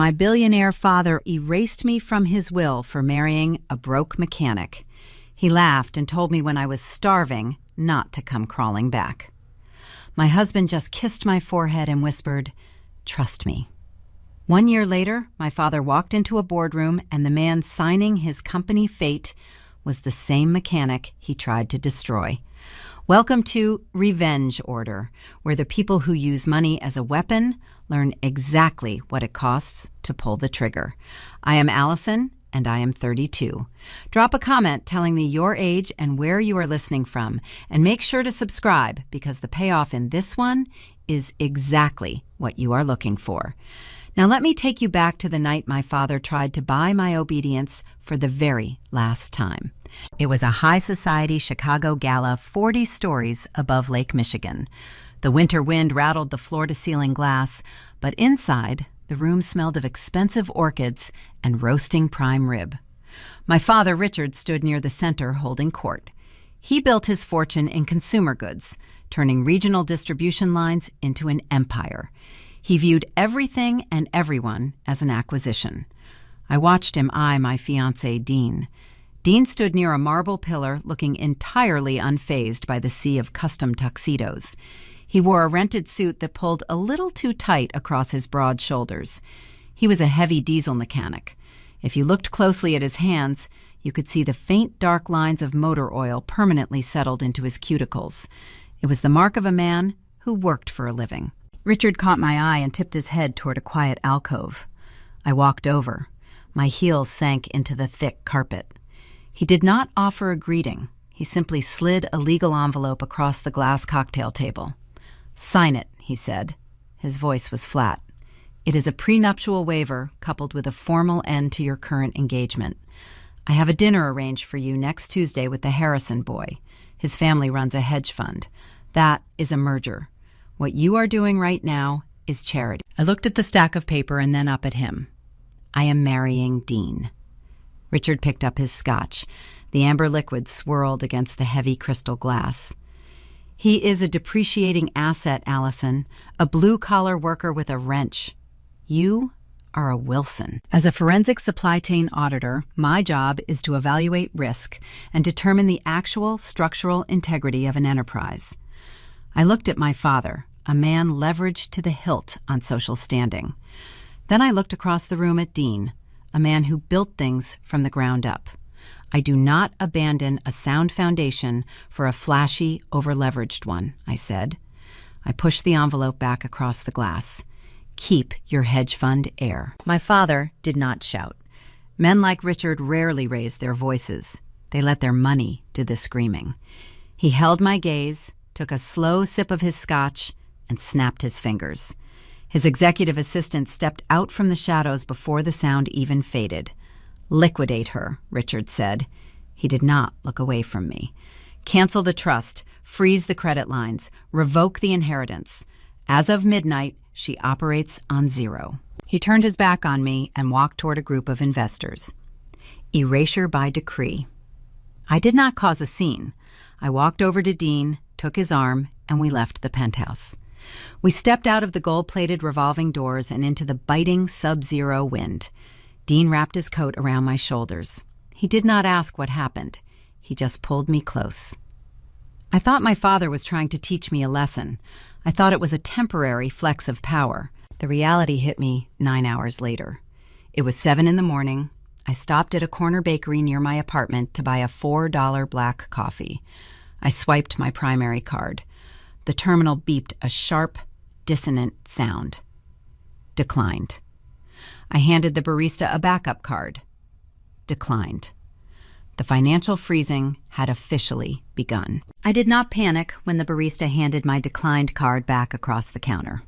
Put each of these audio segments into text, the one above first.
My billionaire father erased me from his will for marrying a broke mechanic. He laughed and told me when I was starving not to come crawling back. My husband just kissed my forehead and whispered, "Trust me." 1 year later, my father walked into a boardroom and the man signing his company fate was the same mechanic he tried to destroy. Welcome to Revenge Order, where the people who use money as a weapon learn exactly what it costs to pull the trigger. I am Allison, and I am 32. Drop a comment telling me your age and where you are listening from, and make sure to subscribe because the payoff in this one is exactly what you are looking for. Now let me take you back to the night my father tried to buy my obedience for the very last time. It was a high society Chicago gala 40 stories above Lake Michigan. The winter wind rattled the floor-to-ceiling glass, but inside, the room smelled of expensive orchids and roasting prime rib. My father, Richard, stood near the center holding court. He built his fortune in consumer goods, turning regional distribution lines into an empire. He viewed everything and everyone as an acquisition. I watched him eye my fiancé, Dean. Dean stood near a marble pillar, looking entirely unfazed by the sea of custom tuxedos. He wore a rented suit that pulled a little too tight across his broad shoulders. He was a heavy diesel mechanic. If you looked closely at his hands, you could see the faint dark lines of motor oil permanently settled into his cuticles. It was the mark of a man who worked for a living. Richard caught my eye and tipped his head toward a quiet alcove. I walked over. My heels sank into the thick carpet. He did not offer a greeting. He simply slid a legal envelope across the glass cocktail table. "Sign it," he said. His voice was flat. "It is a prenuptial waiver coupled with a formal end to your current engagement. I have a dinner arranged for you next Tuesday with the Harrison boy. His family runs a hedge fund. That is a merger. What you are doing right now is charity." I looked at the stack of paper and then up at him. "I am marrying Dean." Richard picked up his scotch. The amber liquid swirled against the heavy crystal glass. "He is a depreciating asset, Allison, a blue-collar worker with a wrench. You are a Wilson." As a forensic supply chain auditor, my job is to evaluate risk and determine the actual structural integrity of an enterprise. I looked at my father, a man leveraged to the hilt on social standing. Then I looked across the room at Dean, a man who built things from the ground up. I do not abandon a sound foundation for a flashy, over-leveraged one, I said. I pushed the envelope back across the glass. "Keep your hedge fund air." My father did not shout. Men like Richard rarely raise their voices. They let their money do the screaming. He held my gaze, took a slow sip of his scotch, and snapped his fingers. His executive assistant stepped out from the shadows before the sound even faded. "Liquidate her," Richard said. He did not look away from me. "Cancel the trust, freeze the credit lines, revoke the inheritance. As of midnight, she operates on zero." He turned his back on me and walked toward a group of investors. Erasure by decree. I did not cause a scene. I walked over to Dean, took his arm, and we left the penthouse. We stepped out of the gold-plated revolving doors and into the biting sub-zero wind. Dean wrapped his coat around my shoulders. He did not ask what happened. He just pulled me close. I thought my father was trying to teach me a lesson. I thought it was a temporary flex of power. The reality hit me 9 hours later. It was 7 in the morning. I stopped at a corner bakery near my apartment to buy a $4 black coffee. I swiped my primary card. The terminal beeped a sharp, dissonant sound. Declined. I handed the barista a backup card. Declined. The financial freezing had officially begun. I did not panic when the barista handed my declined card back across the counter.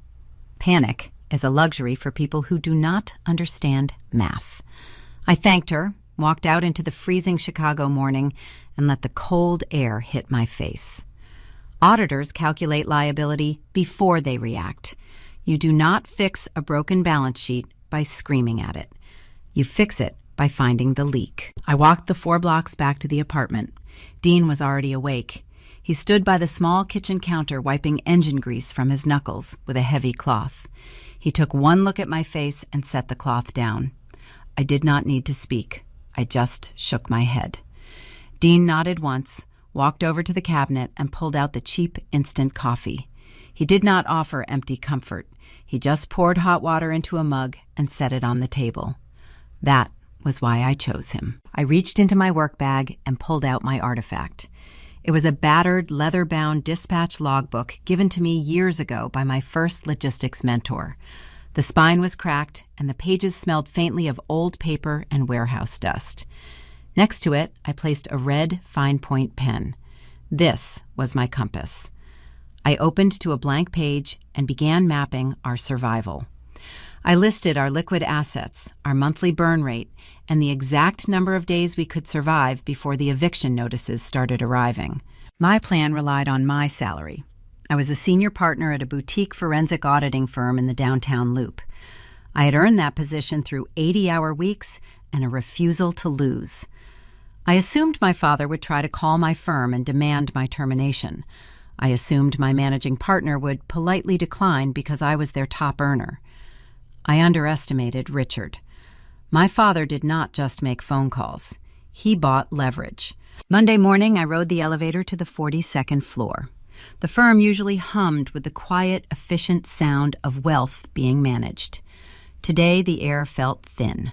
Panic is a luxury for people who do not understand math. I thanked her, walked out into the freezing Chicago morning, and let the cold air hit my face. Auditors calculate liability before they react. You do not fix a broken balance sheet by screaming at it. You fix it by finding the leak. I walked the 4 blocks back to the apartment. Dean was already awake. He stood by the small kitchen counter wiping engine grease from his knuckles with a heavy cloth. He took one look at my face and set the cloth down. I did not need to speak. I just shook my head. Dean nodded once, walked over to the cabinet, and pulled out the cheap instant coffee. He did not offer empty comfort. He just poured hot water into a mug and set it on the table. That was why I chose him. I reached into my work bag and pulled out my artifact. It was a battered, leather-bound dispatch logbook given to me years ago by my first logistics mentor. The spine was cracked, and the pages smelled faintly of old paper and warehouse dust. Next to it, I placed a red fine-point pen. This was my compass. I opened to a blank page and began mapping our survival. I listed our liquid assets, our monthly burn rate, and the exact number of days we could survive before the eviction notices started arriving. My plan relied on my salary. I was a senior partner at a boutique forensic auditing firm in the downtown Loop. I had earned that position through 80-hour weeks and a refusal to lose. I assumed my father would try to call my firm and demand my termination. I assumed my managing partner would politely decline because I was their top earner. I underestimated Richard. My father did not just make phone calls. He bought leverage. Monday morning, I rode the elevator to the 42nd floor. The firm usually hummed with the quiet, efficient sound of wealth being managed. Today, the air felt thin.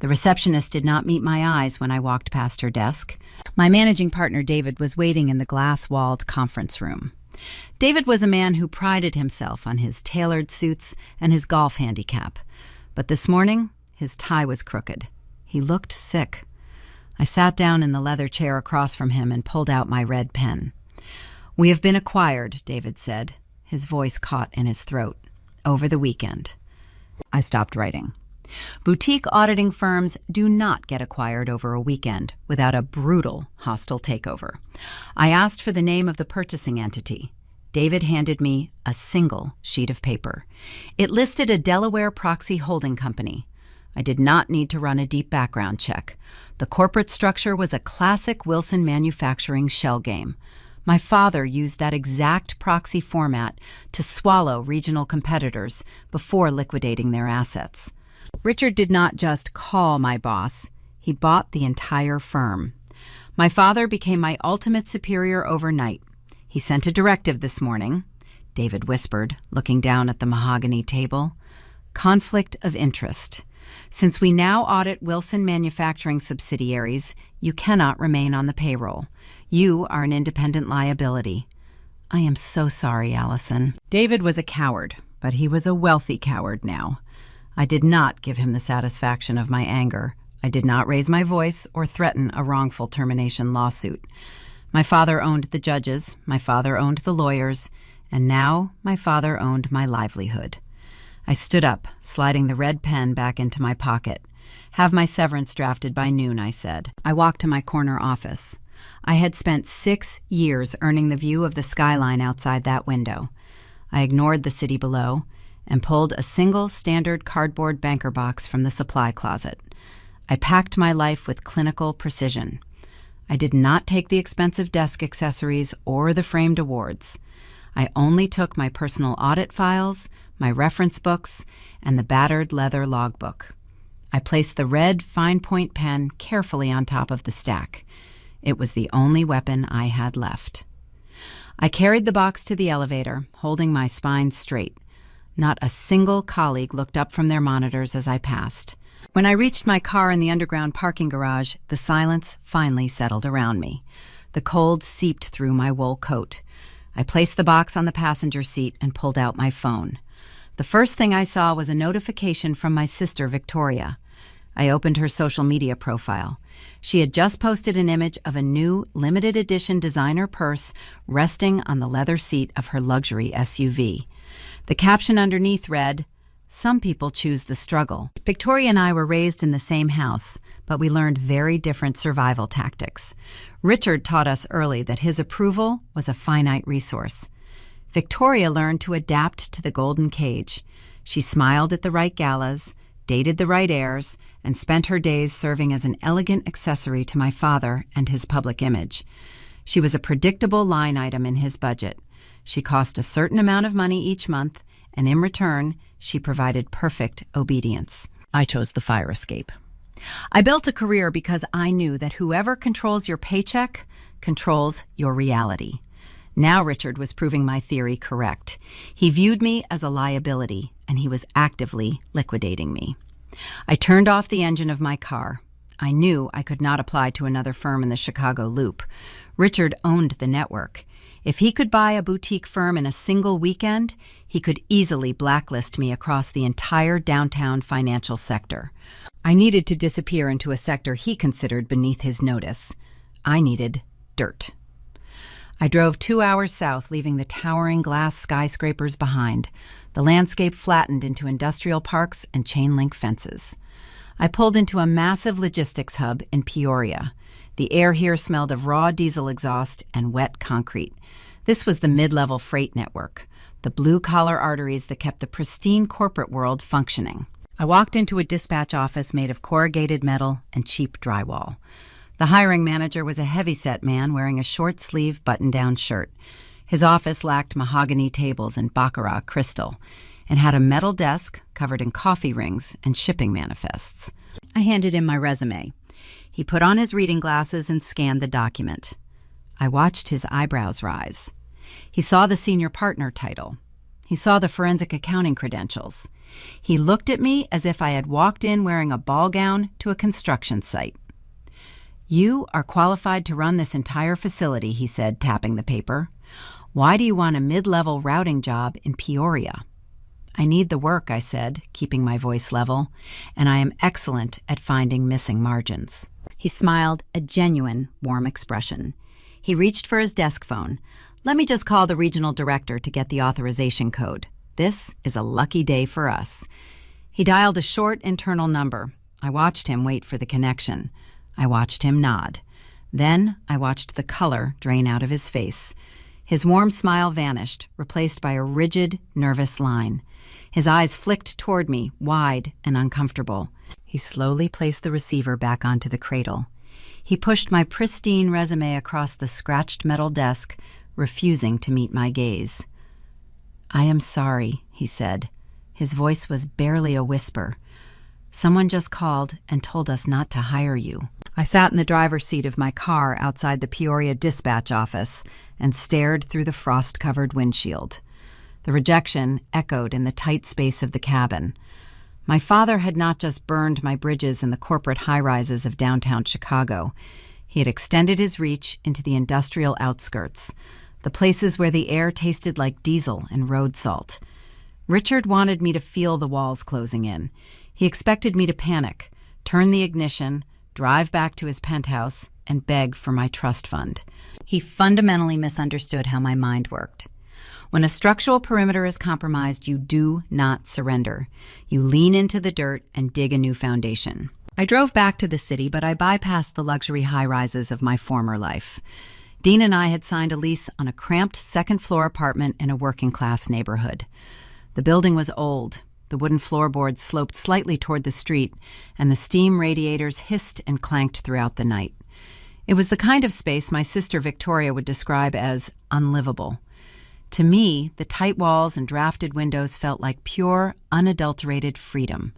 The receptionist did not meet my eyes when I walked past her desk. My managing partner, David, was waiting in the glass-walled conference room. David was a man who prided himself on his tailored suits and his golf handicap. But this morning, his tie was crooked. He looked sick. I sat down in the leather chair across from him and pulled out my red pen. "We have been acquired," David said. His voice caught in his throat. "Over the weekend." I stopped writing. Boutique auditing firms do not get acquired over a weekend without a brutal, hostile takeover. I asked for the name of the purchasing entity. David handed me a single sheet of paper. It listed a Delaware proxy holding company. I did not need to run a deep background check. The corporate structure was a classic Wilson Manufacturing shell game. My father used that exact proxy format to swallow regional competitors before liquidating their assets. Richard did not just call my boss, he bought the entire firm. My father became my ultimate superior overnight. He sent a directive this morning, David whispered, looking down at the mahogany table. Conflict of interest. Since we now audit Wilson Manufacturing subsidiaries, you cannot remain on the payroll. You are an independent liability. I am so sorry, Allison. David was a coward, but he was a wealthy coward now. I did not give him the satisfaction of my anger. I did not raise my voice or threaten a wrongful termination lawsuit. My father owned the judges, my father owned the lawyers, and now my father owned my livelihood. I stood up, sliding the red pen back into my pocket. "Have my severance drafted by noon," I said. I walked to my corner office. I had spent 6 years earning the view of the skyline outside that window. I ignored the city below and pulled a single standard cardboard banker box from the supply closet. I packed my life with clinical precision. I did not take the expensive desk accessories or the framed awards. I only took my personal audit files, my reference books, and the battered leather logbook. I placed the red fine-point pen carefully on top of the stack. It was the only weapon I had left. I carried the box to the elevator, holding my spine straight. Not a single colleague looked up from their monitors as I passed. When I reached my car in the underground parking garage, the silence finally settled around me. The cold seeped through my wool coat. I placed the box on the passenger seat and pulled out my phone. The first thing I saw was a notification from my sister, Victoria. I opened her social media profile. She had just posted an image of a new limited edition designer purse resting on the leather seat of her luxury SUV. The caption underneath read, "Some people choose the struggle." Victoria and I were raised in the same house, but we learned very different survival tactics. Richard taught us early that his approval was a finite resource. Victoria learned to adapt to the golden cage. She smiled at the right galas, dated the right heirs, and spent her days serving as an elegant accessory to my father and his public image. She was a predictable line item in his budget. She cost a certain amount of money each month and in return, she provided perfect obedience. I chose the fire escape. I built a career because I knew that whoever controls your paycheck controls your reality. Now Richard was proving my theory correct. He viewed me as a liability, and he was actively liquidating me. I turned off the engine of my car. I knew I could not apply to another firm in the Chicago Loop. Richard owned the network. If he could buy a boutique firm in a single weekend, he could easily blacklist me across the entire downtown financial sector. I needed to disappear into a sector he considered beneath his notice. I needed dirt. I drove 2 hours south, leaving the towering glass skyscrapers behind. The landscape flattened into industrial parks and chain-link fences. I pulled into a massive logistics hub in Peoria. The air here smelled of raw diesel exhaust and wet concrete. This was the mid-level freight network, the blue-collar arteries that kept the pristine corporate world functioning. I walked into a dispatch office made of corrugated metal and cheap drywall. The hiring manager was a heavy-set man wearing a short-sleeve button-down shirt. His office lacked mahogany tables and baccarat crystal and had a metal desk covered in coffee rings and shipping manifests. I handed him my resume. He put on his reading glasses and scanned the document. I watched his eyebrows rise. He saw the senior partner title. He saw the forensic accounting credentials. He looked at me as if I had walked in wearing a ball gown to a construction site. "You are qualified to run this entire facility," he said, tapping the paper. "Why do you want a mid-level routing job in Peoria?" "I need the work," I said, keeping my voice level, "and I am excellent at finding missing margins." He smiled, a genuine, warm expression. He reached for his desk phone. "Let me just call the regional director to get the authorization code. This is a lucky day for us." He dialed a short internal number. I watched him wait for the connection. I watched him nod. Then I watched the color drain out of his face. His warm smile vanished, replaced by a rigid, nervous line. His eyes flicked toward me, wide and uncomfortable. He slowly placed the receiver back onto the cradle. He pushed my pristine resume across the scratched metal desk, refusing to meet my gaze. "I am sorry," he said. His voice was barely a whisper. "Someone just called and told us not to hire you." I sat in the driver's seat of my car outside the Peoria dispatch office and stared through the frost-covered windshield. The rejection echoed in the tight space of the cabin. My father had not just burned my bridges in the corporate high-rises of downtown Chicago. He had extended his reach into the industrial outskirts, the places where the air tasted like diesel and road salt. Richard wanted me to feel the walls closing in. He expected me to panic, turn the ignition, drive back to his penthouse, and beg for my trust fund. He fundamentally misunderstood how my mind worked. When a structural perimeter is compromised, you do not surrender. You lean into the dirt and dig a new foundation. I drove back to the city, but I bypassed the luxury high-rises of my former life. Dean and I had signed a lease on a cramped second-floor apartment in a working-class neighborhood. The building was old. The wooden floorboards sloped slightly toward the street, and the steam radiators hissed and clanked throughout the night. It was the kind of space my sister Victoria would describe as unlivable. To me, the tight walls and drafted windows felt like pure, unadulterated freedom.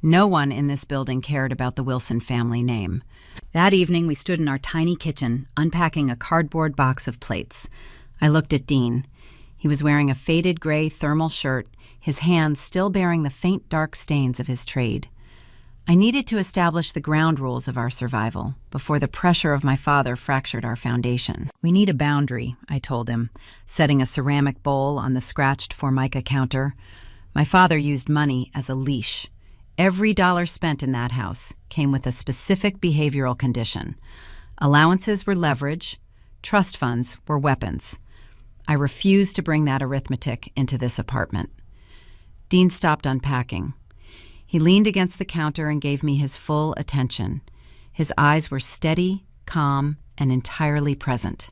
No one in this building cared about the Wilson family name. That evening, we stood in our tiny kitchen, unpacking a cardboard box of plates. I looked at Dean. He was wearing a faded gray thermal shirt, his hands still bearing the faint dark stains of his trade. I needed to establish the ground rules of our survival before the pressure of my father fractured our foundation. "We need a boundary," I told him, setting a ceramic bowl on the scratched Formica counter. My father used money as a leash. Every dollar spent in that house came with a specific behavioral condition. Allowances were leverage. Trust funds were weapons. I refused to bring that arithmetic into this apartment. Dean stopped unpacking. He leaned against the counter and gave me his full attention. His eyes were steady, calm, and entirely present.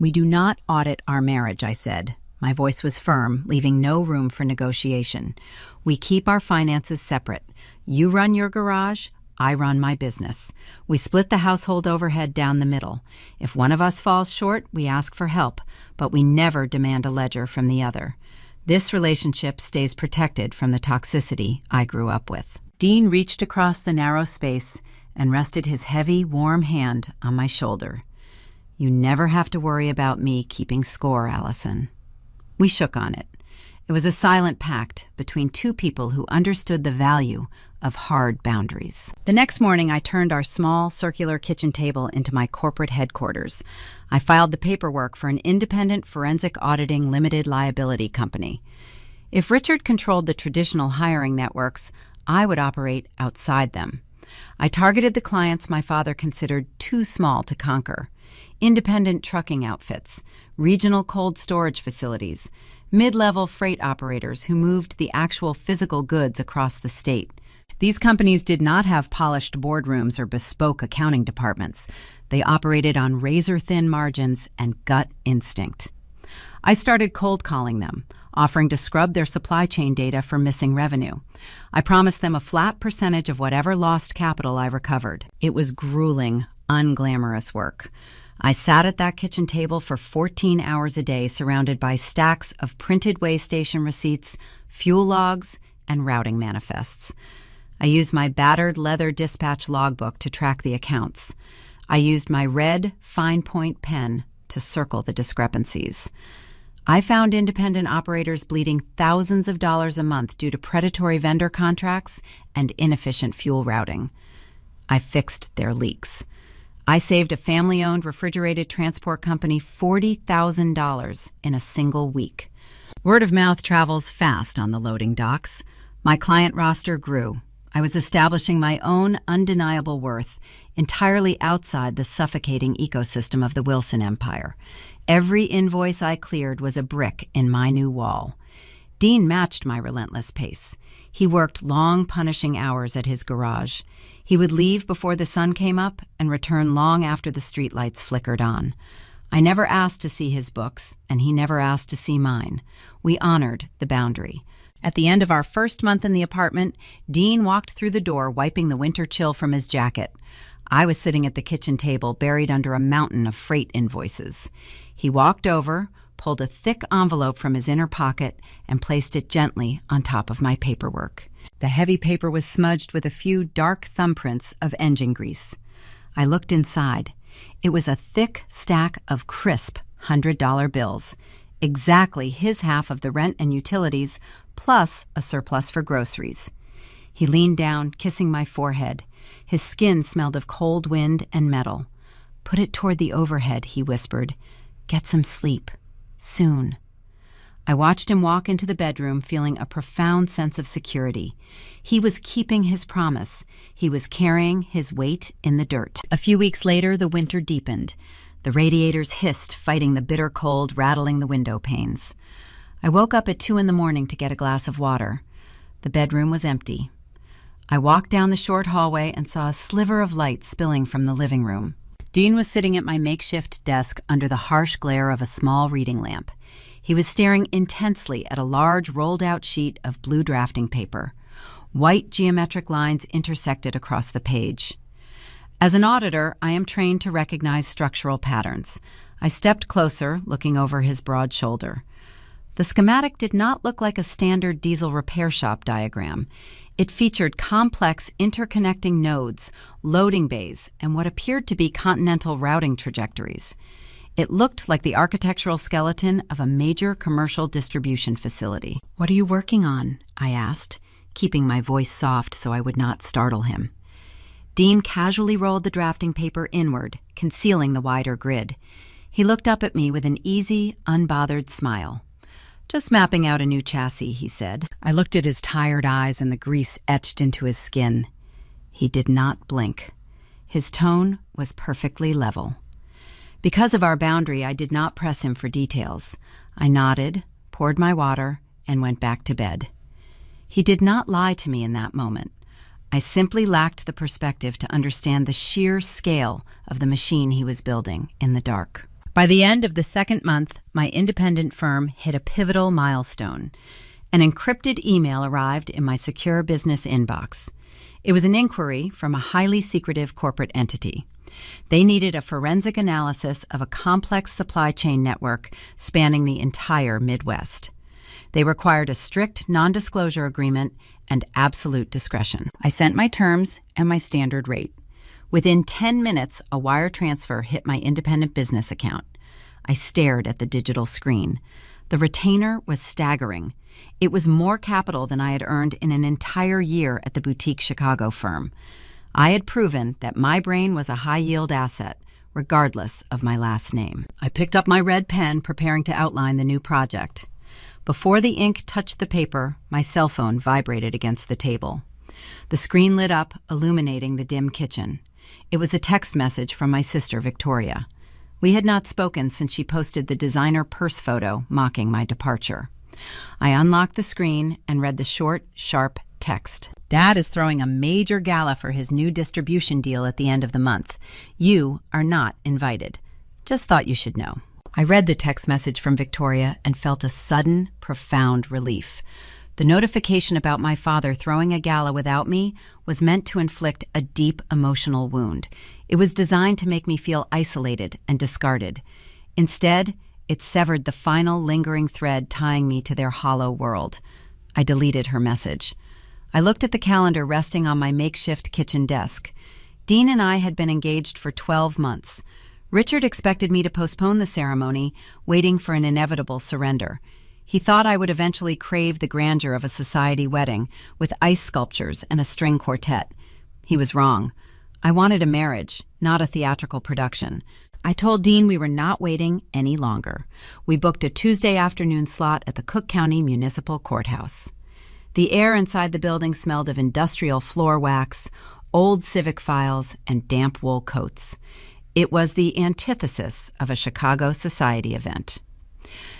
"We do not audit our marriage," I said. My voice was firm, leaving no room for negotiation. "We keep our finances separate. You run your garage, I run my business. We split the household overhead down the middle. If one of us falls short, we ask for help, but we never demand a ledger from the other. This relationship stays protected from the toxicity I grew up with. Dean reached across the narrow space and rested his heavy, warm hand on my shoulder. You never have to worry about me keeping score, Allison. We shook on it. It was a silent pact between two people who understood the value of hard boundaries. The next morning, I turned our small, circular kitchen table into my corporate headquarters. I filed the paperwork for an independent forensic auditing limited liability company. If Richard controlled the traditional hiring networks, I would operate outside them. I targeted the clients my father considered too small to conquer: independent trucking outfits, regional cold storage facilities, mid-level freight operators who moved the actual physical goods across the state. These companies did not have polished boardrooms or bespoke accounting departments. They operated on razor-thin margins and gut instinct. I started cold calling them, offering to scrub their supply chain data for missing revenue. I promised them a flat percentage of whatever lost capital I recovered. It was grueling, unglamorous work. I sat at that kitchen table for 14 hours a day, surrounded by stacks of printed weigh station receipts, fuel logs, and routing manifests. I used my battered leather dispatch logbook to track the accounts. I used my red fine point pen to circle the discrepancies. I found independent operators bleeding thousands of dollars a month due to predatory vendor contracts and inefficient fuel routing. I fixed their leaks. I saved a family-owned refrigerated transport company $40,000 in a single week. Word of mouth travels fast on the loading docks. My client roster grew. I was establishing my own undeniable worth, entirely outside the suffocating ecosystem of the Wilson Empire. Every invoice I cleared was a brick in my new wall. Dean matched my relentless pace. He worked long, punishing hours at his garage. He would leave before the sun came up and return long after the streetlights flickered on. I never asked to see his books, and he never asked to see mine. We honored the boundary. At the end of our first month in the apartment, Dean walked through the door, wiping the winter chill from his jacket. I was sitting at the kitchen table, buried under a mountain of freight invoices. He walked over, pulled a thick envelope from his inner pocket, and placed it gently on top of my paperwork. The heavy paper was smudged with a few dark thumbprints of engine grease. I looked inside. It was a thick stack of crisp $100 bills, exactly his half of the rent and utilities, plus a surplus for groceries. He leaned down, kissing my forehead. His skin smelled of cold wind and metal. "Put it toward the overhead," he whispered. "Get some sleep. Soon." I watched him walk into the bedroom, feeling a profound sense of security. He was keeping his promise. He was carrying his weight in the dirt. A few weeks later, the winter deepened. The radiators hissed, fighting the bitter cold, rattling the window panes. I woke up at 2 a.m. to get a glass of water. The bedroom was empty. I walked down the short hallway and saw a sliver of light spilling from the living room. Dean was sitting at my makeshift desk under the harsh glare of a small reading lamp. He was staring intensely at a large rolled-out sheet of blue drafting paper. White geometric lines intersected across the page. As an auditor, I am trained to recognize structural patterns. I stepped closer, looking over his broad shoulder. The schematic did not look like a standard diesel repair shop diagram. It featured complex interconnecting nodes, loading bays, and what appeared to be continental routing trajectories. It looked like the architectural skeleton of a major commercial distribution facility. "What are you working on?" I asked, keeping my voice soft so I would not startle him. Dean casually rolled the drafting paper inward, concealing the wider grid. He looked up at me with an easy, unbothered smile. "Just mapping out a new chassis," he said. I looked at his tired eyes and the grease etched into his skin. He did not blink. His tone was perfectly level. Because of our boundary, I did not press him for details. I nodded, poured my water, and went back to bed. He did not lie to me in that moment. I simply lacked the perspective to understand the sheer scale of the machine he was building in the dark. By the end of the second month, my independent firm hit a pivotal milestone. An encrypted email arrived in my secure business inbox. It was an inquiry from a highly secretive corporate entity. They needed a forensic analysis of a complex supply chain network spanning the entire Midwest. They required a strict non-disclosure agreement and absolute discretion. I sent my terms and my standard rate. Within 10 minutes, a wire transfer hit my independent business account. I stared at the digital screen. The retainer was staggering. It was more capital than I had earned in an entire year at the boutique Chicago firm. I had proven that my brain was a high-yield asset, regardless of my last name. I picked up my red pen, preparing to outline the new project. Before the ink touched the paper, my cell phone vibrated against the table. The screen lit up, illuminating the dim kitchen. It was a text message from my sister, Victoria. We had not spoken since she posted the designer purse photo mocking my departure. I unlocked the screen and read the short, sharp text. Dad is throwing a major gala for his new distribution deal at the end of the month. You are not invited. Just thought you should know. I read the text message from Victoria and felt a sudden, profound relief. The notification about my father throwing a gala without me was meant to inflict a deep emotional wound. It was designed to make me feel isolated and discarded. Instead, it severed the final lingering thread tying me to their hollow world. I deleted her message. I looked at the calendar resting on my makeshift kitchen desk. Dean and I had been engaged for 12 months. Richard expected me to postpone the ceremony, waiting for an inevitable surrender. He thought I would eventually crave the grandeur of a society wedding, with ice sculptures and a string quartet. He was wrong. I wanted a marriage, not a theatrical production. I told Dean we were not waiting any longer. We booked a Tuesday afternoon slot at the Cook County Municipal Courthouse. The air inside the building smelled of industrial floor wax, old civic files, and damp wool coats. It was the antithesis of a Chicago society event.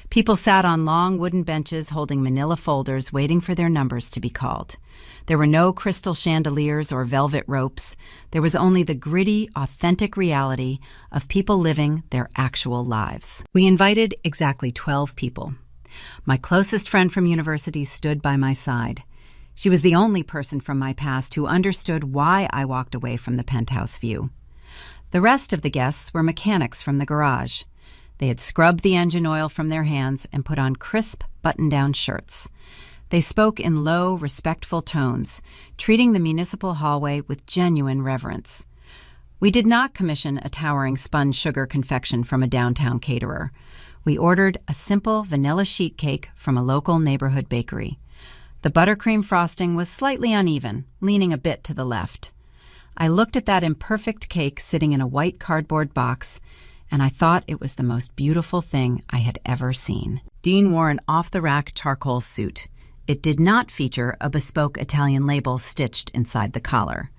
People sat on long wooden benches holding manila folders waiting for their numbers to be called. There were no crystal chandeliers or velvet ropes. There was only the gritty, authentic reality of people living their actual lives. We invited exactly 12 people. My closest friend from university stood by my side. She was the only person from my past who understood why I walked away from the penthouse view. The rest of the guests were mechanics from the garage. They had scrubbed the engine oil from their hands and put on crisp, button-down shirts. They spoke in low, respectful tones, treating the municipal hallway with genuine reverence. We did not commission a towering spun sugar confection from a downtown caterer. We ordered a simple vanilla sheet cake from a local neighborhood bakery. The buttercream frosting was slightly uneven, leaning a bit to the left. I looked at that imperfect cake sitting in a white cardboard box, and I thought it was the most beautiful thing I had ever seen. Dean wore an off-the-rack charcoal suit. It did not feature a bespoke Italian label stitched inside the collar.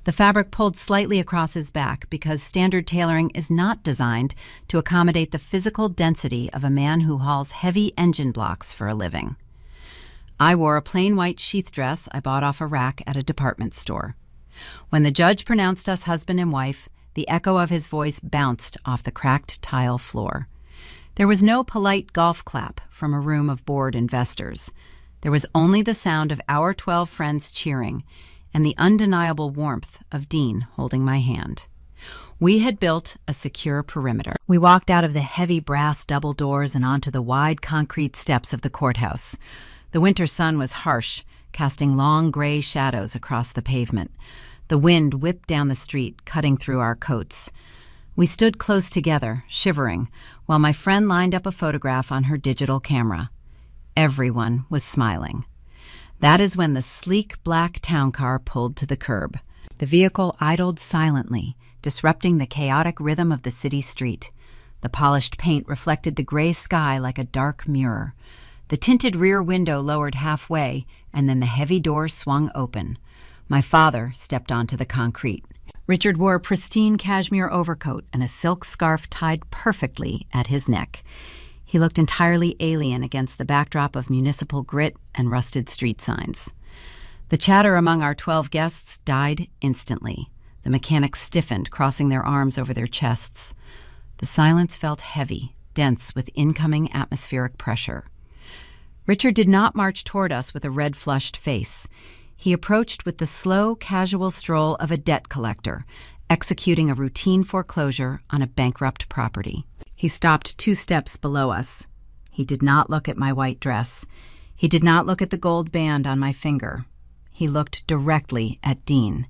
The fabric pulled slightly across his back because standard tailoring is not designed to accommodate the physical density of a man who hauls heavy engine blocks for a living. I wore a plain white sheath dress I bought off a rack at a department store. When the judge pronounced us husband and wife, the echo of his voice bounced off the cracked tile floor. There was no polite golf clap from a room of bored investors. There was only the sound of our 12 friends cheering and the undeniable warmth of Dean holding my hand. We had built a secure perimeter. We walked out of the heavy brass double doors and onto the wide concrete steps of the courthouse. The winter sun was harsh, casting long gray shadows across the pavement. The wind whipped down the street, cutting through our coats. We stood close together, shivering, while my friend lined up a photograph on her digital camera. Everyone was smiling. That is when the sleek black town car pulled to the curb. The vehicle idled silently, disrupting the chaotic rhythm of the city street. The polished paint reflected the gray sky like a dark mirror. The tinted rear window lowered halfway, and then the heavy door swung open. My father stepped onto the concrete. Richard wore a pristine cashmere overcoat and a silk scarf tied perfectly at his neck. He looked entirely alien against the backdrop of municipal grit and rusted street signs. The chatter among our 12 guests died instantly. The mechanics stiffened, crossing their arms over their chests. The silence felt heavy, dense with incoming atmospheric pressure. Richard did not march toward us with a red-flushed face. He approached with the slow, casual stroll of a debt collector, executing a routine foreclosure on a bankrupt property. He stopped 2 steps below us. He did not look at my white dress. He did not look at the gold band on my finger. He looked directly at Dean.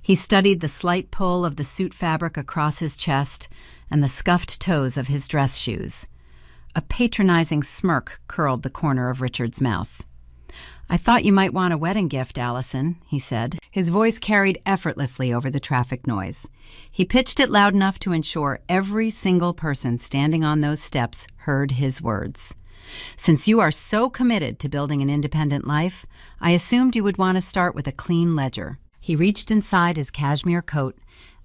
He studied the slight pull of the suit fabric across his chest and the scuffed toes of his dress shoes. A patronizing smirk curled the corner of Richard's mouth. "I thought you might want a wedding gift, Allison," he said. His voice carried effortlessly over the traffic noise. He pitched it loud enough to ensure every single person standing on those steps heard his words. "Since you are so committed to building an independent life, I assumed you would want to start with a clean ledger." He reached inside his cashmere coat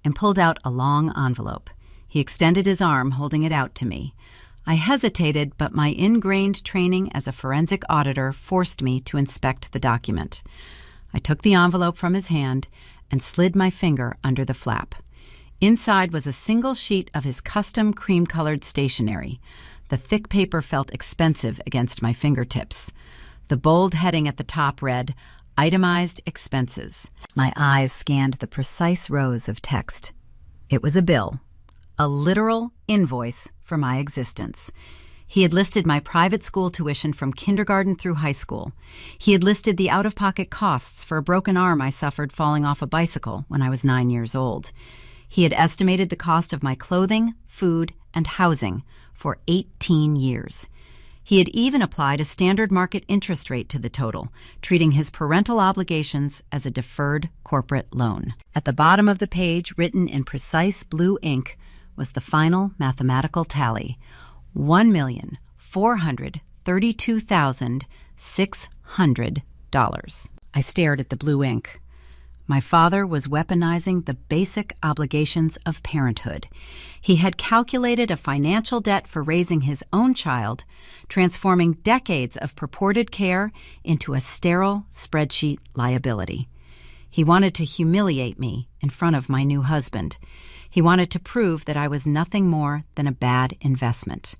and pulled out a long envelope. He extended his arm, holding it out to me. I hesitated, but my ingrained training as a forensic auditor forced me to inspect the document. I took the envelope from his hand and slid my finger under the flap. Inside was a single sheet of his custom cream-colored stationery. The thick paper felt expensive against my fingertips. The bold heading at the top read, "Itemized Expenses." My eyes scanned the precise rows of text. It was a bill, a literal invoice for my existence. He had listed my private school tuition from kindergarten through high school. He had listed the out-of-pocket costs for a broken arm I suffered falling off a bicycle when I was 9 years old. He had estimated the cost of my clothing, food, and housing for 18 years. He had even applied a standard market interest rate to the total, treating his parental obligations as a deferred corporate loan. At the bottom of the page, written in precise blue ink, was the final mathematical tally: $1,432,600. I stared at the blue ink. My father was weaponizing the basic obligations of parenthood. He had calculated a financial debt for raising his own child, transforming decades of purported care into a sterile spreadsheet liability. He wanted to humiliate me in front of my new husband. He wanted to prove that I was nothing more than a bad investment.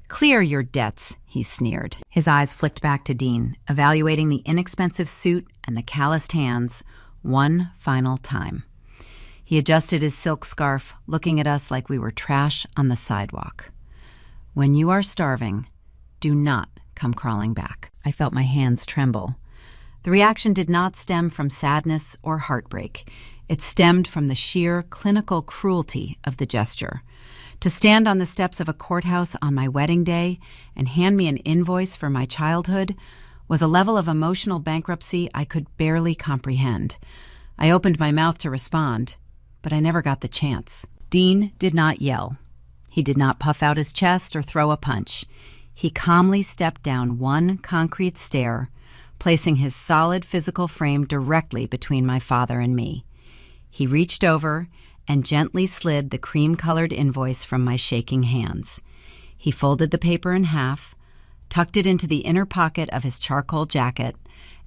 "Clear your debts," he sneered. His eyes flicked back to Dean, evaluating the inexpensive suit and the calloused hands one final time. He adjusted his silk scarf, looking at us like we were trash on the sidewalk. "When you are starving, do not come crawling back." I felt my hands tremble. The reaction did not stem from sadness or heartbreak. It stemmed from the sheer clinical cruelty of the gesture. To stand on the steps of a courthouse on my wedding day and hand me an invoice for my childhood was a level of emotional bankruptcy I could barely comprehend. I opened my mouth to respond, but I never got the chance. Dean did not yell. He did not puff out his chest or throw a punch. He calmly stepped down one concrete stair, placing his solid physical frame directly between my father and me. He reached over and gently slid the cream-colored invoice from my shaking hands. He folded the paper in half, tucked it into the inner pocket of his charcoal jacket,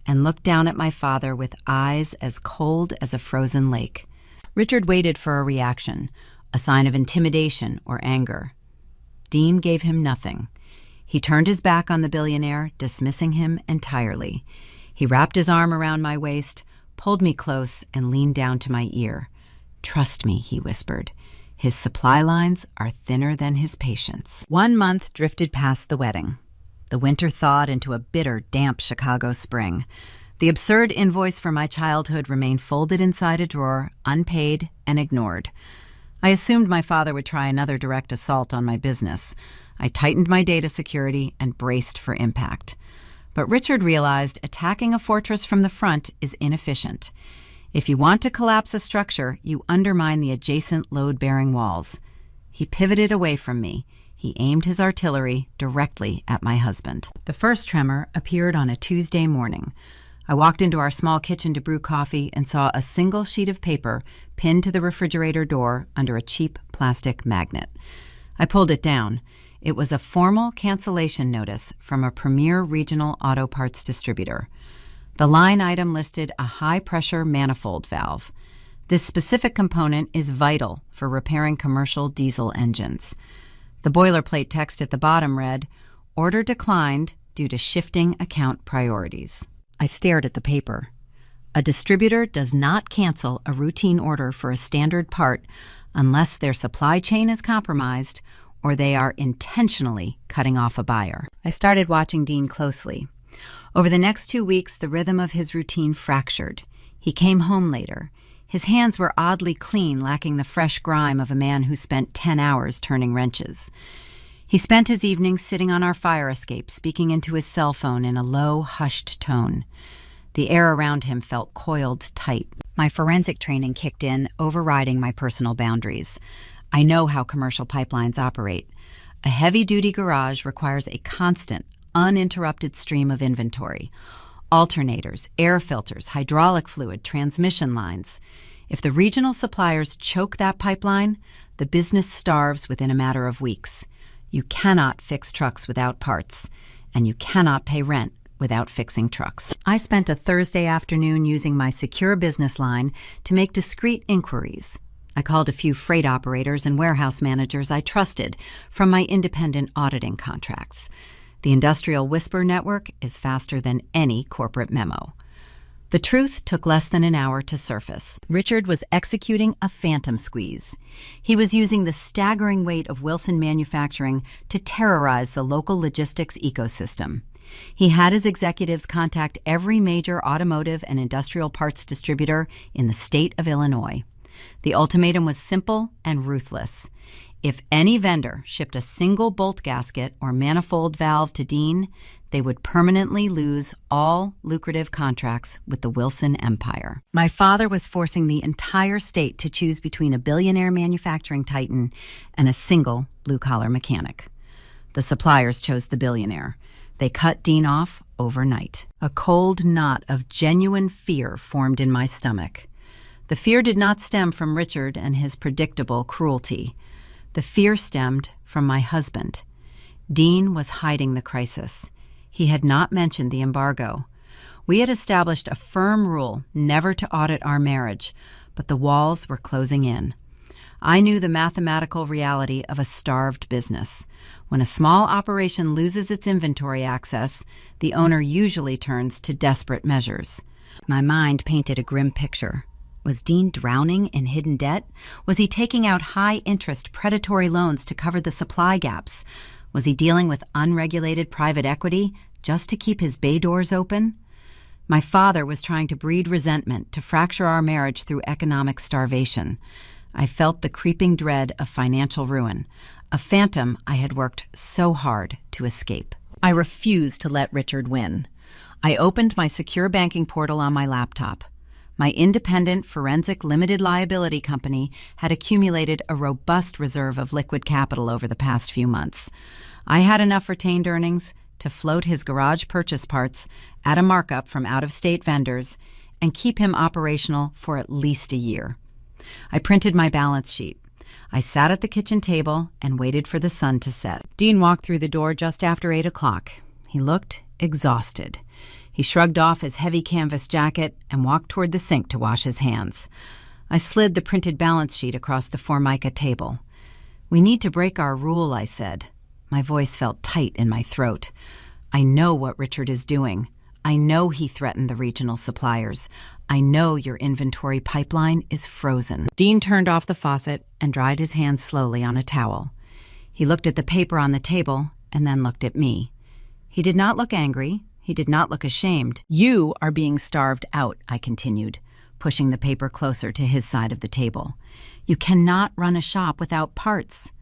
and looked down at my father with eyes as cold as a frozen lake. Richard waited for a reaction, a sign of intimidation or anger. Dean gave him nothing. He turned his back on the billionaire, dismissing him entirely. He wrapped his arm around my waist, pulled me close, and leaned down to my ear. "Trust me," he whispered. "His supply lines are thinner than his patience." 1 month drifted past the wedding. The winter thawed into a bitter, damp Chicago spring. The absurd invoice for my childhood remained folded inside a drawer, unpaid and ignored. I assumed my father would try another direct assault on my business. I tightened my data security and braced for impact. But Richard realized attacking a fortress from the front is inefficient. If you want to collapse a structure, you undermine the adjacent load-bearing walls. He pivoted away from me. He aimed his artillery directly at my husband. The first tremor appeared on a Tuesday morning. I walked into our small kitchen to brew coffee and saw a single sheet of paper pinned to the refrigerator door under a cheap plastic magnet. I pulled it down. It was a formal cancellation notice from a premier regional auto parts distributor. The line item listed a high-pressure manifold valve. This specific component is vital for repairing commercial diesel engines. The boilerplate text at the bottom read, "Order declined due to shifting account priorities." I stared at the paper. A distributor does not cancel a routine order for a standard part unless their supply chain is compromised or they are intentionally cutting off a buyer. I started watching Dean closely. Over the next 2 weeks, the rhythm of his routine fractured. He came home later. His hands were oddly clean, lacking the fresh grime of a man who spent 10 hours turning wrenches. He spent his evenings sitting on our fire escape, speaking into his cell phone in a low, hushed tone. The air around him felt coiled tight. My forensic training kicked in, overriding my personal boundaries. I know how commercial pipelines operate. A heavy-duty garage requires a constant, uninterrupted stream of inventory. Alternators, air filters, hydraulic fluid, transmission lines. If the regional suppliers choke that pipeline, the business starves within a matter of weeks. You cannot fix trucks without parts, and you cannot pay rent without fixing trucks. I spent a Thursday afternoon using my secure business line to make discreet inquiries. I called a few freight operators and warehouse managers I trusted from my independent auditing contracts. The Industrial Whisper Network is faster than any corporate memo. The truth took less than an hour to surface. Richard was executing a phantom squeeze. He was using the staggering weight of Wilson Manufacturing to terrorize the local logistics ecosystem. He had his executives contact every major automotive and industrial parts distributor in the state of Illinois. The ultimatum was simple and ruthless. If any vendor shipped a single bolt gasket or manifold valve to Dean, they would permanently lose all lucrative contracts with the Wilson empire. My father was forcing the entire state to choose between a billionaire manufacturing titan and a single blue-collar mechanic. The suppliers chose the billionaire. They cut Dean off overnight. A cold knot of genuine fear formed in my stomach. The fear did not stem from Richard and his predictable cruelty. The fear stemmed from my husband. Dean was hiding the crisis. He had not mentioned the embargo. We had established a firm rule never to audit our marriage, but the walls were closing in. I knew the mathematical reality of a starved business. When a small operation loses its inventory access, the owner usually turns to desperate measures. My mind painted a grim picture. Was Dean drowning in hidden debt? Was he taking out high-interest predatory loans to cover the supply gaps? Was he dealing with unregulated private equity just to keep his bay doors open? My father was trying to breed resentment, to fracture our marriage through economic starvation. I felt the creeping dread of financial ruin, a phantom I had worked so hard to escape. I refused to let Richard win. I opened my secure banking portal on my laptop. My independent forensic limited liability company had accumulated a robust reserve of liquid capital over the past few months. I had enough retained earnings to float his garage purchase parts at a markup from out-of-state vendors and keep him operational for at least a year. I printed my balance sheet. I sat at the kitchen table and waited for the sun to set. Dean walked through the door just after 8 o'clock. He looked exhausted. He shrugged off his heavy canvas jacket and walked toward the sink to wash his hands. I slid the printed balance sheet across the Formica table. "We need to break our rule," I said. My voice felt tight in my throat. I know what Richard is doing. I know he threatened the regional suppliers. I know your inventory pipeline is frozen. Dean turned off the faucet and dried his hands slowly on a towel. He looked at the paper on the table and then looked at me. He did not look angry. He did not look ashamed. "You are being starved out," I continued, pushing the paper closer to his side of the table. "You cannot run a shop without parts.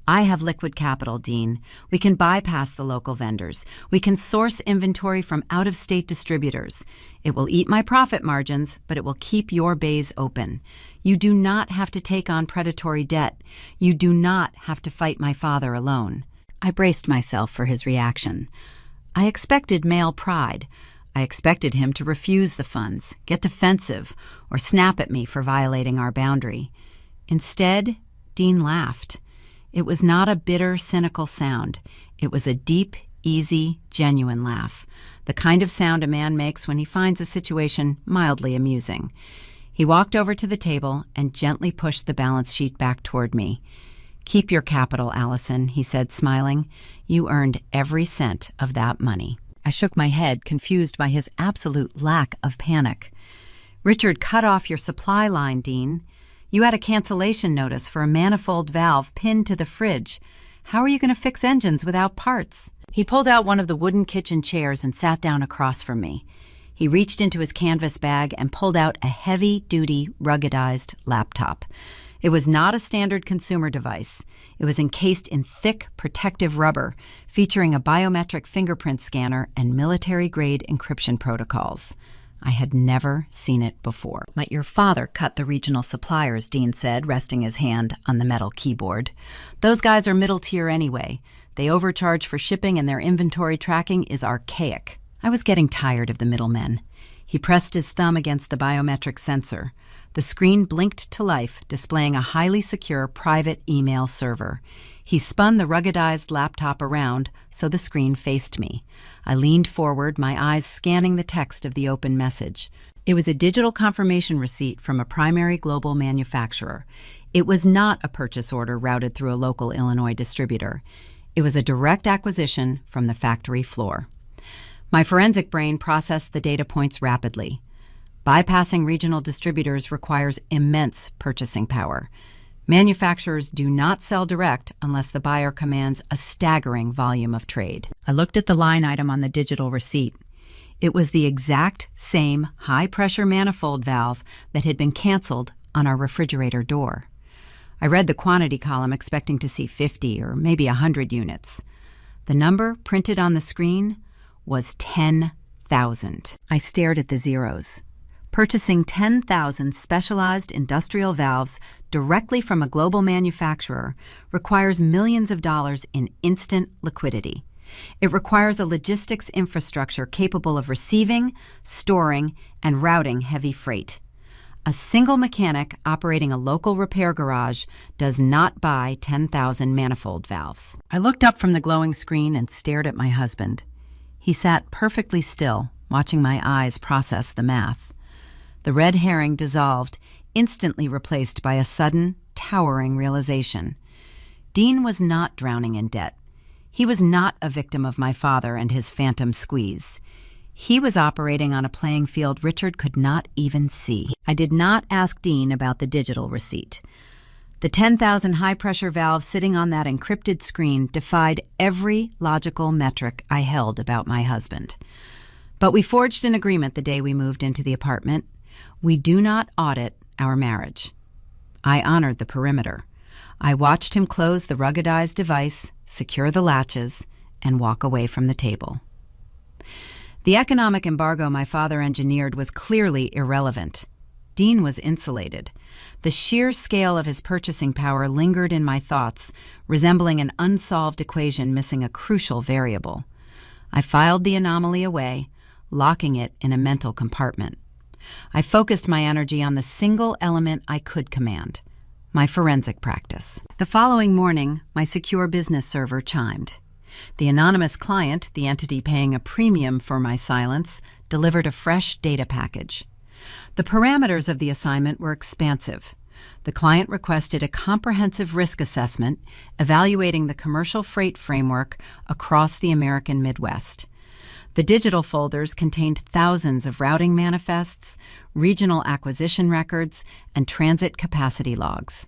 I have liquid capital, Dean. We can bypass the local vendors. We can source inventory from out-of-state distributors. It will eat my profit margins, but it will keep your bays open. You do not have to take on predatory debt. You do not have to fight my father alone." I braced myself for his reaction. I expected male pride. I expected him to refuse the funds, get defensive, or snap at me for violating our boundary. Instead, Dean laughed. It was not a bitter, cynical sound. It was a deep, easy, genuine laugh, the kind of sound a man makes when he finds a situation mildly amusing. He walked over to the table and gently pushed the balance sheet back toward me. "Keep your capital, Allison," he said, smiling. "You earned every cent of that money." I shook my head, confused by his absolute lack of panic. "Richard cut off your supply line, Dean. You had a cancellation notice for a manifold valve pinned to the fridge. How are you going to fix engines without parts?" He pulled out one of the wooden kitchen chairs and sat down across from me. He reached into his canvas bag and pulled out a heavy-duty, ruggedized laptop. It was not a standard consumer device. It was encased in thick, protective rubber, featuring a biometric fingerprint scanner and military-grade encryption protocols. I had never seen it before. "Let your father cut the regional suppliers," Dean said, resting his hand on the metal keyboard. "Those guys are middle tier anyway. They overcharge for shipping and their inventory tracking is archaic." I was getting tired of the middlemen. He pressed his thumb against the biometric sensor. The screen blinked to life, displaying a highly secure private email server. He spun the ruggedized laptop around so the screen faced me. I leaned forward, my eyes scanning the text of the open message. It was a digital confirmation receipt from a primary global manufacturer. It was not a purchase order routed through a local Illinois distributor. It was a direct acquisition from the factory floor. My forensic brain processed the data points rapidly. Bypassing regional distributors requires immense purchasing power. Manufacturers do not sell direct unless the buyer commands a staggering volume of trade. I looked at the line item on the digital receipt. It was the exact same high-pressure manifold valve that had been canceled on our refrigerator door. I read the quantity column expecting to see 50 or maybe 100 units. The number printed on the screen was 10,000. I stared at the zeros. Purchasing 10,000 specialized industrial valves directly from a global manufacturer requires millions of dollars in instant liquidity. It requires a logistics infrastructure capable of receiving, storing, and routing heavy freight. A single mechanic operating a local repair garage does not buy 10,000 manifold valves. I looked up from the glowing screen and stared at my husband. He sat perfectly still, watching my eyes process the math. The red herring dissolved, instantly replaced by a sudden, towering realization. Dean was not drowning in debt. He was not a victim of my father and his phantom squeeze. He was operating on a playing field Richard could not even see. I did not ask Dean about the digital receipt. The 10,000 high-pressure valves sitting on that encrypted screen defied every logical metric I held about my husband. But we forged an agreement the day we moved into the apartment. We do not audit our marriage. I honored the perimeter. I watched him close the ruggedized device, secure the latches, and walk away from the table. The economic embargo my father engineered was clearly irrelevant. Dean was insulated. The sheer scale of his purchasing power lingered in my thoughts, resembling an unsolved equation missing a crucial variable. I filed the anomaly away, locking it in a mental compartment. I focused my energy on the single element I could command, my forensic practice. The following morning, my secure business server chimed. The anonymous client, the entity paying a premium for my silence, delivered a fresh data package. The parameters of the assignment were expansive. The client requested a comprehensive risk assessment evaluating the commercial freight framework across the American Midwest. The digital folders contained thousands of routing manifests, regional acquisition records, and transit capacity logs.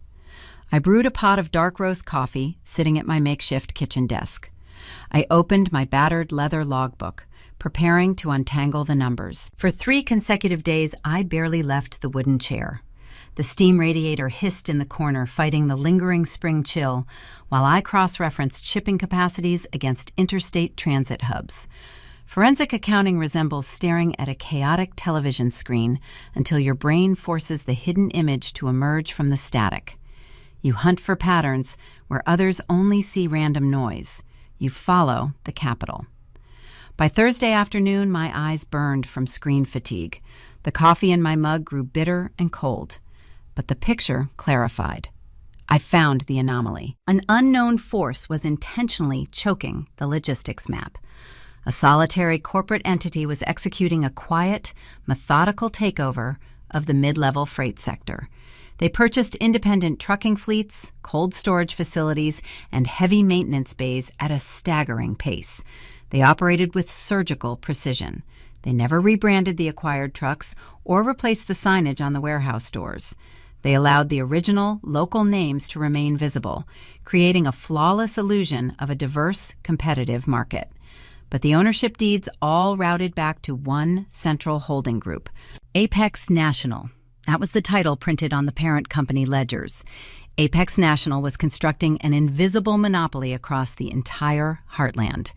I brewed a pot of dark roast coffee sitting at my makeshift kitchen desk. I opened my battered leather logbook, preparing to untangle the numbers. For 3 consecutive days, I barely left the wooden chair. The steam radiator hissed in the corner, fighting the lingering spring chill, while I cross-referenced shipping capacities against interstate transit hubs. Forensic accounting resembles staring at a chaotic television screen until your brain forces the hidden image to emerge from the static. You hunt for patterns where others only see random noise. You follow the capital. By Thursday afternoon, my eyes burned from screen fatigue. The coffee in my mug grew bitter and cold. But the picture clarified. I found the anomaly. An unknown force was intentionally choking the logistics map. A solitary corporate entity was executing a quiet, methodical takeover of the mid-level freight sector. They purchased independent trucking fleets, cold storage facilities, and heavy maintenance bays at a staggering pace. They operated with surgical precision. They never rebranded the acquired trucks or replaced the signage on the warehouse doors. They allowed the original, local names to remain visible, creating a flawless illusion of a diverse, competitive market. But the ownership deeds all routed back to one central holding group, Apex National. That was the title printed on the parent company ledgers. Apex National was constructing an invisible monopoly across the entire heartland.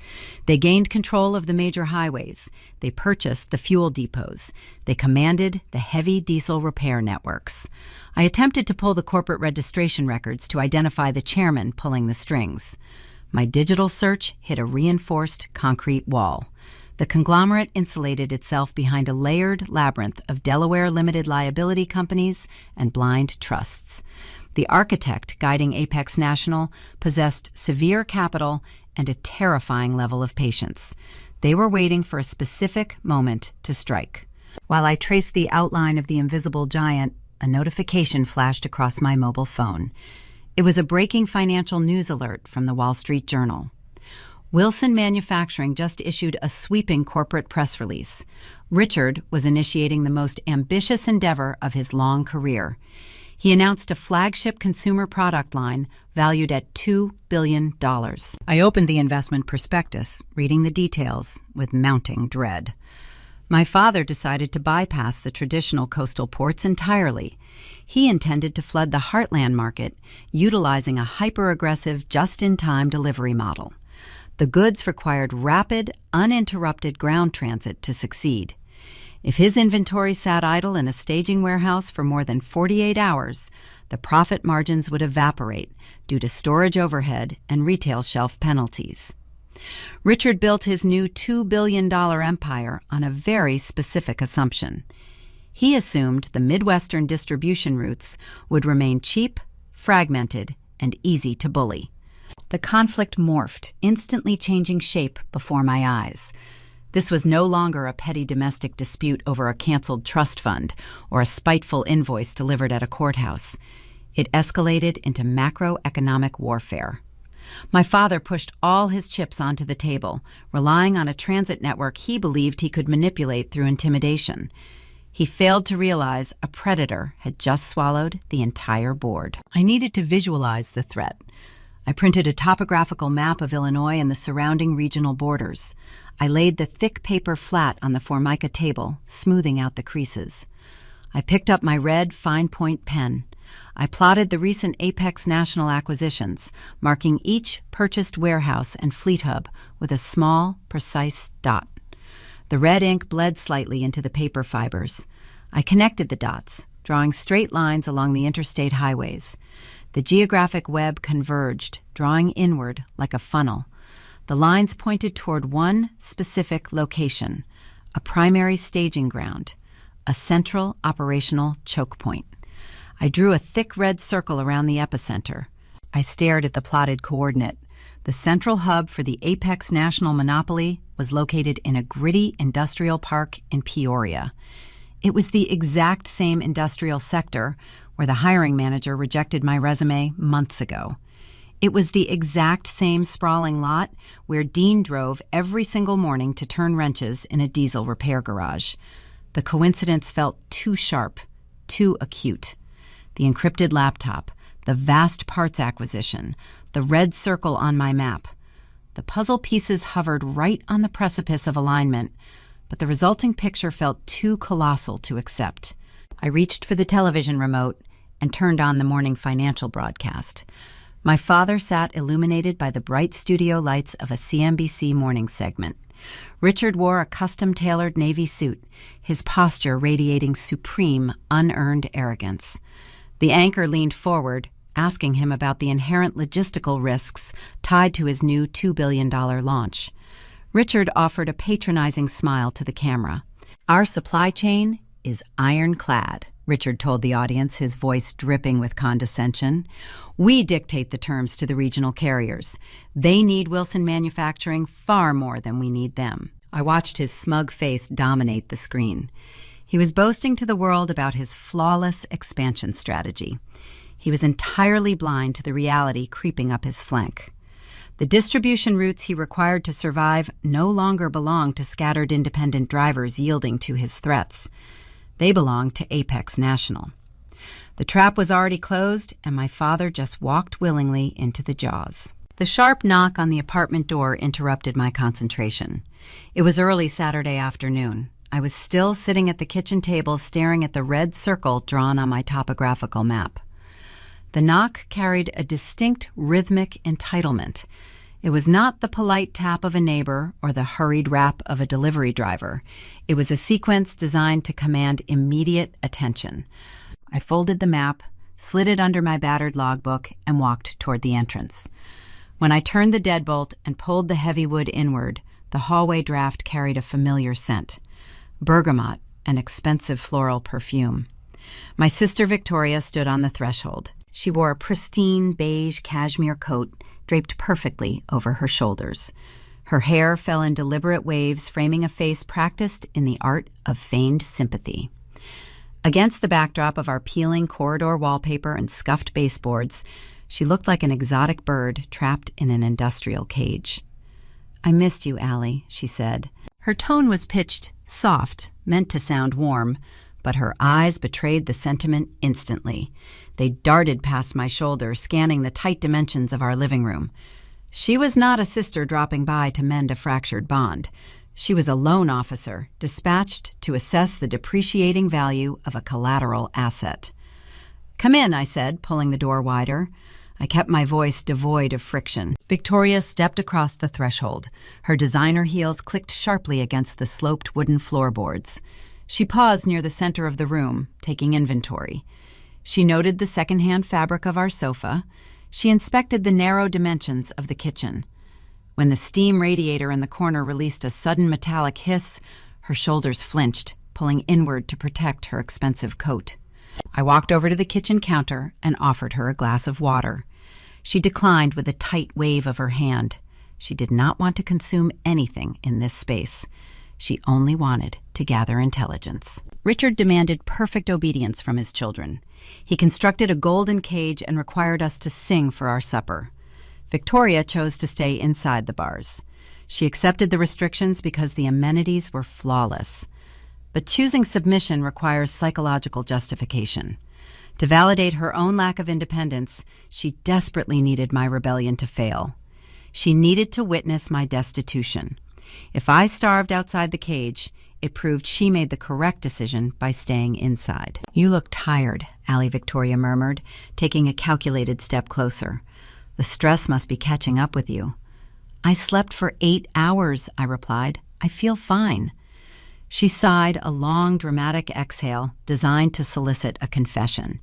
They gained control of the major highways. They purchased the fuel depots. They commanded the heavy diesel repair networks. I attempted to pull the corporate registration records to identify the chairman pulling the strings. My digital search hit a reinforced concrete wall. The conglomerate insulated itself behind a layered labyrinth of Delaware limited liability companies and blind trusts. The architect guiding Apex National possessed severe capital and a terrifying level of patience. They were waiting for a specific moment to strike. While I traced the outline of the invisible giant, a notification flashed across my mobile phone. It was a breaking financial news alert from the Wall Street Journal. Wilson Manufacturing just issued a sweeping corporate press release. Richard was initiating the most ambitious endeavor of his long career. He announced a flagship consumer product line valued at $2 billion. I opened the investment prospectus, reading the details with mounting dread. My father decided to bypass the traditional coastal ports entirely. He intended to flood the heartland market, utilizing a hyper-aggressive, just-in-time delivery model. The goods required rapid, uninterrupted ground transit to succeed. If his inventory sat idle in a staging warehouse for more than 48 hours, the profit margins would evaporate due to storage overhead and retail shelf penalties. Richard built his new $2 billion empire on a very specific assumption. He assumed the Midwestern distribution routes would remain cheap, fragmented, and easy to bully. The conflict morphed, instantly changing shape before my eyes. This was no longer a petty domestic dispute over a canceled trust fund or a spiteful invoice delivered at a courthouse. It escalated into macroeconomic warfare. My father pushed all his chips onto the table, relying on a transit network he believed he could manipulate through intimidation. He failed to realize a predator had just swallowed the entire board. I needed to visualize the threat. I printed a topographical map of Illinois and the surrounding regional borders. I laid the thick paper flat on the Formica table, smoothing out the creases. I picked up my red fine-point pen. I plotted the recent Apex National acquisitions, marking each purchased warehouse and fleet hub with a small, precise dot. The red ink bled slightly into the paper fibers. I connected the dots, drawing straight lines along the interstate highways. The geographic web converged, drawing inward like a funnel. The lines pointed toward one specific location, a primary staging ground, a central operational choke point. I drew a thick red circle around the epicenter. I stared at the plotted coordinate. The central hub for the Apex National monopoly was located in a gritty industrial park in Peoria. It was the exact same industrial sector where the hiring manager rejected my resume months ago. It was the exact same sprawling lot where Dean drove every single morning to turn wrenches in a diesel repair garage. The coincidence felt too sharp, too acute. The encrypted laptop, the vast parts acquisition, the red circle on my map. The puzzle pieces hovered right on the precipice of alignment, but the resulting picture felt too colossal to accept. I reached for the television remote and turned on the morning financial broadcast. My father sat illuminated by the bright studio lights of a CNBC morning segment. Richard wore a custom-tailored navy suit, his posture radiating supreme, unearned arrogance. The anchor leaned forward, asking him about the inherent logistical risks tied to his new $2 billion launch. Richard offered a patronizing smile to the camera. "Our supply chain is ironclad," Richard told the audience, his voice dripping with condescension. "We dictate the terms to the regional carriers. They need Wilson Manufacturing far more than we need them." I watched his smug face dominate the screen. He was boasting to the world about his flawless expansion strategy. He was entirely blind to the reality creeping up his flank. The distribution routes he required to survive no longer belonged to scattered independent drivers yielding to his threats. They belonged to Apex National. The trap was already closed, and my father just walked willingly into the jaws. The sharp knock on the apartment door interrupted my concentration. It was early Saturday afternoon. I was still sitting at the kitchen table staring at the red circle drawn on my topographical map. The knock carried a distinct rhythmic entitlement. It was not the polite tap of a neighbor or the hurried rap of a delivery driver. It was a sequence designed to command immediate attention. I folded the map, slid it under my battered logbook, and walked toward the entrance. When I turned the deadbolt and pulled the heavy wood inward, the hallway draft carried a familiar scent: bergamot, an expensive floral perfume. My sister Victoria stood on the threshold. She wore a pristine beige cashmere coat draped perfectly over her shoulders. Her hair fell in deliberate waves, framing a face practiced in the art of feigned sympathy. Against the backdrop of our peeling corridor wallpaper and scuffed baseboards, she looked like an exotic bird trapped in an industrial cage. "I missed you, Allie," she said. Her tone was pitched soft, meant to sound warm, but her eyes betrayed the sentiment instantly. They darted past my shoulder, scanning the tight dimensions of our living room. She was not a sister dropping by to mend a fractured bond. She was a loan officer, dispatched to assess the depreciating value of a collateral asset. "Come in," I said, pulling the door wider. I kept my voice devoid of friction. Victoria stepped across the threshold. Her designer heels clicked sharply against the sloped wooden floorboards. She paused near the center of the room, taking inventory. She noted the secondhand fabric of our sofa. She inspected the narrow dimensions of the kitchen. When the steam radiator in the corner released a sudden metallic hiss, her shoulders flinched, pulling inward to protect her expensive coat. I walked over to the kitchen counter and offered her a glass of water. She declined with a tight wave of her hand. She did not want to consume anything in this space. She only wanted to gather intelligence. Richard demanded perfect obedience from his children. He constructed a golden cage and required us to sing for our supper. Victoria chose to stay inside the bars. She accepted the restrictions because the amenities were flawless. But choosing submission requires psychological justification. To validate her own lack of independence, she desperately needed my rebellion to fail. She needed to witness my destitution. If I starved outside the cage, it proved she made the correct decision by staying inside. "You look tired," Allie Victoria murmured, taking a calculated step closer. "The stress must be catching up with you." "I slept for 8 hours," I replied. "I feel fine." She sighed a long, dramatic exhale designed to solicit a confession.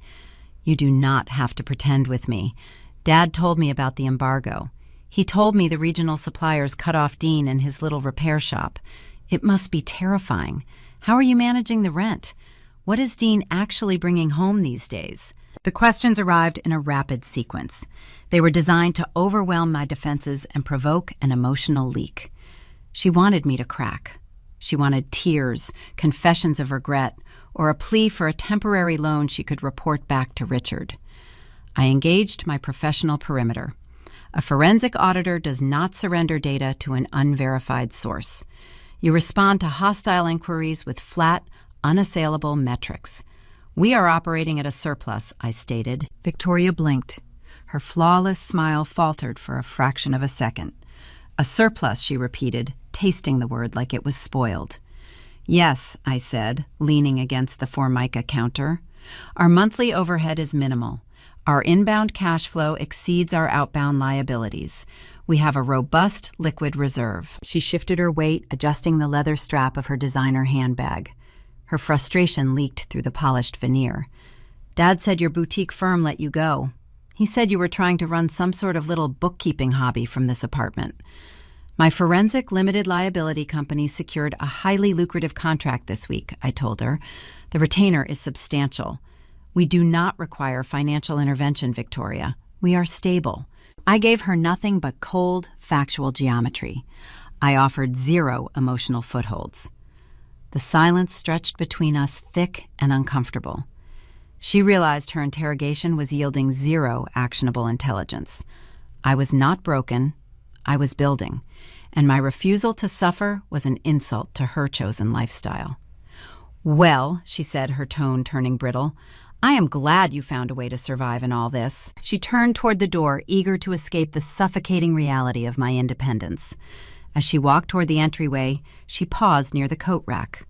"You do not have to pretend with me. Dad told me about the embargo. He told me the regional suppliers cut off Dean and his little repair shop. It must be terrifying. How are you managing the rent? What is Dean actually bringing home these days?" The questions arrived in a rapid sequence. They were designed to overwhelm my defenses and provoke an emotional leak. She wanted me to crack. She wanted tears, confessions of regret, or a plea for a temporary loan she could report back to Richard. I engaged my professional perimeter. A forensic auditor does not surrender data to an unverified source. You respond to hostile inquiries with flat, unassailable metrics. "We are operating at a surplus," I stated. Victoria blinked. Her flawless smile faltered for a fraction of a second. "A surplus," she repeated, tasting the word like it was spoiled. "Yes," I said, leaning against the Formica counter. "Our monthly overhead is minimal. Our inbound cash flow exceeds our outbound liabilities. We have a robust liquid reserve." She shifted her weight, adjusting the leather strap of her designer handbag. Her frustration leaked through the polished veneer. "Dad said your boutique firm let you go. He said you were trying to run some sort of little bookkeeping hobby from this apartment." "My forensic limited liability company secured a highly lucrative contract this week," I told her. "The retainer is substantial. We do not require financial intervention, Victoria. We are stable." I gave her nothing but cold, factual geometry. I offered zero emotional footholds. The silence stretched between us thick and uncomfortable. She realized her interrogation was yielding zero actionable intelligence. I was not broken. I was building, and my refusal to suffer was an insult to her chosen lifestyle. "Well," she said, her tone turning brittle, I am glad you found a way to survive in all this. She turned toward the door, eager to escape the suffocating reality of my independence. As she walked toward the entryway, she paused near the coat rack.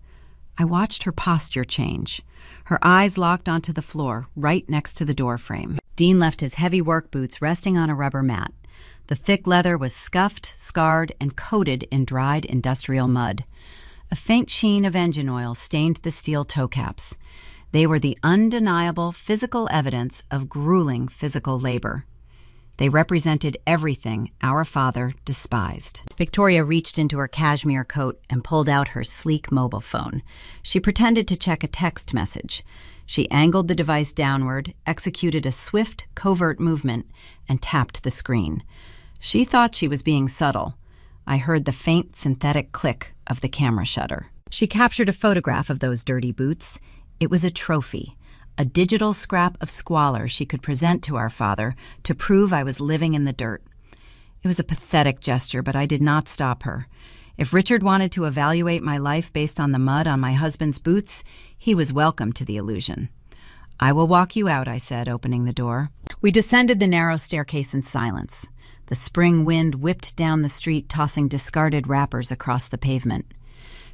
I watched her posture change. Her eyes locked onto the floor, right next to the door frame. Dean left his heavy work boots resting on a rubber mat. The thick leather was scuffed, scarred, and coated in dried industrial mud. A faint sheen of engine oil stained the steel toe caps. They were the undeniable physical evidence of grueling physical labor. They represented everything our father despised. Victoria reached into her cashmere coat and pulled out her sleek mobile phone. She pretended to check a text message. She angled the device downward, executed a swift, covert movement, and tapped the screen. She thought she was being subtle. I heard the faint synthetic click of the camera shutter. She captured a photograph of those dirty boots. It was a trophy. A digital scrap of squalor she could present to our father to prove I was living in the dirt. It was a pathetic gesture, but I did not stop her. If Richard wanted to evaluate my life based on the mud on my husband's boots, he was welcome to the illusion. "I will walk you out," I said, opening the door. We descended the narrow staircase in silence. The spring wind whipped down the street, tossing discarded wrappers across the pavement.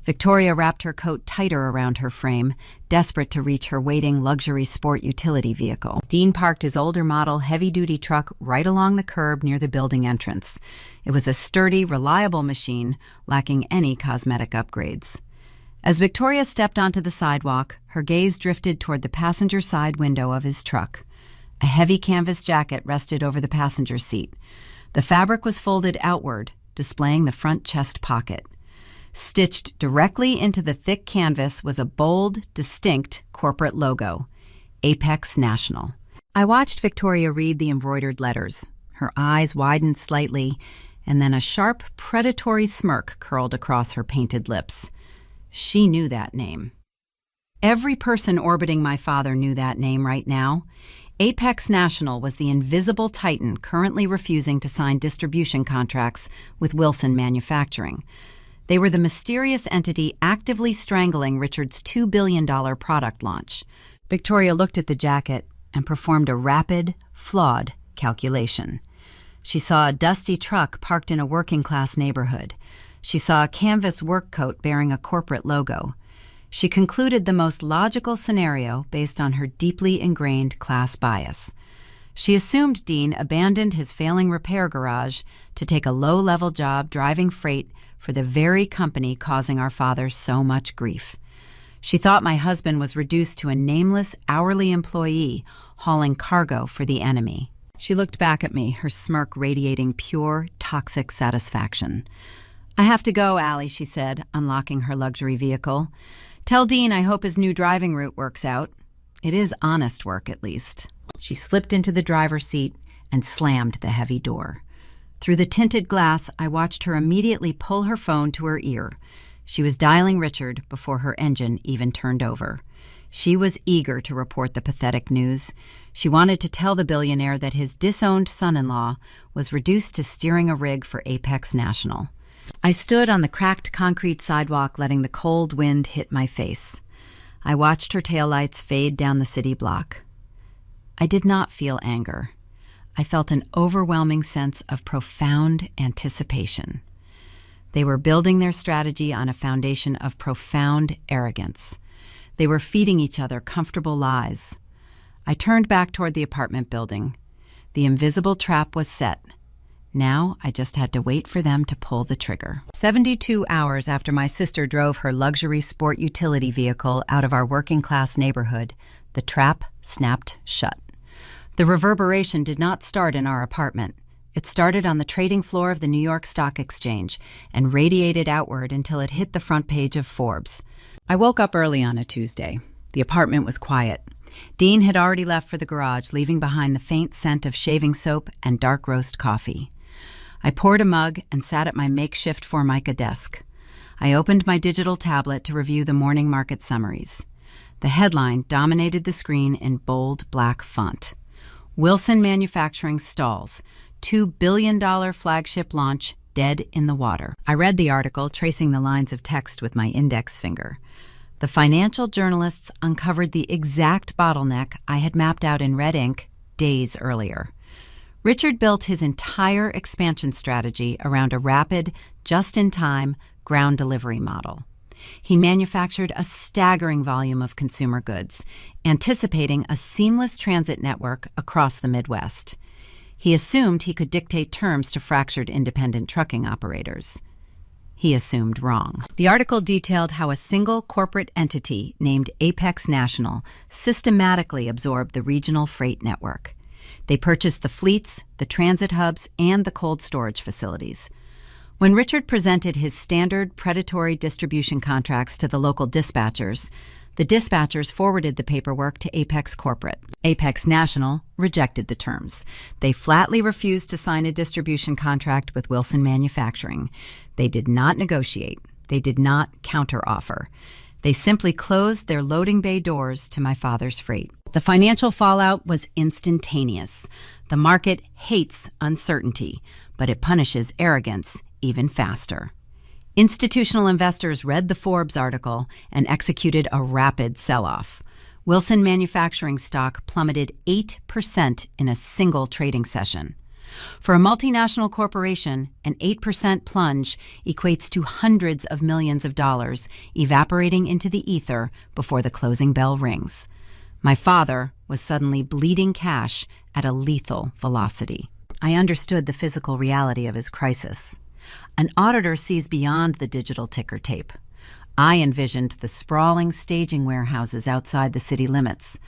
Victoria wrapped her coat tighter around her frame, desperate to reach her waiting luxury sport utility vehicle. Dean parked his older model heavy-duty truck right along the curb near the building entrance. It was a sturdy, reliable machine, lacking any cosmetic upgrades. As Victoria stepped onto the sidewalk, her gaze drifted toward the passenger side window of his truck. A heavy canvas jacket rested over the passenger seat. The fabric was folded outward, displaying the front chest pocket. Stitched directly into the thick canvas was a bold, distinct corporate logo, Apex National. I watched Victoria read the embroidered letters. Her eyes widened slightly, and then a sharp, predatory smirk curled across her painted lips. She knew that name. Every person orbiting my father knew that name right now. Apex National was the invisible titan currently refusing to sign distribution contracts with Wilson Manufacturing. They were the mysterious entity actively strangling Richard's $2 billion product launch. Victoria looked at the jacket and performed a rapid, flawed calculation. She saw a dusty truck parked in a working-class neighborhood. She saw a canvas work coat bearing a corporate logo. She concluded the most logical scenario based on her deeply ingrained class bias. She assumed Dean abandoned his failing repair garage to take a low-level job driving freight for the very company causing our father so much grief. She thought my husband was reduced to a nameless hourly employee hauling cargo for the enemy. She looked back at me, her smirk radiating pure, toxic satisfaction. "I have to go, Allie," she said, unlocking her luxury vehicle. "Tell Dean I hope his new driving route works out. It is honest work, at least." She slipped into the driver's seat and slammed the heavy door. Through the tinted glass, I watched her immediately pull her phone to her ear. She was dialing Richard before her engine even turned over. She was eager to report the pathetic news. She wanted to tell the billionaire that his disowned son-in-law was reduced to steering a rig for Apex National. I stood on the cracked concrete sidewalk, letting the cold wind hit my face. I watched her taillights fade down the city block. I did not feel anger. I felt an overwhelming sense of profound anticipation. They were building their strategy on a foundation of profound arrogance. They were feeding each other comfortable lies. I turned back toward the apartment building. The invisible trap was set. Now I just had to wait for them to pull the trigger. 72 hours after my sister drove her luxury sport utility vehicle out of our working-class neighborhood, the trap snapped shut. The reverberation did not start in our apartment. It started on the trading floor of the New York Stock Exchange and radiated outward until it hit the front page of Forbes. I woke up early on a Tuesday. The apartment was quiet. Dean had already left for the garage, leaving behind the faint scent of shaving soap and dark roast coffee. I poured a mug and sat at my makeshift Formica desk. I opened my digital tablet to review the morning market summaries. The headline dominated the screen in bold black font. Wilson Manufacturing stalls. $2 billion flagship launch dead in the water. I read the article, tracing the lines of text with my index finger. The financial journalists uncovered the exact bottleneck I had mapped out in red ink days earlier. Richard built his entire expansion strategy around a rapid, just-in-time ground delivery model. He manufactured a staggering volume of consumer goods, anticipating a seamless transit network across the Midwest. He assumed he could dictate terms to fractured independent trucking operators. He assumed wrong. The article detailed how a single corporate entity named Apex National systematically absorbed the regional freight network. They purchased the fleets, the transit hubs, and the cold storage facilities. When Richard presented his standard predatory distribution contracts to the local dispatchers, the dispatchers forwarded the paperwork to Apex Corporate. Apex National rejected the terms. They flatly refused to sign a distribution contract with Wilson Manufacturing. They did not negotiate. They did not counteroffer. They simply closed their loading bay doors to my father's freight. The financial fallout was instantaneous. The market hates uncertainty, but it punishes arrogance even faster. Institutional investors read the Forbes article and executed a rapid sell-off. Wilson Manufacturing stock plummeted 8% in a single trading session. For a multinational corporation, an 8% plunge equates to hundreds of millions of dollars evaporating into the ether before the closing bell rings. My father was suddenly bleeding cash at a lethal velocity. I understood the physical reality of his crisis. An auditor sees beyond the digital ticker tape. I envisioned the sprawling staging warehouses outside the city limits.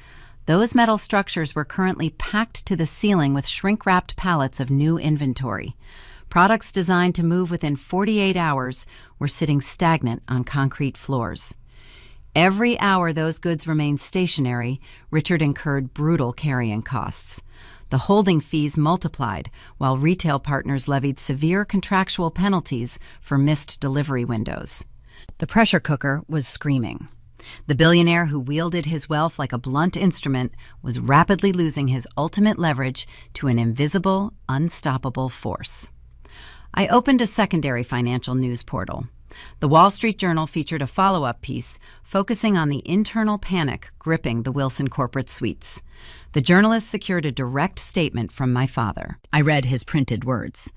Those metal structures were currently packed to the ceiling with shrink-wrapped pallets of new inventory. Products designed to move within 48 hours were sitting stagnant on concrete floors. Every hour those goods remained stationary, Richard incurred brutal carrying costs. The holding fees multiplied, while retail partners levied severe contractual penalties for missed delivery windows. The pressure cooker was screaming. The billionaire who wielded his wealth like a blunt instrument was rapidly losing his ultimate leverage to an invisible, unstoppable force. I opened a secondary financial news portal. The Wall Street Journal featured a follow-up piece focusing on the internal panic gripping the Wilson corporate suites. The journalist secured a direct statement from my father. I read his printed words.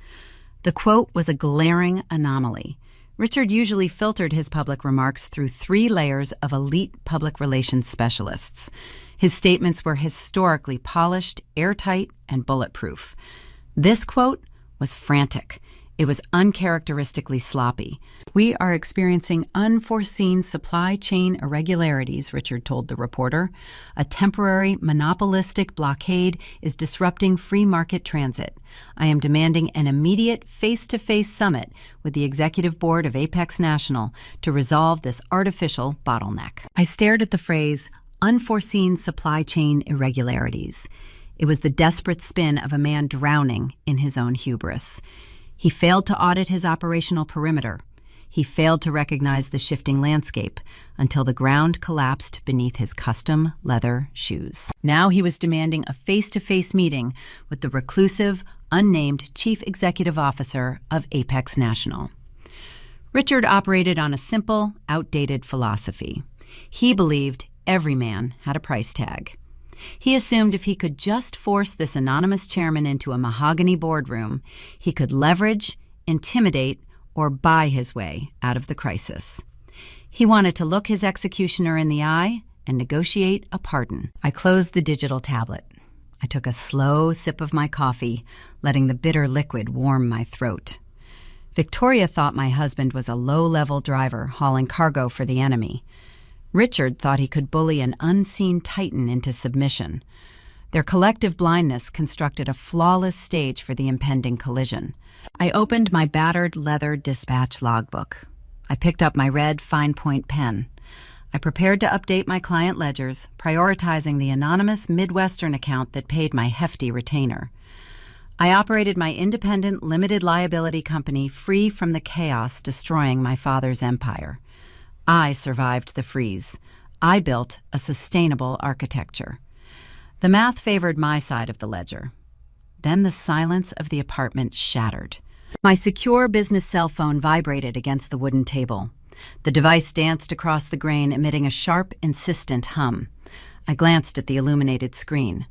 The quote was a glaring anomaly. Richard usually filtered his public remarks through 3 layers of elite public relations specialists. His statements were historically polished, airtight, and bulletproof. This quote was frantic. It was uncharacteristically sloppy. "We are experiencing unforeseen supply chain irregularities," Richard told the reporter. "A temporary monopolistic blockade is disrupting free market transit. I am demanding an immediate face-to-face summit with the executive board of Apex National to resolve this artificial bottleneck." I stared at the phrase, unforeseen supply chain irregularities. It was the desperate spin of a man drowning in his own hubris. He failed to audit his operational perimeter. He failed to recognize the shifting landscape until the ground collapsed beneath his custom leather shoes. Now he was demanding a face-to-face meeting with the reclusive, unnamed chief executive officer of Apex National. Richard operated on a simple, outdated philosophy. He believed every man had a price tag. He assumed if he could just force this anonymous chairman into a mahogany boardroom, he could leverage, intimidate, or buy his way out of the crisis. He wanted to look his executioner in the eye and negotiate a pardon. I closed the digital tablet. I took a slow sip of my coffee, letting the bitter liquid warm my throat. Victoria thought my husband was a low-level driver hauling cargo for the enemy. Richard thought he could bully an unseen titan into submission. Their collective blindness constructed a flawless stage for the impending collision. I opened my battered leather dispatch logbook. I picked up my red fine-point pen. I prepared to update my client ledgers, prioritizing the anonymous Midwestern account that paid my hefty retainer. I operated my independent limited liability company free from the chaos destroying my father's empire. I survived the freeze. I built a sustainable architecture. The math favored my side of the ledger. Then the silence of the apartment shattered. My secure business cell phone vibrated against the wooden table. The device danced across the grain, emitting a sharp, insistent hum. I glanced at the illuminated screen.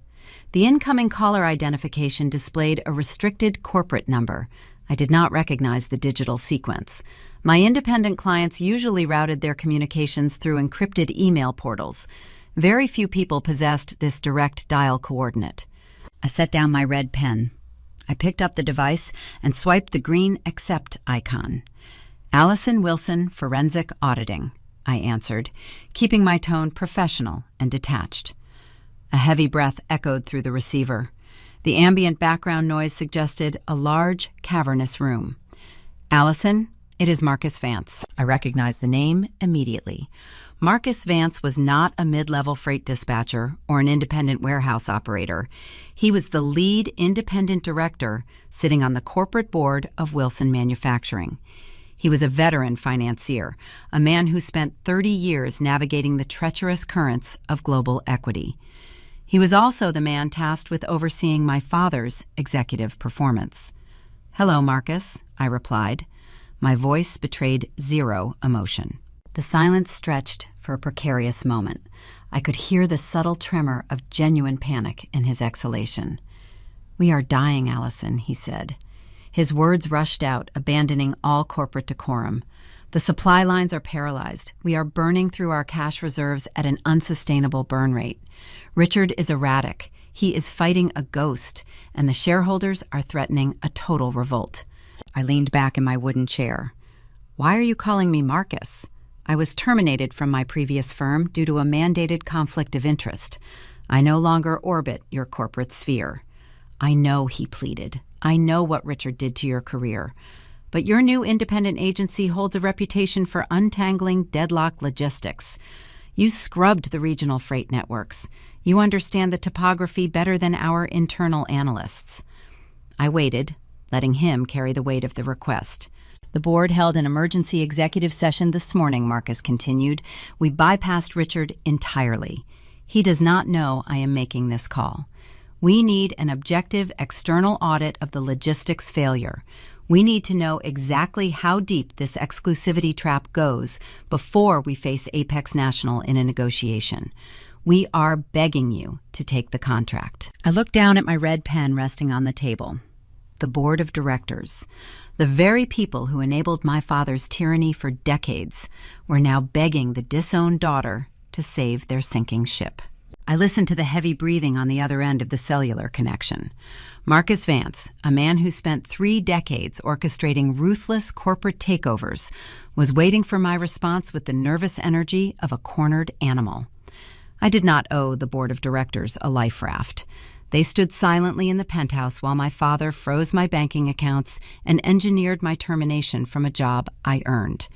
The incoming caller identification displayed a restricted corporate number. I did not recognize the digital sequence. My independent clients usually routed their communications through encrypted email portals. Very few people possessed this direct dial coordinate. I set down my red pen. I picked up the device and swiped the green accept icon. Allison Wilson, Forensic Auditing, I answered, keeping my tone professional and detached. A heavy breath echoed through the receiver. The ambient background noise suggested a large, cavernous room. Allison, it is Marcus Vance. I recognized the name immediately. Marcus Vance was not a mid-level freight dispatcher or an independent warehouse operator. He was the lead independent director sitting on the corporate board of Wilson Manufacturing. He was a veteran financier, a man who spent 30 years navigating the treacherous currents of global equity. He was also the man tasked with overseeing my father's executive performance. "Hello, Marcus," I replied. My voice betrayed zero emotion. The silence stretched for a precarious moment. I could hear the subtle tremor of genuine panic in his exhalation. "We are dying, Allison," he said. His words rushed out, abandoning all corporate decorum. "The supply lines are paralyzed. We are burning through our cash reserves at an unsustainable burn rate. Richard is erratic. He is fighting a ghost, and the shareholders are threatening a total revolt." I leaned back in my wooden chair. "Why are you calling me Marcus? I was terminated from my previous firm due to a mandated conflict of interest. I no longer orbit your corporate sphere." "I know," he pleaded. "I know what Richard did to your career. But your new independent agency holds a reputation for untangling deadlock logistics. You scrubbed the regional freight networks. You understand the topography better than our internal analysts." I waited, letting him carry the weight of the request. "The board held an emergency executive session this morning," Marcus continued. "We bypassed Richard entirely. He does not know I am making this call. We need an objective external audit of the logistics failure. We need to know exactly how deep this exclusivity trap goes before we face Apex National in a negotiation. We are begging you to take the contract." I looked down at my red pen resting on the table. The board of directors, the very people who enabled my father's tyranny for decades, were now begging the disowned daughter to save their sinking ship. I listened to the heavy breathing on the other end of the cellular connection. Marcus Vance, a man who spent 3 decades orchestrating ruthless corporate takeovers, was waiting for my response with the nervous energy of a cornered animal. I did not owe the board of directors a life raft. They stood silently in the penthouse while my father froze my banking accounts and engineered my termination from a job I earned.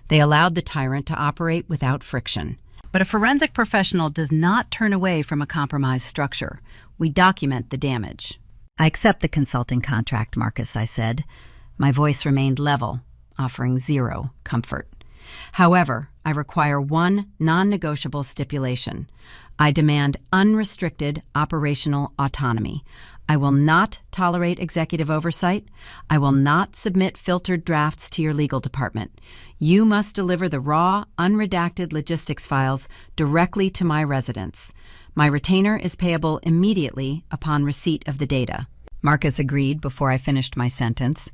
They allowed the tyrant to operate without friction. But a forensic professional does not turn away from a compromised structure. We document the damage. "I accept the consulting contract, Marcus," I said. My voice remained level, offering zero comfort. "However, I require one non-negotiable stipulation. I demand unrestricted operational autonomy. I will not tolerate executive oversight. I will not submit filtered drafts to your legal department. You must deliver the raw, unredacted logistics files directly to my residence. My retainer is payable immediately upon receipt of the data." Marcus agreed before I finished my sentence.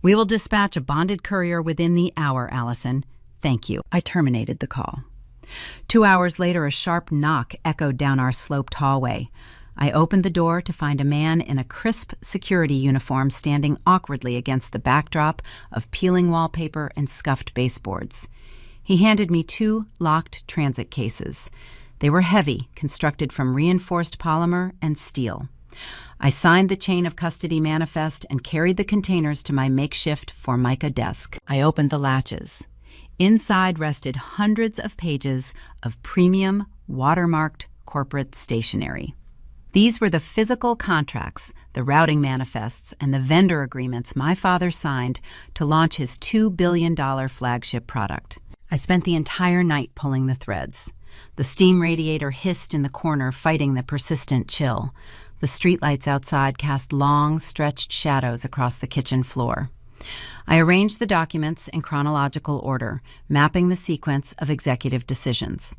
"We will dispatch a bonded courier within the hour, Allison. Thank you." I terminated the call. 2 hours later, a sharp knock echoed down our sloped hallway. I opened the door to find a man in a crisp security uniform standing awkwardly against the backdrop of peeling wallpaper and scuffed baseboards. He handed me 2 locked transit cases. They were heavy, constructed from reinforced polymer and steel. I signed the chain of custody manifest and carried the containers to my makeshift Formica desk. I opened the latches. Inside rested hundreds of pages of premium, watermarked corporate stationery. These were the physical contracts, the routing manifests, and the vendor agreements my father signed to launch his $2 billion flagship product. I spent the entire night pulling the threads. The steam radiator hissed in the corner, fighting the persistent chill. The streetlights outside cast long, stretched shadows across the kitchen floor. I arranged the documents in chronological order, mapping the sequence of executive decisions.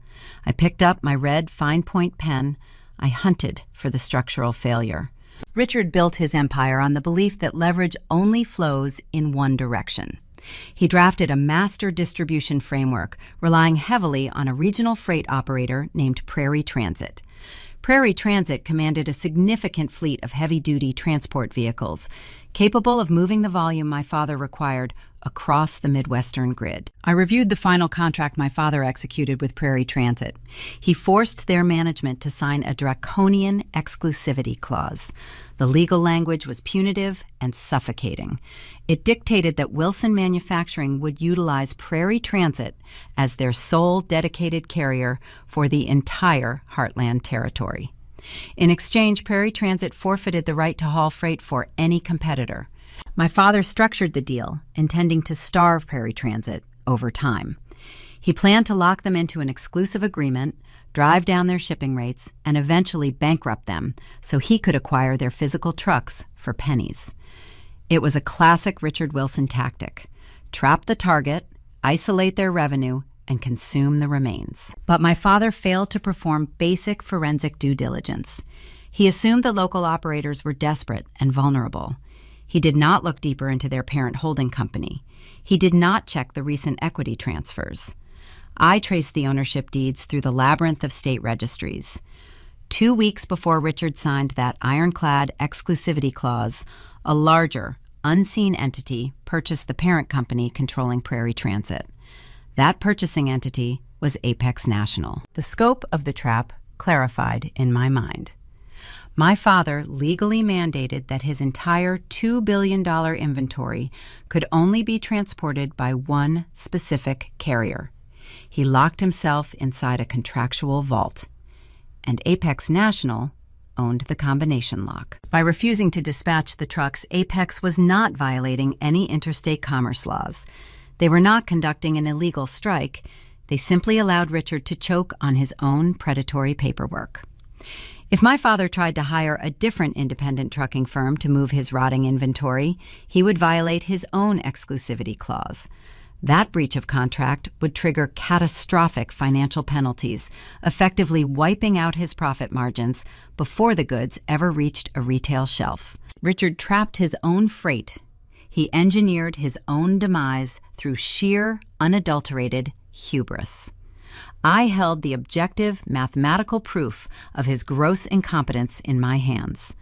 I picked up my red fine-point pen. I hunted for the structural failure. Richard built his empire on the belief that leverage only flows in one direction. He drafted a master distribution framework, relying heavily on a regional freight operator named Prairie Transit. Prairie Transit commanded a significant fleet of heavy-duty transport vehicles, capable of moving the volume my father required across the Midwestern grid. I reviewed the final contract my father executed with Prairie Transit. He forced their management to sign a draconian exclusivity clause. The legal language was punitive and suffocating. It dictated that Wilson Manufacturing would utilize Prairie Transit as their sole dedicated carrier for the entire Heartland territory. In exchange, Prairie Transit forfeited the right to haul freight for any competitor. My father structured the deal, intending to starve Prairie Transit over time. He planned to lock them into an exclusive agreement, drive down their shipping rates, and eventually bankrupt them so he could acquire their physical trucks for pennies. It was a classic Richard Wilson tactic: trap the target, isolate their revenue, and consume the remains. But my father failed to perform basic forensic due diligence. He assumed the local operators were desperate and vulnerable. He did not look deeper into their parent holding company. He did not check the recent equity transfers. I traced the ownership deeds through the labyrinth of state registries. 2 weeks before Richard signed that ironclad exclusivity clause, a larger, unseen entity purchased the parent company controlling Prairie Transit. That purchasing entity was Apex National. The scope of the trap clarified in my mind. My father legally mandated that his entire $2 billion inventory could only be transported by one specific carrier. He locked himself inside a contractual vault, and Apex National owned the combination lock. By refusing to dispatch the trucks, Apex was not violating any interstate commerce laws. They were not conducting an illegal strike. They simply allowed Richard to choke on his own predatory paperwork. If my father tried to hire a different independent trucking firm to move his rotting inventory, he would violate his own exclusivity clause. That breach of contract would trigger catastrophic financial penalties, effectively wiping out his profit margins before the goods ever reached a retail shelf. Richard trapped his own freight. He engineered his own demise through sheer, unadulterated hubris. I held the objective mathematical proof of his gross incompetence in my hands.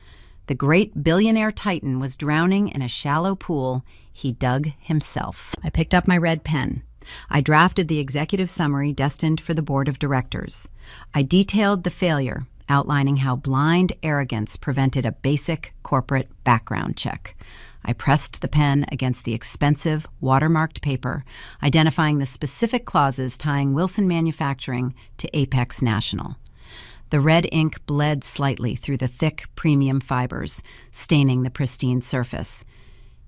The great billionaire titan was drowning in a shallow pool he dug himself. I picked up my red pen. I drafted the executive summary destined for the board of directors. I detailed the failure, outlining how blind arrogance prevented a basic corporate background check. I pressed the pen against the expensive, watermarked paper, identifying the specific clauses tying Wilson Manufacturing to Apex National. The red ink bled slightly through the thick premium fibers, staining the pristine surface.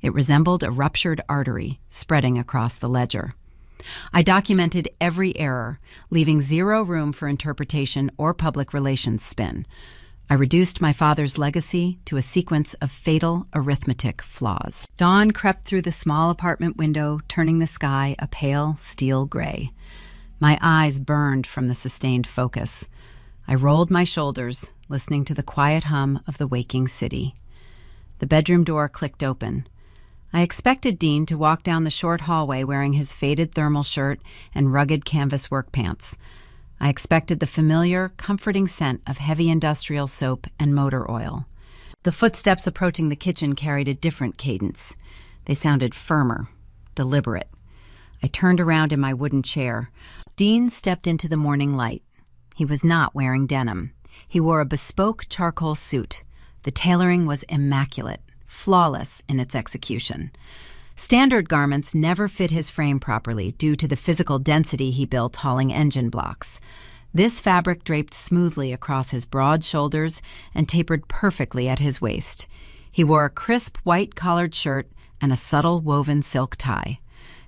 It resembled a ruptured artery spreading across the ledger. I documented every error, leaving zero room for interpretation or public relations spin. I reduced my father's legacy to a sequence of fatal arithmetic flaws. Dawn crept through the small apartment window, turning the sky a pale steel gray. My eyes burned from the sustained focus. I rolled my shoulders, listening to the quiet hum of the waking city. The bedroom door clicked open. I expected Dean to walk down the short hallway wearing his faded thermal shirt and rugged canvas work pants. I expected the familiar, comforting scent of heavy industrial soap and motor oil. The footsteps approaching the kitchen carried a different cadence. They sounded firmer, deliberate. I turned around in my wooden chair. Dean stepped into the morning light. He was not wearing denim. He wore a bespoke charcoal suit. The tailoring was immaculate, flawless in its execution. Standard garments never fit his frame properly due to the physical density he built hauling engine blocks. This fabric draped smoothly across his broad shoulders and tapered perfectly at his waist. He wore a crisp white collared shirt and a subtle woven silk tie.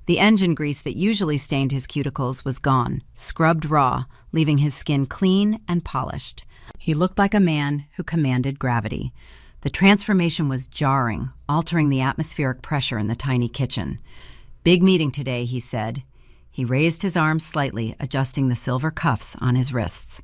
The engine grease that usually stained his cuticles was gone, scrubbed raw, leaving his skin clean and polished. He looked like a man who commanded gravity. The transformation was jarring, altering the atmospheric pressure in the tiny kitchen. "Big meeting today," he said. He raised his arms slightly, adjusting the silver cuffs on his wrists.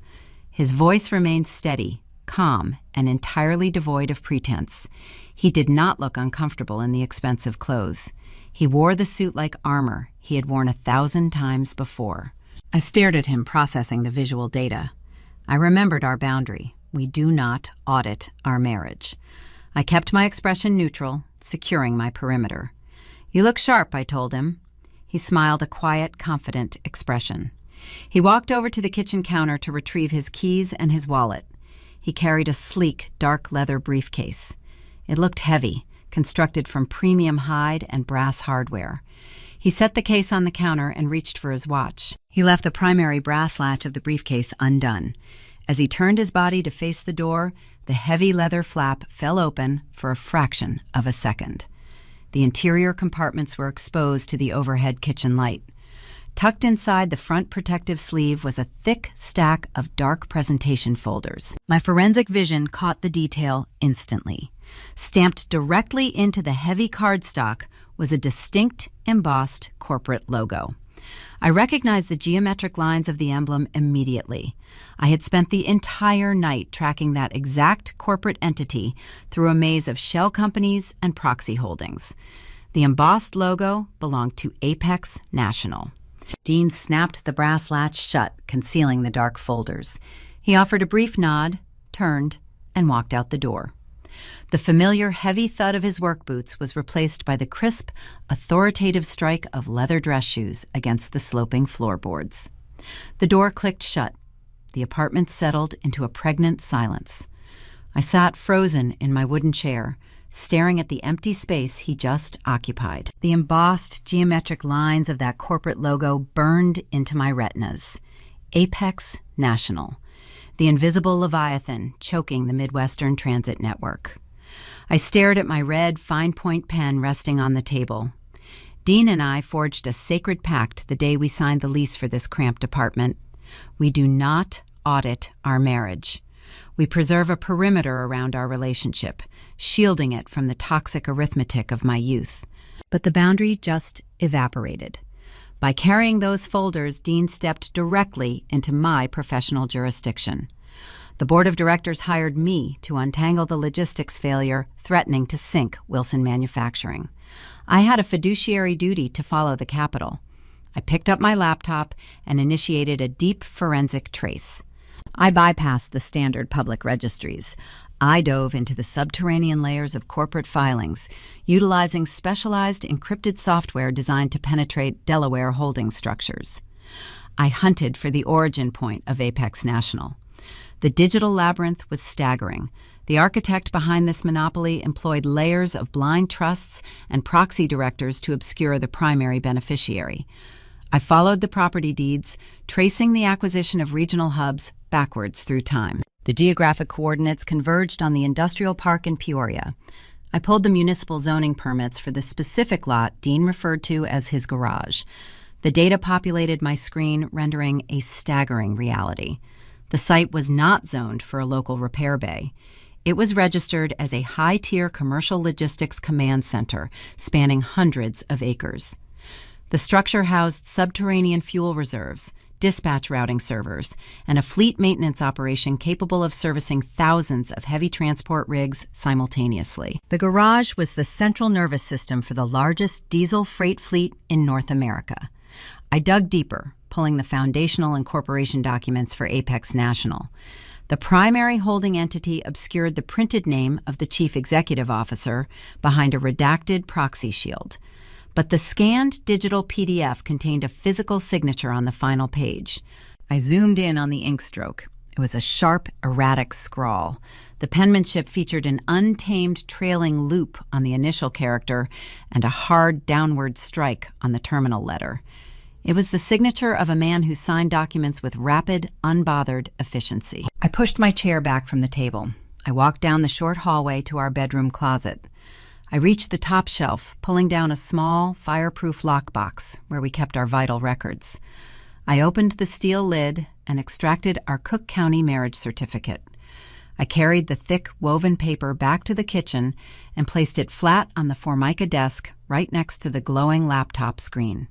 His voice remained steady, calm, and entirely devoid of pretense. He did not look uncomfortable in the expensive clothes. He wore the suit like armor he had worn 1,000 times before. I stared at him, processing the visual data. I remembered our boundary. We do not audit our marriage. I kept my expression neutral, securing my perimeter. "You look sharp," I told him. He smiled, a quiet, confident expression. He walked over to the kitchen counter to retrieve his keys and his wallet. He carried a sleek, dark leather briefcase. It looked heavy, constructed from premium hide and brass hardware. He set the case on the counter and reached for his watch. He left the primary brass latch of the briefcase undone. As he turned his body to face the door, the heavy leather flap fell open for a fraction of a second. The interior compartments were exposed to the overhead kitchen light. Tucked inside the front protective sleeve was a thick stack of dark presentation folders. My forensic vision caught the detail instantly. Stamped directly into the heavy cardstock was a distinct, embossed corporate logo. I recognized the geometric lines of the emblem immediately. I had spent the entire night tracking that exact corporate entity through a maze of shell companies and proxy holdings. The embossed logo belonged to Apex National. Dean snapped the brass latch shut, concealing the dark folders. He offered a brief nod, turned, and walked out the door. The familiar heavy thud of his work boots was replaced by the crisp, authoritative strike of leather dress shoes against the sloping floorboards. The door clicked shut. The apartment settled into a pregnant silence. I sat frozen in my wooden chair, staring at the empty space he just occupied. The embossed, geometric lines of that corporate logo burned into my retinas. Apex National. The invisible Leviathan choking the Midwestern Transit Network. I stared at my red fine-point pen resting on the table. Dean and I forged a sacred pact the day we signed the lease for this cramped apartment. We do not audit our marriage. We preserve a perimeter around our relationship, shielding it from the toxic arithmetic of my youth. But the boundary just evaporated. By carrying those folders, Dean stepped directly into my professional jurisdiction. The board of directors hired me to untangle the logistics failure threatening to sink Wilson Manufacturing. I had a fiduciary duty to follow the capital. I picked up my laptop and initiated a deep forensic trace. I bypassed the standard public registries. I dove into the subterranean layers of corporate filings, utilizing specialized encrypted software designed to penetrate Delaware holding structures. I hunted for the origin point of Apex National. The digital labyrinth was staggering. The architect behind this monopoly employed layers of blind trusts and proxy directors to obscure the primary beneficiary. I followed the property deeds, tracing the acquisition of regional hubs backwards through time. The geographic coordinates converged on the industrial park in Peoria. I pulled the municipal zoning permits for the specific lot Dean referred to as his garage. The data populated my screen, rendering a staggering reality. The site was not zoned for a local repair bay. It was registered as a high-tier commercial logistics command center spanning hundreds of acres. The structure housed subterranean fuel reserves, dispatch routing servers, and a fleet maintenance operation capable of servicing thousands of heavy transport rigs simultaneously. The garage was the central nervous system for the largest diesel freight fleet in North America. I dug deeper, pulling the foundational incorporation documents for Apex National. The primary holding entity obscured the printed name of the chief executive officer behind a redacted proxy shield. But the scanned digital PDF contained a physical signature on the final page. I zoomed in on the ink stroke. It was a sharp, erratic scrawl. The penmanship featured an untamed trailing loop on the initial character and a hard downward strike on the terminal letter. It was the signature of a man who signed documents with rapid, unbothered efficiency. I pushed my chair back from the table. I walked down the short hallway to our bedroom closet. I reached the top shelf, pulling down a small, fireproof lockbox where we kept our vital records. I opened the steel lid and extracted our Cook County marriage certificate. I carried the thick woven paper back to the kitchen and placed it flat on the Formica desk right next to the glowing laptop screen.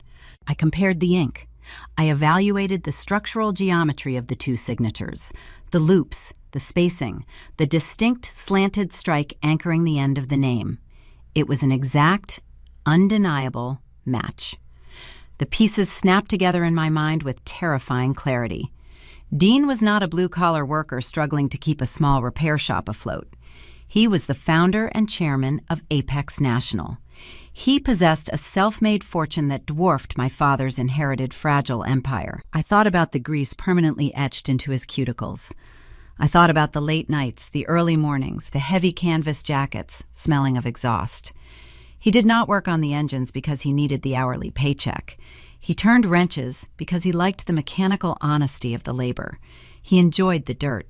I compared the ink. I evaluated the structural geometry of the two signatures, the loops, the spacing, the distinct slanted strike anchoring the end of the name. It was an exact, undeniable match. The pieces snapped together in my mind with terrifying clarity. Dean was not a blue-collar worker struggling to keep a small repair shop afloat. He was the founder and chairman of Apex National. He possessed a self-made fortune that dwarfed my father's inherited fragile empire. I thought about the grease permanently etched into his cuticles. I thought about the late nights, the early mornings, the heavy canvas jackets, smelling of exhaust. He did not work on the engines because he needed the hourly paycheck. He turned wrenches because he liked the mechanical honesty of the labor. He enjoyed the dirt.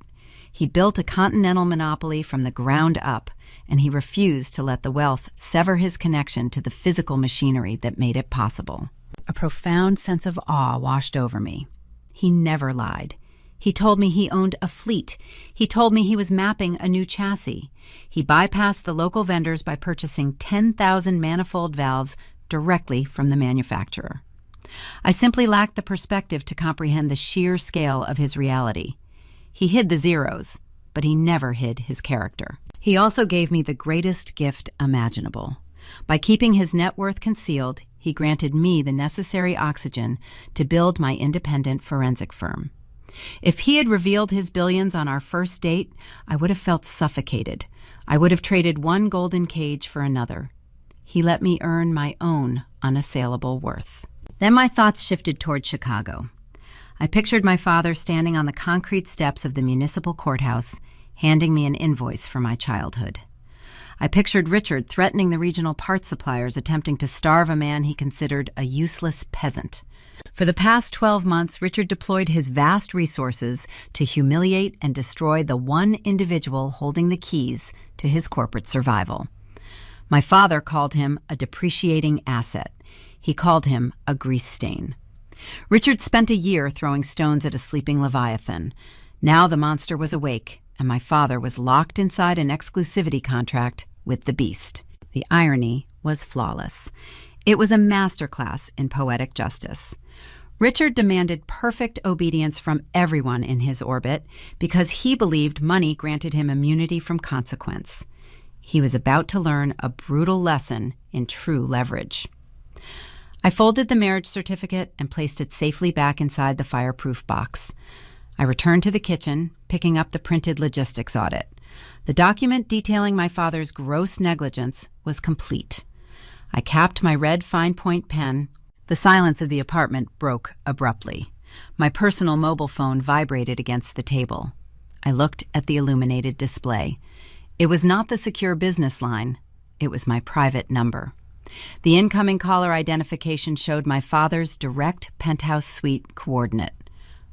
He built a continental monopoly from the ground up, and he refused to let the wealth sever his connection to the physical machinery that made it possible. A profound sense of awe washed over me. He never lied. He told me he owned a fleet. He told me he was mapping a new chassis. He bypassed the local vendors by purchasing 10,000 manifold valves directly from the manufacturer. I simply lacked the perspective to comprehend the sheer scale of his reality. He hid the zeros, but he never hid his character. He also gave me the greatest gift imaginable. By keeping his net worth concealed, he granted me the necessary oxygen to build my independent forensic firm. If he had revealed his billions on our first date, I would have felt suffocated. I would have traded one golden cage for another. He let me earn my own unassailable worth. Then my thoughts shifted toward Chicago. I pictured my father standing on the concrete steps of the municipal courthouse, handing me an invoice for my childhood. I pictured Richard threatening the regional parts suppliers attempting to starve a man he considered a useless peasant. For the past 12 months, Richard deployed his vast resources to humiliate and destroy the one individual holding the keys to his corporate survival. My father called him a depreciating asset. He called him a grease stain. Richard spent a year throwing stones at a sleeping Leviathan. Now the monster was awake, and my father was locked inside an exclusivity contract with the beast. The irony was flawless. It was a masterclass in poetic justice. Richard demanded perfect obedience from everyone in his orbit because he believed money granted him immunity from consequence. He was about to learn a brutal lesson in true leverage. I folded the marriage certificate and placed it safely back inside the fireproof box. I returned to the kitchen, picking up the printed logistics audit. The document detailing my father's gross negligence was complete. I capped my red fine-point pen. The silence of the apartment broke abruptly. My personal mobile phone vibrated against the table. I looked at the illuminated display. It was not the secure business line. It was my private number. The incoming caller identification showed my father's direct penthouse suite coordinate.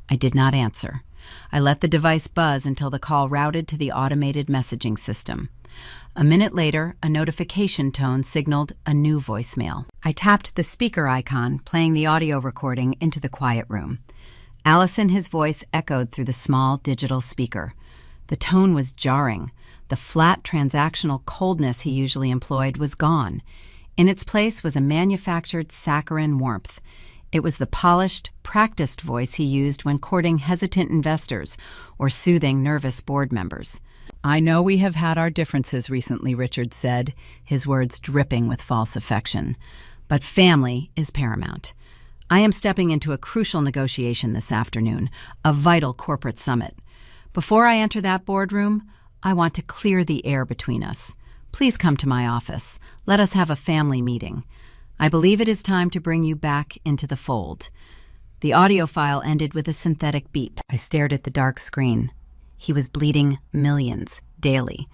I did not answer. I let the device buzz until the call routed to the automated messaging system. A minute later, a notification tone signaled a new voicemail. I tapped the speaker icon, playing the audio recording into the quiet room. Allison, his voice echoed through the small digital speaker. The tone was jarring. The flat transactional coldness he usually employed was gone. In its place was a manufactured saccharine warmth. It was the polished, practiced voice he used when courting hesitant investors or soothing nervous board members. "I know we have had our differences recently," Richard said, his words dripping with false affection. "But family is paramount. I am stepping into a crucial negotiation this afternoon, a vital corporate summit. Before I enter that boardroom, I want to clear the air between us. Please come to my office. Let us have a family meeting. I believe it is time to bring you back into the fold." The audio file ended with a synthetic beep. I stared at the dark screen. He was bleeding millions daily.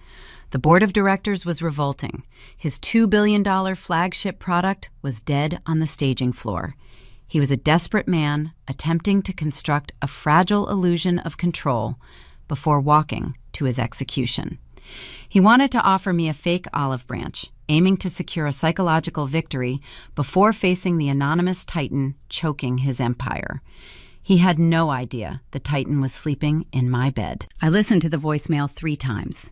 The board of directors was revolting. His $2 billion flagship product was dead on the staging floor. He was a desperate man attempting to construct a fragile illusion of control before walking to his execution. He wanted to offer me a fake olive branch, aiming to secure a psychological victory before facing the anonymous titan choking his empire. He had no idea the Titan was sleeping in my bed. I listened to the voicemail 3 times.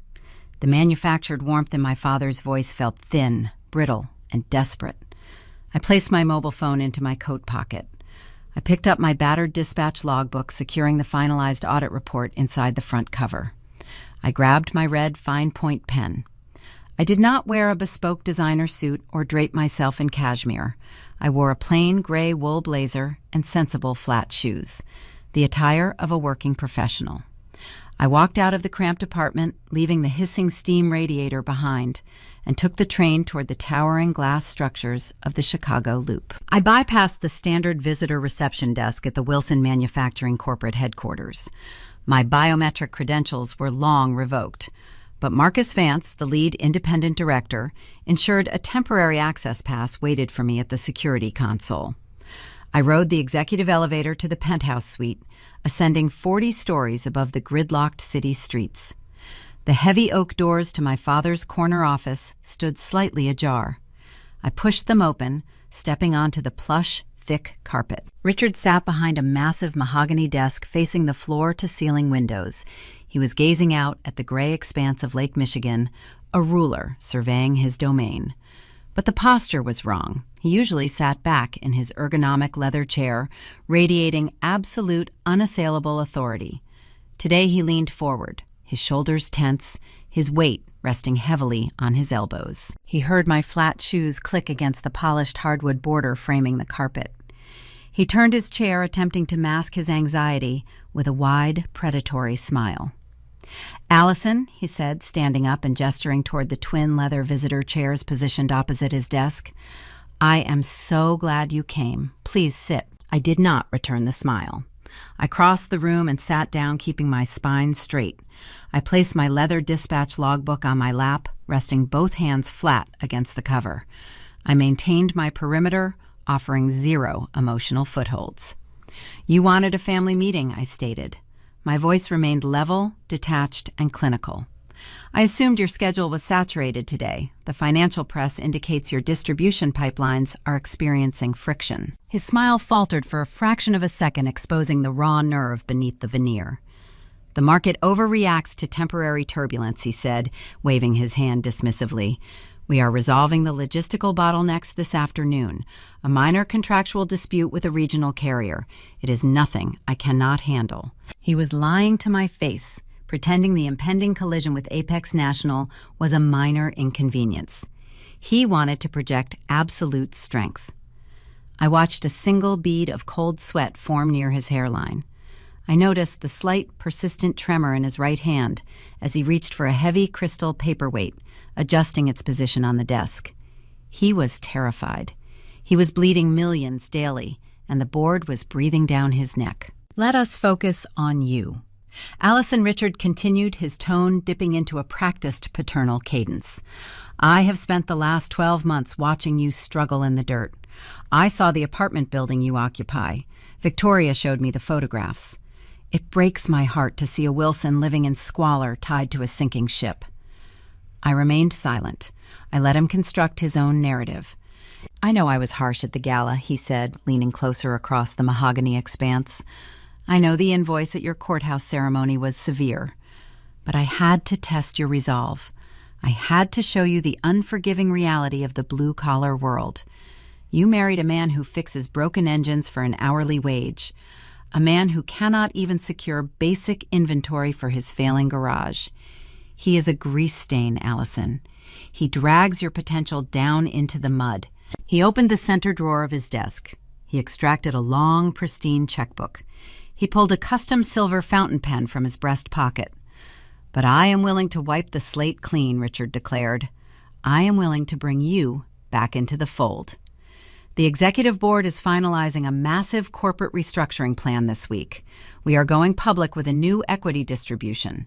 The manufactured warmth in my father's voice felt thin, brittle, and desperate. I placed my mobile phone into my coat pocket. I picked up my battered dispatch logbook, securing the finalized audit report inside the front cover. I grabbed my red fine-point pen. I did not wear a bespoke designer suit or drape myself in cashmere. I wore a plain gray wool blazer and sensible flat shoes, the attire of a working professional. I walked out of the cramped apartment, leaving the hissing steam radiator behind, and took the train toward the towering glass structures of the Chicago Loop. I bypassed the standard visitor reception desk at the Wilson Manufacturing corporate headquarters. My biometric credentials were long revoked, but Marcus Vance, the lead independent director, ensured a temporary access pass waited for me at the security console. I rode the executive elevator to the penthouse suite, ascending 40 stories above the gridlocked city streets. The heavy oak doors to my father's corner office stood slightly ajar. I pushed them open, stepping onto the plush, thick carpet. Richard sat behind a massive mahogany desk facing the floor-to-ceiling windows. He was gazing out at the gray expanse of Lake Michigan, a ruler surveying his domain. But the posture was wrong. He usually sat back in his ergonomic leather chair, radiating absolute, unassailable authority. Today he leaned forward, his shoulders tense, his weight resting heavily on his elbows. He heard my flat shoes click against the polished hardwood border framing the carpet. He turned his chair, attempting to mask his anxiety with a wide, predatory smile. "Allison," he said, standing up and gesturing toward the twin leather visitor chairs positioned opposite his desk, "I am so glad you came. Please sit." I did not return the smile. I crossed the room and sat down, keeping my spine straight. I placed my leather dispatch logbook on my lap, resting both hands flat against the cover. I maintained my perimeter, offering 0 emotional footholds. "You wanted a family meeting," I stated. My voice remained level, detached, and clinical. "I assumed your schedule was saturated today. The financial press indicates your distribution pipelines are experiencing friction." His smile faltered for a fraction of a second, exposing the raw nerve beneath the veneer. "The market overreacts to temporary turbulence," he said, waving his hand dismissively. "We are resolving the logistical bottlenecks this afternoon. A minor contractual dispute with a regional carrier. It is nothing I cannot handle." He was lying to my face, pretending the impending collision with Apex National was a minor inconvenience. He wanted to project absolute strength. I watched a single bead of cold sweat form near his hairline. I noticed the slight, persistent tremor in his right hand as he reached for a heavy crystal paperweight, adjusting its position on the desk. He was terrified. He was bleeding millions daily, and the board was breathing down his neck. "Let us focus on you." Allison Richard continued, his tone dipping into a practiced paternal cadence. "I have spent the last 12 months watching you struggle in the dirt. I saw the apartment building you occupy. Victoria showed me the photographs. It breaks my heart to see a Wilson living in squalor tied to a sinking ship." I remained silent. I let him construct his own narrative. "I know I was harsh at the gala," he said, leaning closer across the mahogany expanse. "I know the invoice at your courthouse ceremony was severe. But I had to test your resolve. I had to show you the unforgiving reality of the blue-collar world. You married a man who fixes broken engines for an hourly wage, a man who cannot even secure basic inventory for his failing garage. He is a grease stain, Allison. He drags your potential down into the mud." He opened the center drawer of his desk. He extracted a long, pristine checkbook. He pulled a custom silver fountain pen from his breast pocket. "But I am willing to wipe the slate clean," Richard declared. "I am willing to bring you back into the fold. The executive board is finalizing a massive corporate restructuring plan this week. We are going public with a new equity distribution.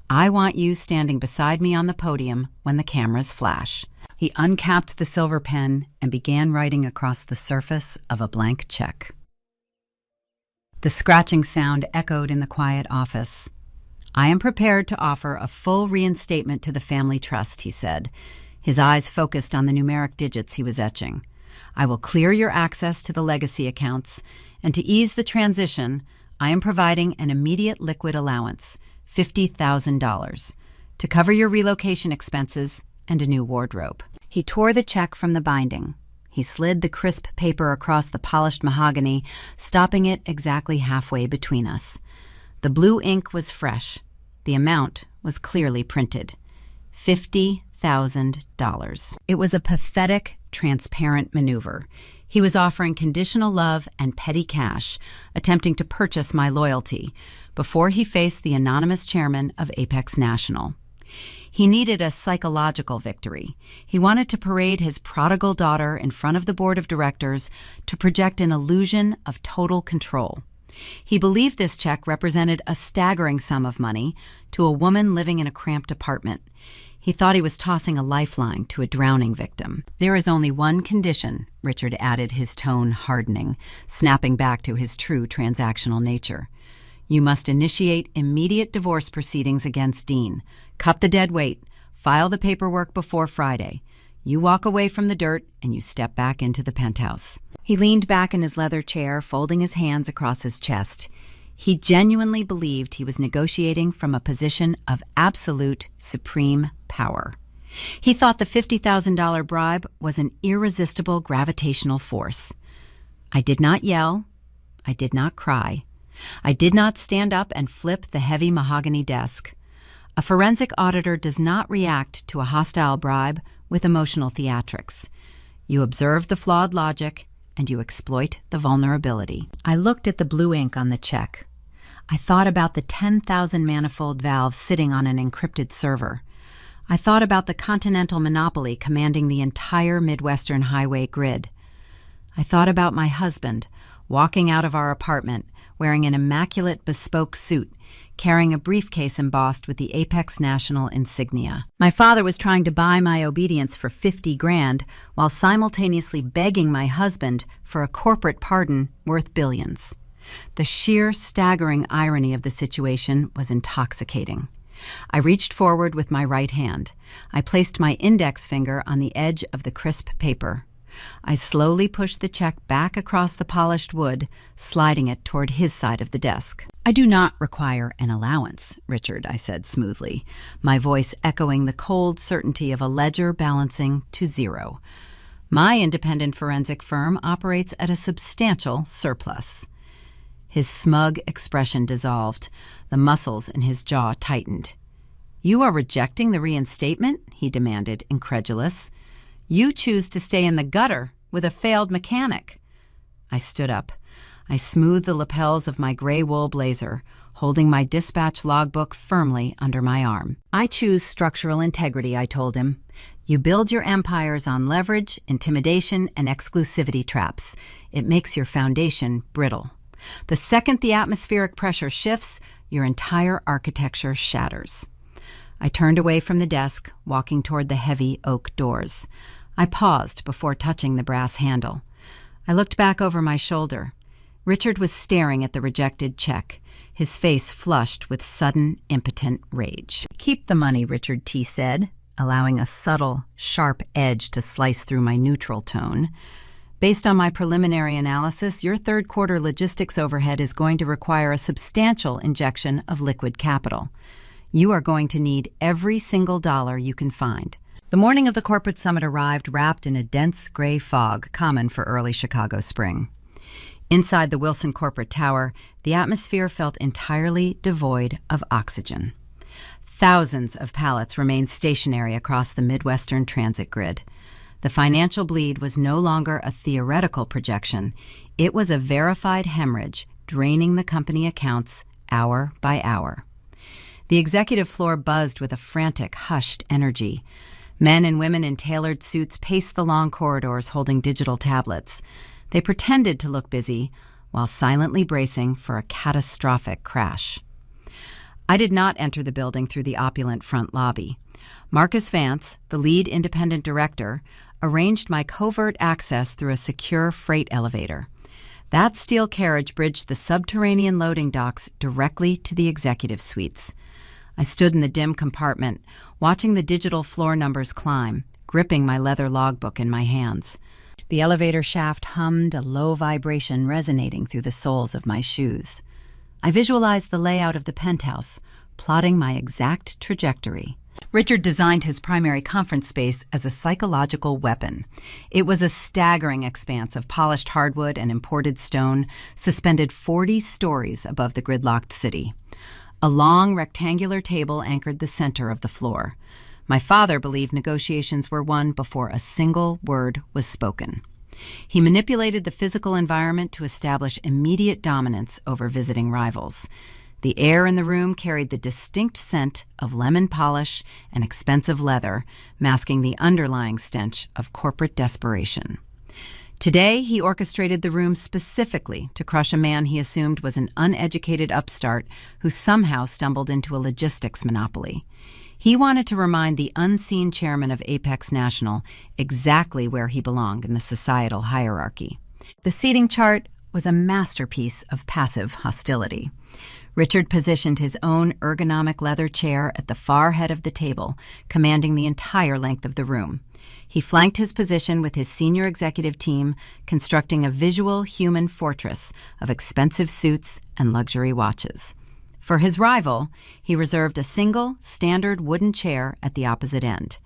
I want you standing beside me on the podium when the cameras flash." He uncapped the silver pen and began writing across the surface of a blank check. The scratching sound echoed in the quiet office. "I am prepared to offer a full reinstatement to the family trust," he said, his eyes focused on the numeric digits he was etching. "I will clear your access to the legacy accounts, And to ease the transition, I am providing an immediate liquid allowance, $50,000, to cover your relocation expenses and a new wardrobe." He tore the check from the binding. He slid the crisp paper across the polished mahogany, stopping it exactly halfway between us. The blue ink was fresh. The amount was clearly printed. $50,000. It was a pathetic, transparent maneuver. He was offering conditional love and petty cash, attempting to purchase my loyalty, before he faced the anonymous chairman of Apex National. He needed a psychological victory. He wanted to parade his prodigal daughter in front of the board of directors to project an illusion of total control. He believed this check represented a staggering sum of money to a woman living in a cramped apartment. He thought he was tossing a lifeline to a drowning victim. "There is only one condition," Richard added, his tone hardening, snapping back to his true transactional nature. "You must initiate immediate divorce proceedings against Dean. Cut the dead weight. File the paperwork before Friday. You walk away from the dirt and you step back into the penthouse." He leaned back in his leather chair, folding his hands across his chest. He genuinely believed he was negotiating from a position of absolute, supreme power. He thought the $50,000 bribe was an irresistible gravitational force. I did not yell. I did not cry. I did not stand up and flip the heavy mahogany desk. A forensic auditor does not react to a hostile bribe with emotional theatrics. You observe the flawed logic, and you exploit the vulnerability. I looked at the blue ink on the check. I thought about the 10,000 manifold valves sitting on an encrypted server. I thought about the continental monopoly commanding the entire Midwestern highway grid. I thought about my husband walking out of our apartment wearing an immaculate bespoke suit, carrying a briefcase embossed with the Apex National insignia. My father was trying to buy my obedience for $50,000 while simultaneously begging my husband for a corporate pardon worth billions. The sheer, staggering irony of the situation was intoxicating. I reached forward with my right hand. I placed my index finger on the edge of the crisp paper. I slowly pushed the check back across the polished wood, sliding it toward his side of the desk. "I do not require an allowance, Richard," I said smoothly, my voice echoing the cold certainty of a ledger balancing to zero. "My independent forensic firm operates at a substantial surplus." His smug expression dissolved. The muscles in his jaw tightened. "You are rejecting the reinstatement?" he demanded, incredulous. "You choose to stay in the gutter with a failed mechanic." I stood up. I smoothed the lapels of my gray wool blazer, holding my dispatch logbook firmly under my arm. "I choose structural integrity," I told him. "You build your empires on leverage, intimidation, and exclusivity traps. It makes your foundation brittle. The second the atmospheric pressure shifts, your entire architecture shatters." I turned away from the desk, walking toward the heavy oak doors. I paused before touching the brass handle. I looked back over my shoulder. Richard was staring at the rejected check, his face flushed with sudden, impotent rage. "Keep the money," Richard T. said, allowing a subtle, sharp edge to slice through my neutral tone. "Based on my preliminary analysis, your third-quarter logistics overhead is going to require a substantial injection of liquid capital. You are going to need every single dollar you can find." The morning of the corporate summit arrived wrapped in a dense gray fog common for early Chicago spring. Inside the Wilson Corporate Tower, the atmosphere felt entirely devoid of oxygen. Thousands of pallets remained stationary across the Midwestern transit grid. The financial bleed was no longer a theoretical projection. It was a verified hemorrhage draining the company accounts hour by hour. The executive floor buzzed with a frantic, hushed energy. Men and women in tailored suits paced the long corridors holding digital tablets. They pretended to look busy while silently bracing for a catastrophic crash. I did not enter the building through the opulent front lobby. Marcus Vance, the lead independent director, arranged my covert access through a secure freight elevator. That steel carriage bridged the subterranean loading docks directly to the executive suites. I stood in the dim compartment, watching the digital floor numbers climb, gripping my leather logbook in my hands. The elevator shaft hummed, a low vibration resonating through the soles of my shoes. I visualized the layout of the penthouse, plotting my exact trajectory. Richard designed his primary conference space as a psychological weapon. It was a staggering expanse of polished hardwood and imported stone, suspended 40 stories above the gridlocked city. A long, rectangular table anchored the center of the floor. My father believed negotiations were won before a single word was spoken. He manipulated the physical environment to establish immediate dominance over visiting rivals. The air in the room carried the distinct scent of lemon polish and expensive leather, masking the underlying stench of corporate desperation. Today, he orchestrated the room specifically to crush a man he assumed was an uneducated upstart who somehow stumbled into a logistics monopoly. He wanted to remind the unseen chairman of Apex National exactly where he belonged in the societal hierarchy. The seating chart was a masterpiece of passive hostility. Richard positioned his own ergonomic leather chair at the far head of the table, commanding the entire length of the room. He flanked his position with his senior executive team, constructing a visual human fortress of expensive suits and luxury watches. For his rival, he reserved a single, standard wooden chair at the opposite end.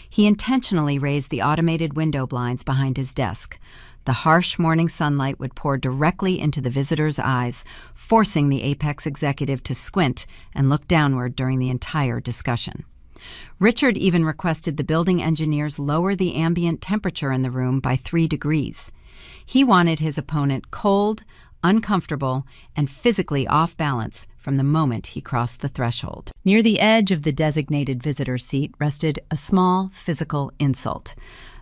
He intentionally raised the automated window blinds behind his desk. The harsh morning sunlight would pour directly into the visitor's eyes, forcing the Apex executive to squint and look downward during the entire discussion. Richard even requested the building engineers lower the ambient temperature in the room by 3 degrees. He wanted his opponent cold, uncomfortable, and physically off balance from the moment he crossed the threshold. Near the edge of the designated visitor seat rested a small physical insult.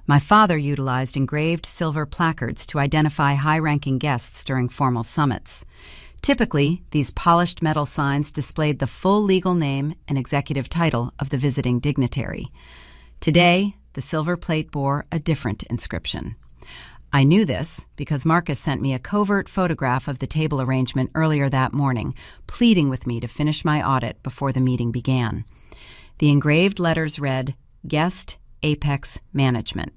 My father utilized engraved silver placards to identify high-ranking guests during formal summits. Typically, these polished metal signs displayed the full legal name and executive title of the visiting dignitary. Today, the silver plate bore a different inscription. I knew this because Marcus sent me a covert photograph of the table arrangement earlier that morning, pleading with me to finish my audit before the meeting began. The engraved letters read, "Guest Apex Management."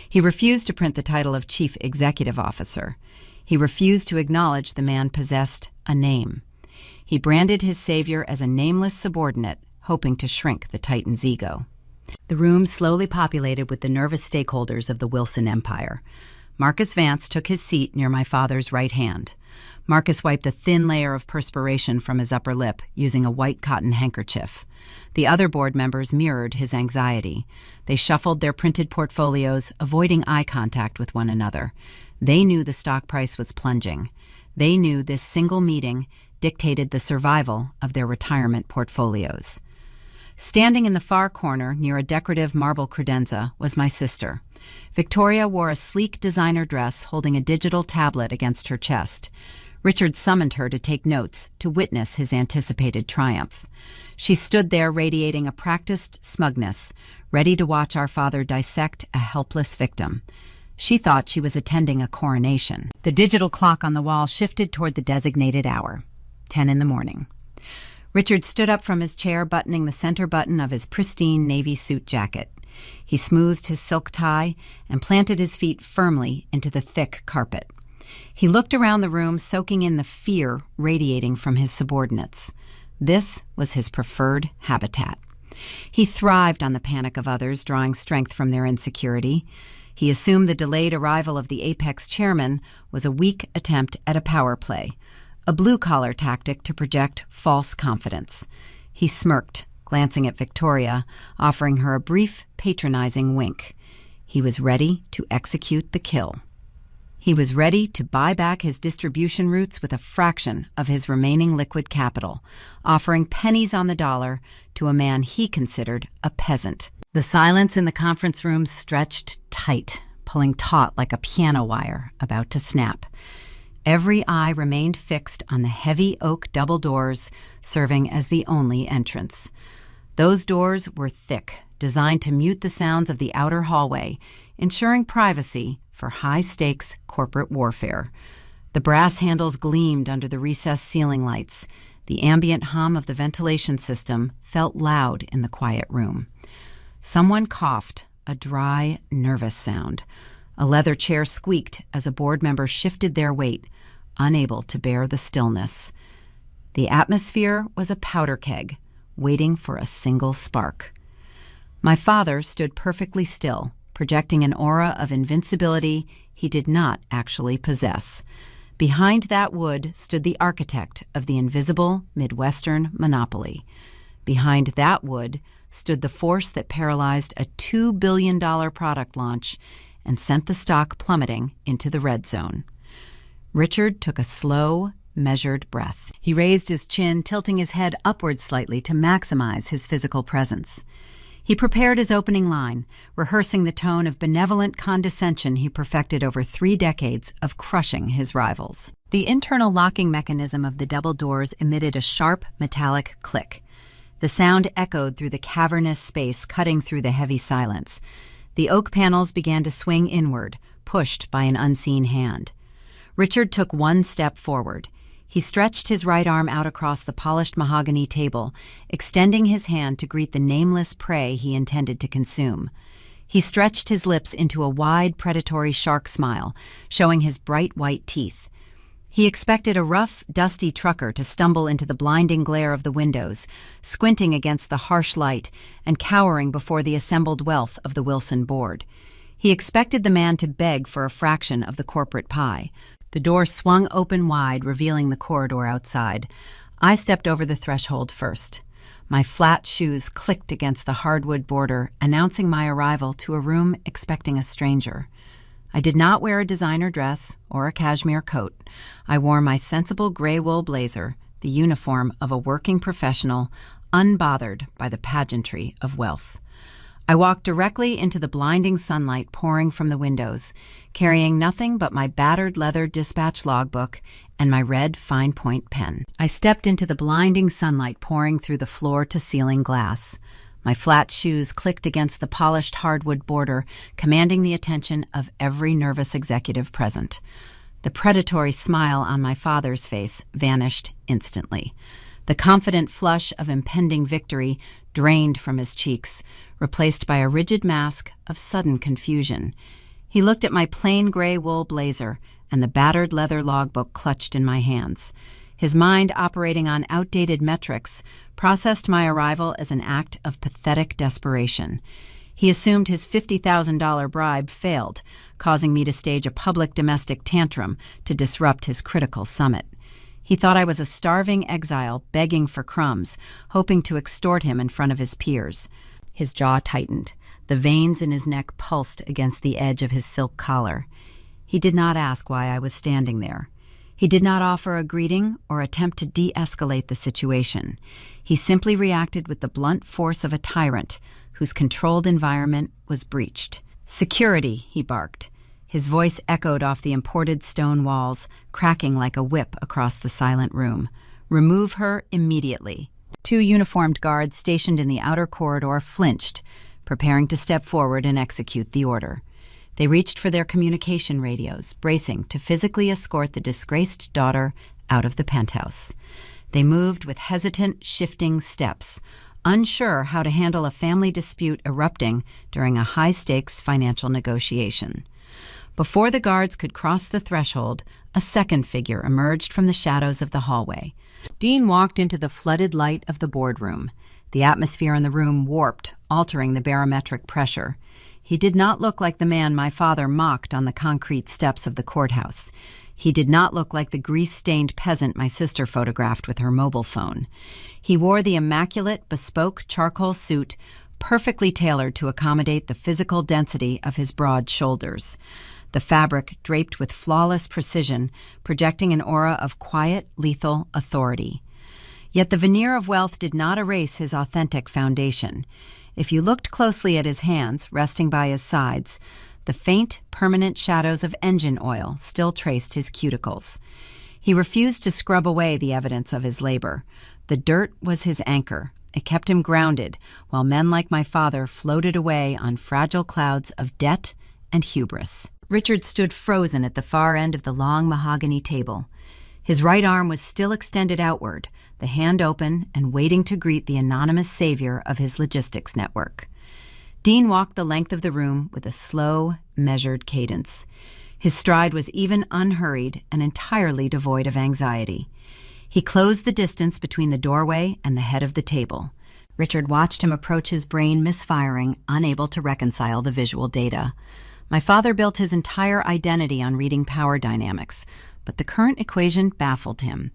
He refused to print the title of Chief Executive Officer. He refused to acknowledge the man possessed a name. He branded his savior as a nameless subordinate, hoping to shrink the Titan's ego. The room slowly populated with the nervous stakeholders of the Wilson Empire. Marcus Vance took his seat near my father's right hand. Marcus wiped a thin layer of perspiration from his upper lip using a white cotton handkerchief. The other board members mirrored his anxiety. They shuffled their printed portfolios, avoiding eye contact with one another. They knew the stock price was plunging. They knew this single meeting dictated the survival of their retirement portfolios. Standing in the far corner near a decorative marble credenza was my sister. Victoria wore a sleek designer dress holding a digital tablet against her chest. Richard summoned her to take notes, to witness his anticipated triumph. She stood there radiating a practiced smugness, ready to watch our father dissect a helpless victim. She thought she was attending a coronation. The digital clock on the wall shifted toward the designated hour, 10 in the morning. Richard stood up from his chair, buttoning the center button of his pristine navy suit jacket. He smoothed his silk tie and planted his feet firmly into the thick carpet. He looked around the room, soaking in the fear radiating from his subordinates. This was his preferred habitat. He thrived on the panic of others, drawing strength from their insecurity. He assumed the delayed arrival of the Apex chairman was a weak attempt at a power play, a blue-collar tactic to project false confidence. He smirked, glancing at Victoria, offering her a brief, patronizing wink. He was ready to execute the kill. He was ready to buy back his distribution routes with a fraction of his remaining liquid capital, offering pennies on the dollar to a man he considered a peasant. The silence in the conference room stretched tight, pulling taut like a piano wire about to snap. Every eye remained fixed on the heavy oak double doors, serving as the only entrance. Those doors were thick, designed to mute the sounds of the outer hallway, ensuring privacy for high-stakes corporate warfare. The brass handles gleamed under the recessed ceiling lights. The ambient hum of the ventilation system felt loud in the quiet room. Someone coughed, a dry, nervous sound. A leather chair squeaked as a board member shifted their weight, unable to bear the stillness. The atmosphere was a powder keg, waiting for a single spark. My father stood perfectly still, projecting an aura of invincibility he did not actually possess. Behind that wood stood the architect of the invisible Midwestern monopoly. Behind that wood stood the force that paralyzed a $2 billion product launch and sent the stock plummeting into the red zone. Richard took a slow, measured breath. He raised his chin, tilting his head upward slightly to maximize his physical presence. He prepared his opening line, rehearsing the tone of benevolent condescension he perfected over 3 decades of crushing his rivals. The internal locking mechanism of the double doors emitted a sharp, metallic click. The sound echoed through the cavernous space, cutting through the heavy silence. The oak panels began to swing inward, pushed by an unseen hand. Richard took 1 step forward. He stretched his right arm out across the polished mahogany table, extending his hand to greet the nameless prey he intended to consume. He stretched his lips into a wide, predatory shark smile, showing his bright white teeth. He expected a rough, dusty trucker to stumble into the blinding glare of the windows, squinting against the harsh light and cowering before the assembled wealth of the Wilson board. He expected the man to beg for a fraction of the corporate pie. The door swung open wide, revealing the corridor outside. I stepped over the threshold first. My flat shoes clicked against the hardwood border, announcing my arrival to a room expecting a stranger. I did not wear a designer dress or a cashmere coat. I wore my sensible gray wool blazer, the uniform of a working professional, unbothered by the pageantry of wealth. I walked directly into the blinding sunlight pouring from the windows, carrying nothing but my battered leather dispatch logbook and my red fine-point pen. I stepped into the blinding sunlight pouring through the floor-to-ceiling glass. My flat shoes clicked against the polished hardwood border, commanding the attention of every nervous executive present. The predatory smile on my father's face vanished instantly. The confident flush of impending victory drained from his cheeks, replaced by a rigid mask of sudden confusion. He looked at my plain gray wool blazer and the battered leather logbook clutched in my hands. His mind, operating on outdated metrics, processed my arrival as an act of pathetic desperation. He assumed his $50,000 bribe failed, causing me to stage a public domestic tantrum to disrupt his critical summit. He thought I was a starving exile begging for crumbs, hoping to extort him in front of his peers. His jaw tightened. The veins in his neck pulsed against the edge of his silk collar. He did not ask why I was standing there. He did not offer a greeting or attempt to de-escalate the situation. He simply reacted with the blunt force of a tyrant whose controlled environment was breached. "Security," he barked. His voice echoed off the imported stone walls, cracking like a whip across the silent room. "Remove her immediately." 2 uniformed guards stationed in the outer corridor flinched, preparing to step forward and execute the order. They reached for their communication radios, bracing to physically escort the disgraced daughter out of the penthouse. They moved with hesitant, shifting steps, unsure how to handle a family dispute erupting during a high-stakes financial negotiation. Before the guards could cross the threshold, a second figure emerged from the shadows of the hallway. Dean walked into the flooded light of the boardroom. The atmosphere in the room warped, altering the barometric pressure. He did not look like the man my father mocked on the concrete steps of the courthouse. He did not look like the grease-stained peasant my sister photographed with her mobile phone. He wore the immaculate, bespoke charcoal suit, perfectly tailored to accommodate the physical density of his broad shoulders. The fabric draped with flawless precision, projecting an aura of quiet, lethal authority. Yet the veneer of wealth did not erase his authentic foundation. If you looked closely at his hands, resting by his sides, the faint, permanent shadows of engine oil still traced his cuticles. He refused to scrub away the evidence of his labor. The dirt was his anchor. It kept him grounded, while men like my father floated away on fragile clouds of debt and hubris. Richard stood frozen at the far end of the long mahogany table. His right arm was still extended outward, the hand open and waiting to greet the anonymous savior of his logistics network. Dean walked the length of the room with a slow, measured cadence. His stride was even unhurried and entirely devoid of anxiety. He closed the distance between the doorway and the head of the table. Richard watched him approach, his brain misfiring, unable to reconcile the visual data. My father built his entire identity on reading power dynamics, but the current equation baffled him.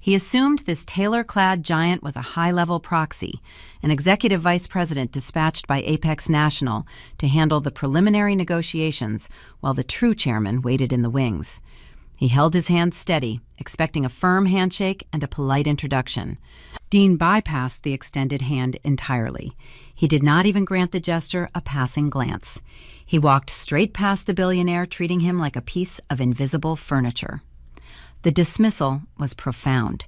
He assumed this tailor-clad giant was a high-level proxy, an executive vice president dispatched by Apex National to handle the preliminary negotiations while the true chairman waited in the wings. He held his hand steady, expecting a firm handshake and a polite introduction. Dean bypassed the extended hand entirely. He did not even grant the gesture a passing glance. He walked straight past the billionaire, treating him like a piece of invisible furniture. The dismissal was profound.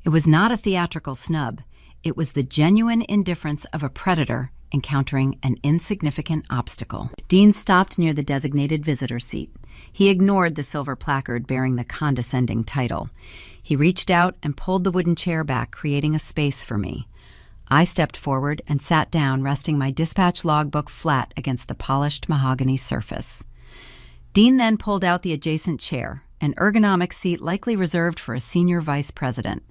It was not a theatrical snub. It was the genuine indifference of a predator encountering an insignificant obstacle. Dean stopped near the designated visitor seat. He ignored the silver placard bearing the condescending title. He reached out and pulled the wooden chair back, creating a space for me. I stepped forward and sat down, resting my dispatch logbook flat against the polished mahogany surface. Dean then pulled out the adjacent chair, an ergonomic seat likely reserved for a senior vice president.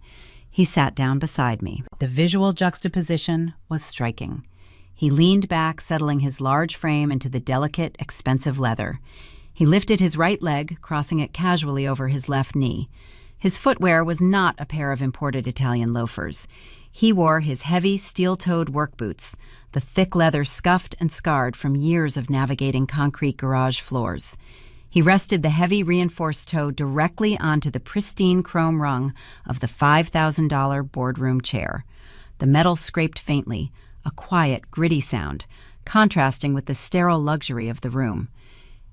He sat down beside me. The visual juxtaposition was striking. He leaned back, settling his large frame into the delicate, expensive leather. He lifted his right leg, crossing it casually over his left knee. His footwear was not a pair of imported Italian loafers. He wore his heavy, steel-toed work boots, the thick leather scuffed and scarred from years of navigating concrete garage floors. He rested the heavy reinforced toe directly onto the pristine chrome rung of the $5,000 boardroom chair. The metal scraped faintly, a quiet, gritty sound, contrasting with the sterile luxury of the room.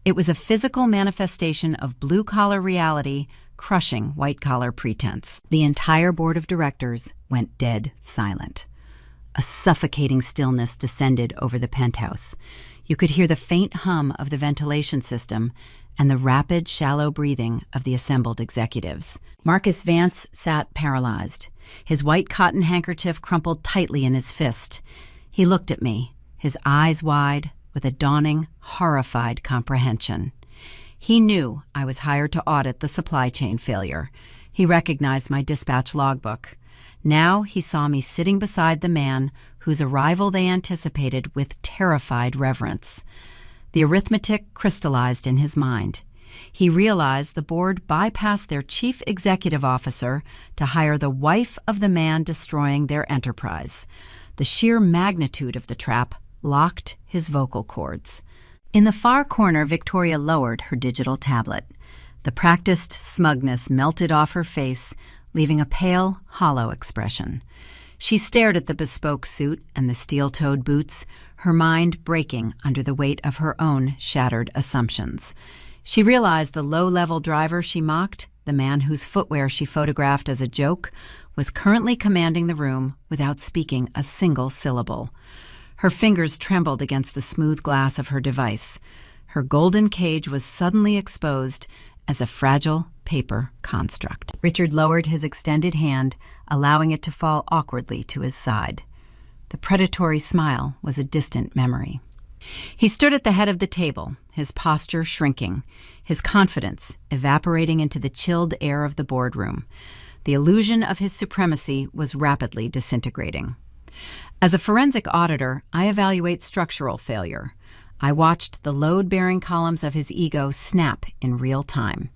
It was a physical manifestation of blue-collar reality crushing white-collar pretense. The entire board of directors went dead silent. A suffocating stillness descended over the penthouse. You could hear the faint hum of the ventilation system and the rapid, shallow breathing of the assembled executives. Marcus Vance sat paralyzed, his white cotton handkerchief crumpled tightly in his fist. He looked at me, his eyes wide, with a dawning, horrified comprehension. He knew I was hired to audit the supply chain failure. He recognized my dispatch logbook. Now he saw me sitting beside the man whose arrival they anticipated with terrified reverence. The arithmetic crystallized in his mind. He realized the board bypassed their chief executive officer to hire the wife of the man destroying their enterprise. The sheer magnitude of the trap locked his vocal cords. In the far corner, Victoria lowered her digital tablet. The practiced smugness melted off her face, leaving a pale, hollow expression. She stared at the bespoke suit and the steel-toed boots, her mind breaking under the weight of her own shattered assumptions. She realized the low-level driver she mocked, the man whose footwear she photographed as a joke, was currently commanding the room without speaking a single syllable. Her fingers trembled against the smooth glass of her device. Her golden cage was suddenly exposed as a fragile paper construct. Richard lowered his extended hand, allowing it to fall awkwardly to his side. The predatory smile was a distant memory. He stood at the head of the table, his posture shrinking, his confidence evaporating into the chilled air of the boardroom. The illusion of his supremacy was rapidly disintegrating. As a forensic auditor, I evaluate structural failure. I watched the load-bearing columns of his ego snap in real time.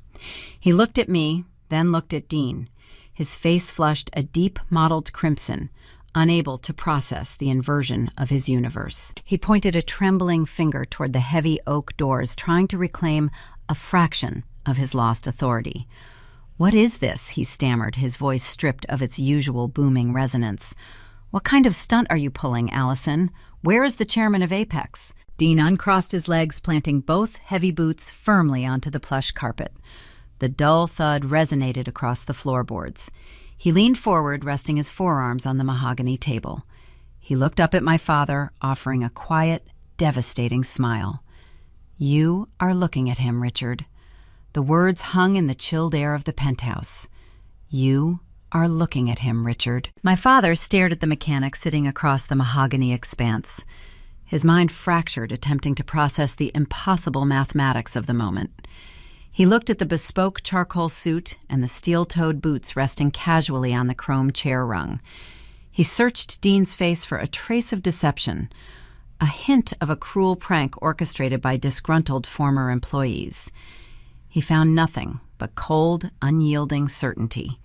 He looked at me, then looked at Dean. His face flushed a deep mottled crimson, unable to process the inversion of his universe. He pointed a trembling finger toward the heavy oak doors, trying to reclaim a fraction of his lost authority. "What is this?" he stammered, his voice stripped of its usual booming resonance. "What kind of stunt are you pulling, Allison? Where is the chairman of Apex?" Dean uncrossed his legs, planting both heavy boots firmly onto the plush carpet. The dull thud resonated across the floorboards. He leaned forward, resting his forearms on the mahogany table. He looked up at my father, offering a quiet, devastating smile. "You are looking at him, Richard." The words hung in the chilled air of the penthouse. "You are looking at him, Richard." My father stared at the mechanic sitting across the mahogany expanse. His mind fractured, attempting to process the impossible mathematics of the moment. He looked at the bespoke charcoal suit and the steel-toed boots resting casually on the chrome chair rung. He searched Dean's face for a trace of deception, a hint of a cruel prank orchestrated by disgruntled former employees. He found nothing but cold, unyielding certainty.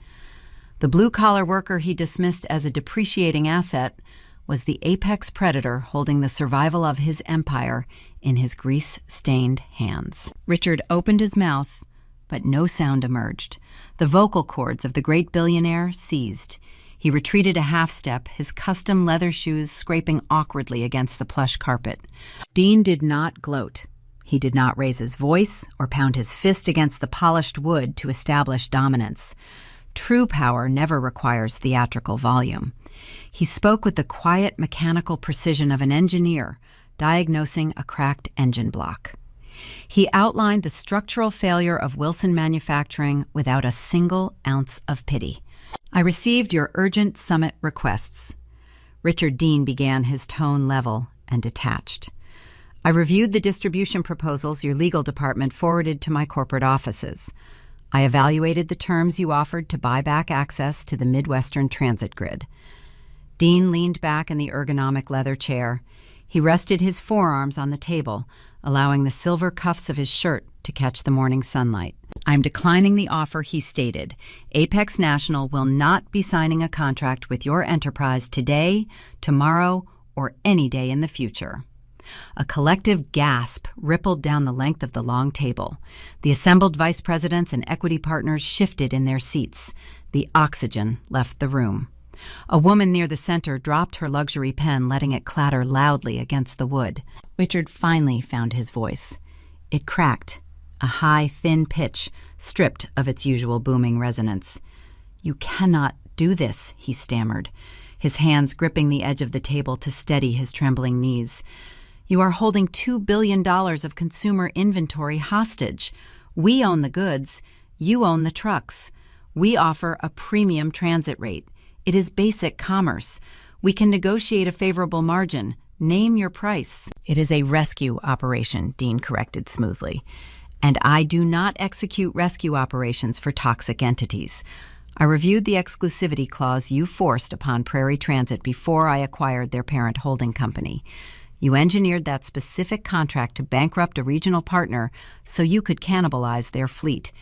The blue-collar worker he dismissed as a depreciating asset was the apex predator holding the survival of his empire in his grease-stained hands. Richard opened his mouth, but no sound emerged. The vocal cords of the great billionaire seized. He retreated a half-step, his custom leather shoes scraping awkwardly against the plush carpet. Dean did not gloat. He did not raise his voice or pound his fist against the polished wood to establish dominance. True power never requires theatrical volume. He spoke with the quiet, mechanical precision of an engineer diagnosing a cracked engine block. He outlined the structural failure of Wilson Manufacturing without a single ounce of pity. I received your urgent summit requests. Richard Dean began, his tone level and detached. I reviewed the distribution proposals your legal department forwarded to my corporate offices. I evaluated the terms you offered to buy back access to the Midwestern transit grid. Dean leaned back in the ergonomic leather chair. He rested his forearms on the table, allowing the silver cuffs of his shirt to catch the morning sunlight. I'm declining the offer, he stated. Apex National will not be signing a contract with your enterprise today, tomorrow, or any day in the future. A collective gasp rippled down the length of the long table. The assembled vice presidents and equity partners shifted in their seats. The oxygen left the room. A woman near the center dropped her luxury pen, letting it clatter loudly against the wood. Richard finally found his voice. It cracked, a high, thin pitch, stripped of its usual booming resonance. You cannot do this, he stammered, his hands gripping the edge of the table to steady his trembling knees. You are holding $2 billion of consumer inventory hostage. We own the goods. You own the trucks. We offer a premium transit rate. It is basic commerce. We can negotiate a favorable margin. Name your price. It is a rescue operation, Dean corrected smoothly. And I do not execute rescue operations for toxic entities. I reviewed the exclusivity clause you forced upon Prairie Transit before I acquired their parent holding company. You engineered that specific contract to bankrupt a regional partner so you could cannibalize their fleet.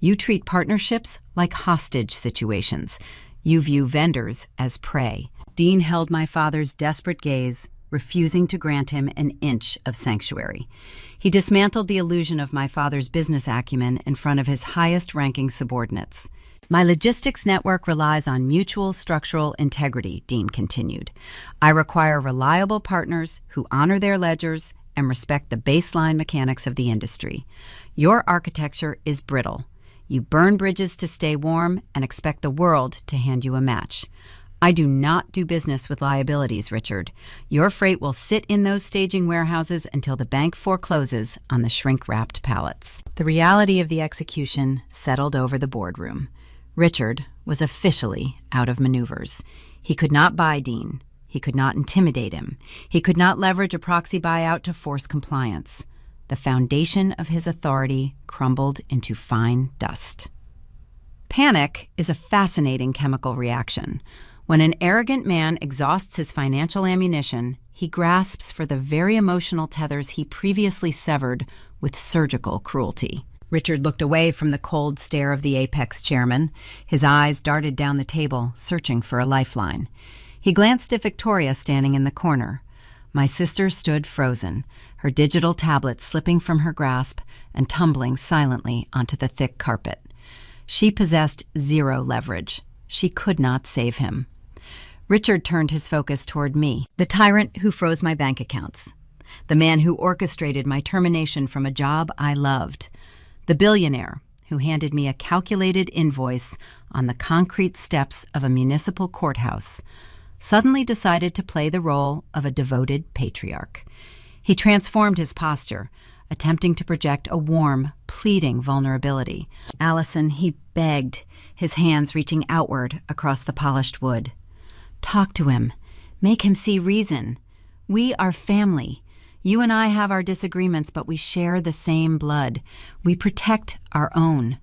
You treat partnerships like hostage situations. You view vendors as prey. Dean held my father's desperate gaze, refusing to grant him an inch of sanctuary. He dismantled the illusion of my father's business acumen in front of his highest-ranking subordinates. My logistics network relies on mutual structural integrity, Dean continued. I require reliable partners who honor their ledgers and respect the baseline mechanics of the industry. Your architecture is brittle. You burn bridges to stay warm and expect the world to hand you a match. I do not do business with liabilities, Richard. Your freight will sit in those staging warehouses until the bank forecloses on the shrink-wrapped pallets. The reality of the execution settled over the boardroom. Richard was officially out of maneuvers. He could not buy Dean. He could not intimidate him. He could not leverage a proxy buyout to force compliance. The foundation of his authority crumbled into fine dust. Panic is a fascinating chemical reaction. When an arrogant man exhausts his financial ammunition, he grasps for the very emotional tethers he previously severed with surgical cruelty. Richard looked away from the cold stare of the Apex chairman. His eyes darted down the table, searching for a lifeline. He glanced at Victoria standing in the corner. My sister stood frozen, her digital tablet slipping from her grasp and tumbling silently onto the thick carpet. She possessed zero leverage. She could not save him. Richard turned his focus toward me, the tyrant who froze my bank accounts, the man who orchestrated my termination from a job I loved, the billionaire who handed me a calculated invoice on the concrete steps of a municipal courthouse, suddenly decided to play the role of a devoted patriarch. He transformed his posture, attempting to project a warm, pleading vulnerability. Allison, he begged, his hands reaching outward across the polished wood. Talk to him. Make him see reason. We are family. You and I have our disagreements, but we share the same blood. We protect our own.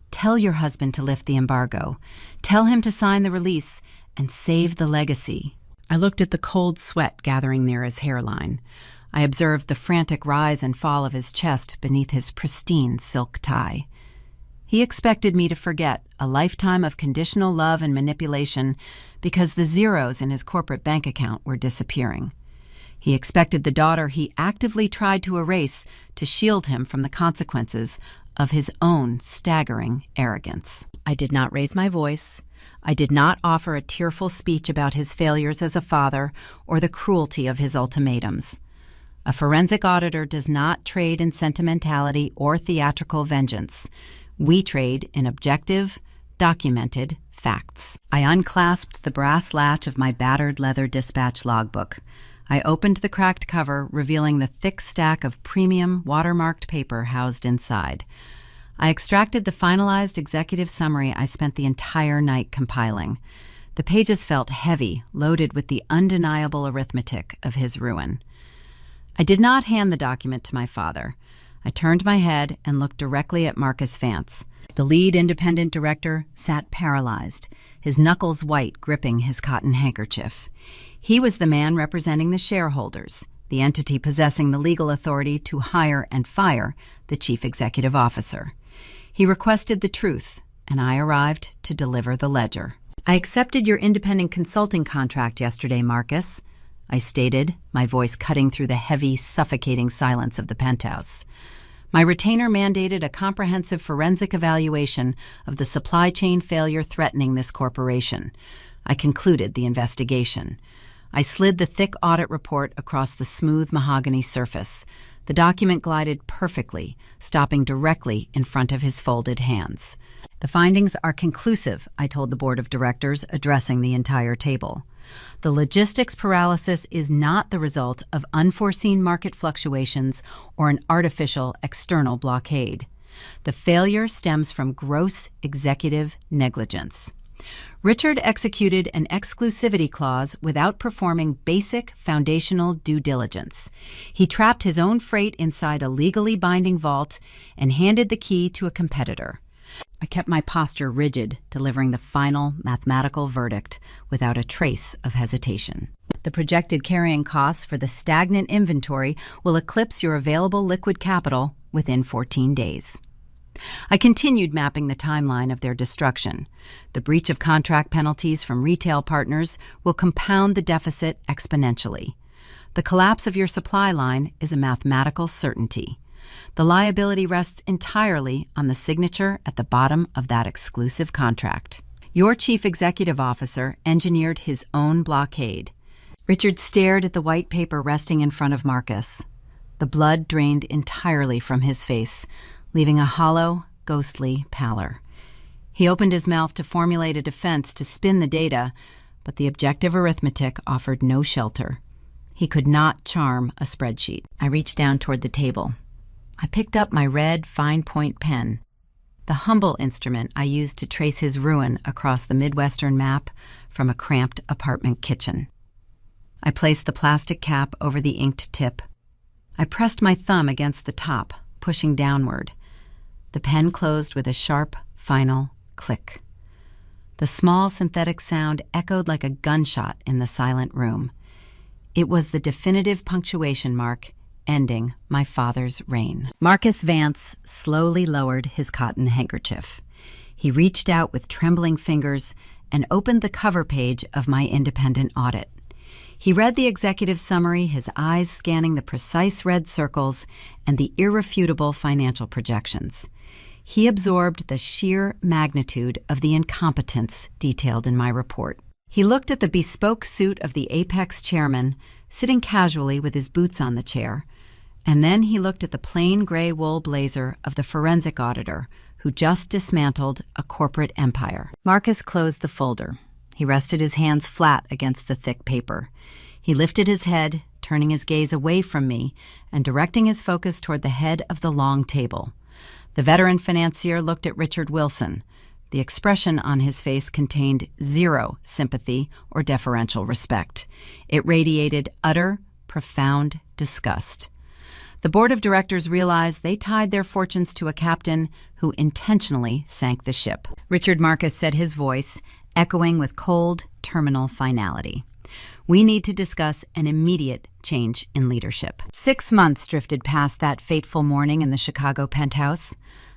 Tell your husband to lift the embargo. Tell him to sign the release and save the legacy." I looked at the cold sweat gathering near his hairline. I observed the frantic rise and fall of his chest beneath his pristine silk tie. He expected me to forget a lifetime of conditional love and manipulation because the zeros in his corporate bank account were disappearing. He expected the daughter he actively tried to erase to shield him from the consequences of his own staggering arrogance. I did not raise my voice. I did not offer a tearful speech about his failures as a father or the cruelty of his ultimatums. A forensic auditor does not trade in sentimentality or theatrical vengeance. We trade in objective, documented facts. I unclasped the brass latch of my battered leather dispatch logbook. I opened the cracked cover, revealing the thick stack of premium, watermarked paper housed inside. I extracted the finalized executive summary I spent the entire night compiling. The pages felt heavy, loaded with the undeniable arithmetic of his ruin. I did not hand the document to my father. I turned my head and looked directly at Marcus Vance. The lead independent director sat paralyzed, his knuckles white, gripping his cotton handkerchief. He was the man representing the shareholders, the entity possessing the legal authority to hire and fire the chief executive officer. He requested the truth, and I arrived to deliver the ledger. "I accepted your independent consulting contract yesterday, Marcus," I stated, my voice cutting through the heavy, suffocating silence of the penthouse. My retainer mandated a comprehensive forensic evaluation of the supply chain failure threatening this corporation. I concluded the investigation. I slid the thick audit report across the smooth mahogany surface. The document glided perfectly, stopping directly in front of his folded hands. "The findings are conclusive," I told the board of directors, addressing the entire table. "The logistics paralysis is not the result of unforeseen market fluctuations or an artificial external blockade. The failure stems from gross executive negligence. Richard executed an exclusivity clause without performing basic foundational due diligence. He trapped his own freight inside a legally binding vault and handed the key to a competitor." I kept my posture rigid, delivering the final mathematical verdict without a trace of hesitation. "The projected carrying costs for the stagnant inventory will eclipse your available liquid capital within 14 days. I continued mapping the timeline of their destruction. The breach of contract penalties from retail partners will compound the deficit exponentially. The collapse of your supply line is a mathematical certainty. The liability rests entirely on the signature at the bottom of that exclusive contract. Your chief executive officer engineered his own blockade." Richard stared at the white paper resting in front of Marcus. The blood drained entirely from his face, leaving a hollow, ghostly pallor. He opened his mouth to formulate a defense to spin the data, but the objective arithmetic offered no shelter. He could not charm a spreadsheet. I reached down toward the table. I picked up my red fine-point pen, the humble instrument I used to trace his ruin across the Midwestern map from a cramped apartment kitchen. I placed the plastic cap over the inked tip. I pressed my thumb against the top, pushing downward. The pen closed with a sharp, final click. The small synthetic sound echoed like a gunshot in the silent room. It was the definitive punctuation mark ending my father's reign. Marcus Vance slowly lowered his cotton handkerchief. He reached out with trembling fingers and opened the cover page of my independent audit. He read the executive summary, his eyes scanning the precise red circles and the irrefutable financial projections. He absorbed the sheer magnitude of the incompetence detailed in my report. He looked at the bespoke suit of the Apex chairman, sitting casually with his boots on the chair, and then he looked at the plain gray wool blazer of the forensic auditor who just dismantled a corporate empire. Marcus closed the folder. He rested his hands flat against the thick paper. He lifted his head, turning his gaze away from me and directing his focus toward the head of the long table. The veteran financier looked at Richard Wilson. The expression on his face contained zero sympathy or deferential respect. It radiated utter, profound disgust. The board of directors realized they tied their fortunes to a captain who intentionally sank the ship. Richard Marcus said, his voice echoing with cold, terminal finality. We need to discuss an immediate change in leadership. 6 months drifted past that fateful morning in the Chicago penthouse.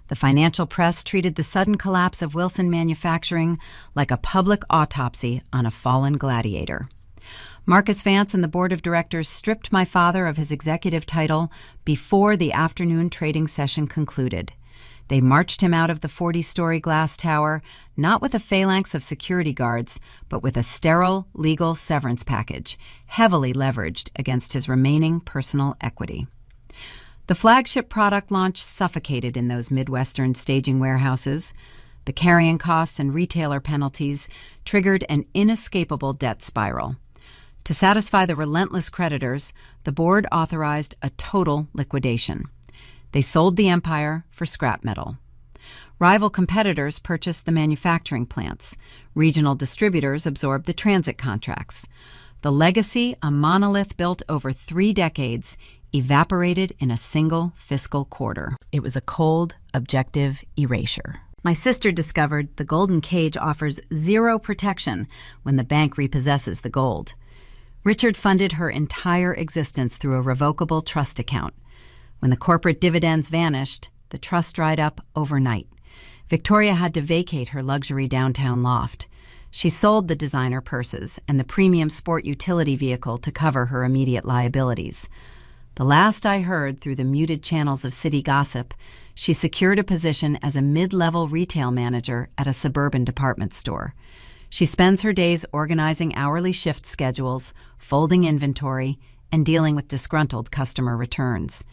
The financial press treated the sudden collapse of Wilson Manufacturing like a public autopsy on a fallen gladiator. Marcus Vance and the board of directors stripped my father of his executive title before the afternoon trading session concluded. They marched him out of the 40-story glass tower, not with a phalanx of security guards, but with a sterile legal severance package, heavily leveraged against his remaining personal equity. The flagship product launch suffocated in those Midwestern staging warehouses. The carrying costs and retailer penalties triggered an inescapable debt spiral. To satisfy the relentless creditors, the board authorized a total liquidation. They sold the empire for scrap metal. Rival competitors purchased the manufacturing plants. Regional distributors absorbed the transit contracts. The legacy, a monolith built over 3 decades, evaporated in a single fiscal quarter. It was a cold, objective erasure. My sister discovered the golden cage offers zero protection when the bank repossesses the gold. Richard funded her entire existence through a revocable trust account. When the corporate dividends vanished, the trust dried up overnight. Victoria had to vacate her luxury downtown loft. She sold the designer purses and the premium sport utility vehicle to cover her immediate liabilities. The last I heard through the muted channels of city gossip, she secured a position as a mid-level retail manager at a suburban department store. She spends her days organizing hourly shift schedules, folding inventory, and dealing with disgruntled customer returns.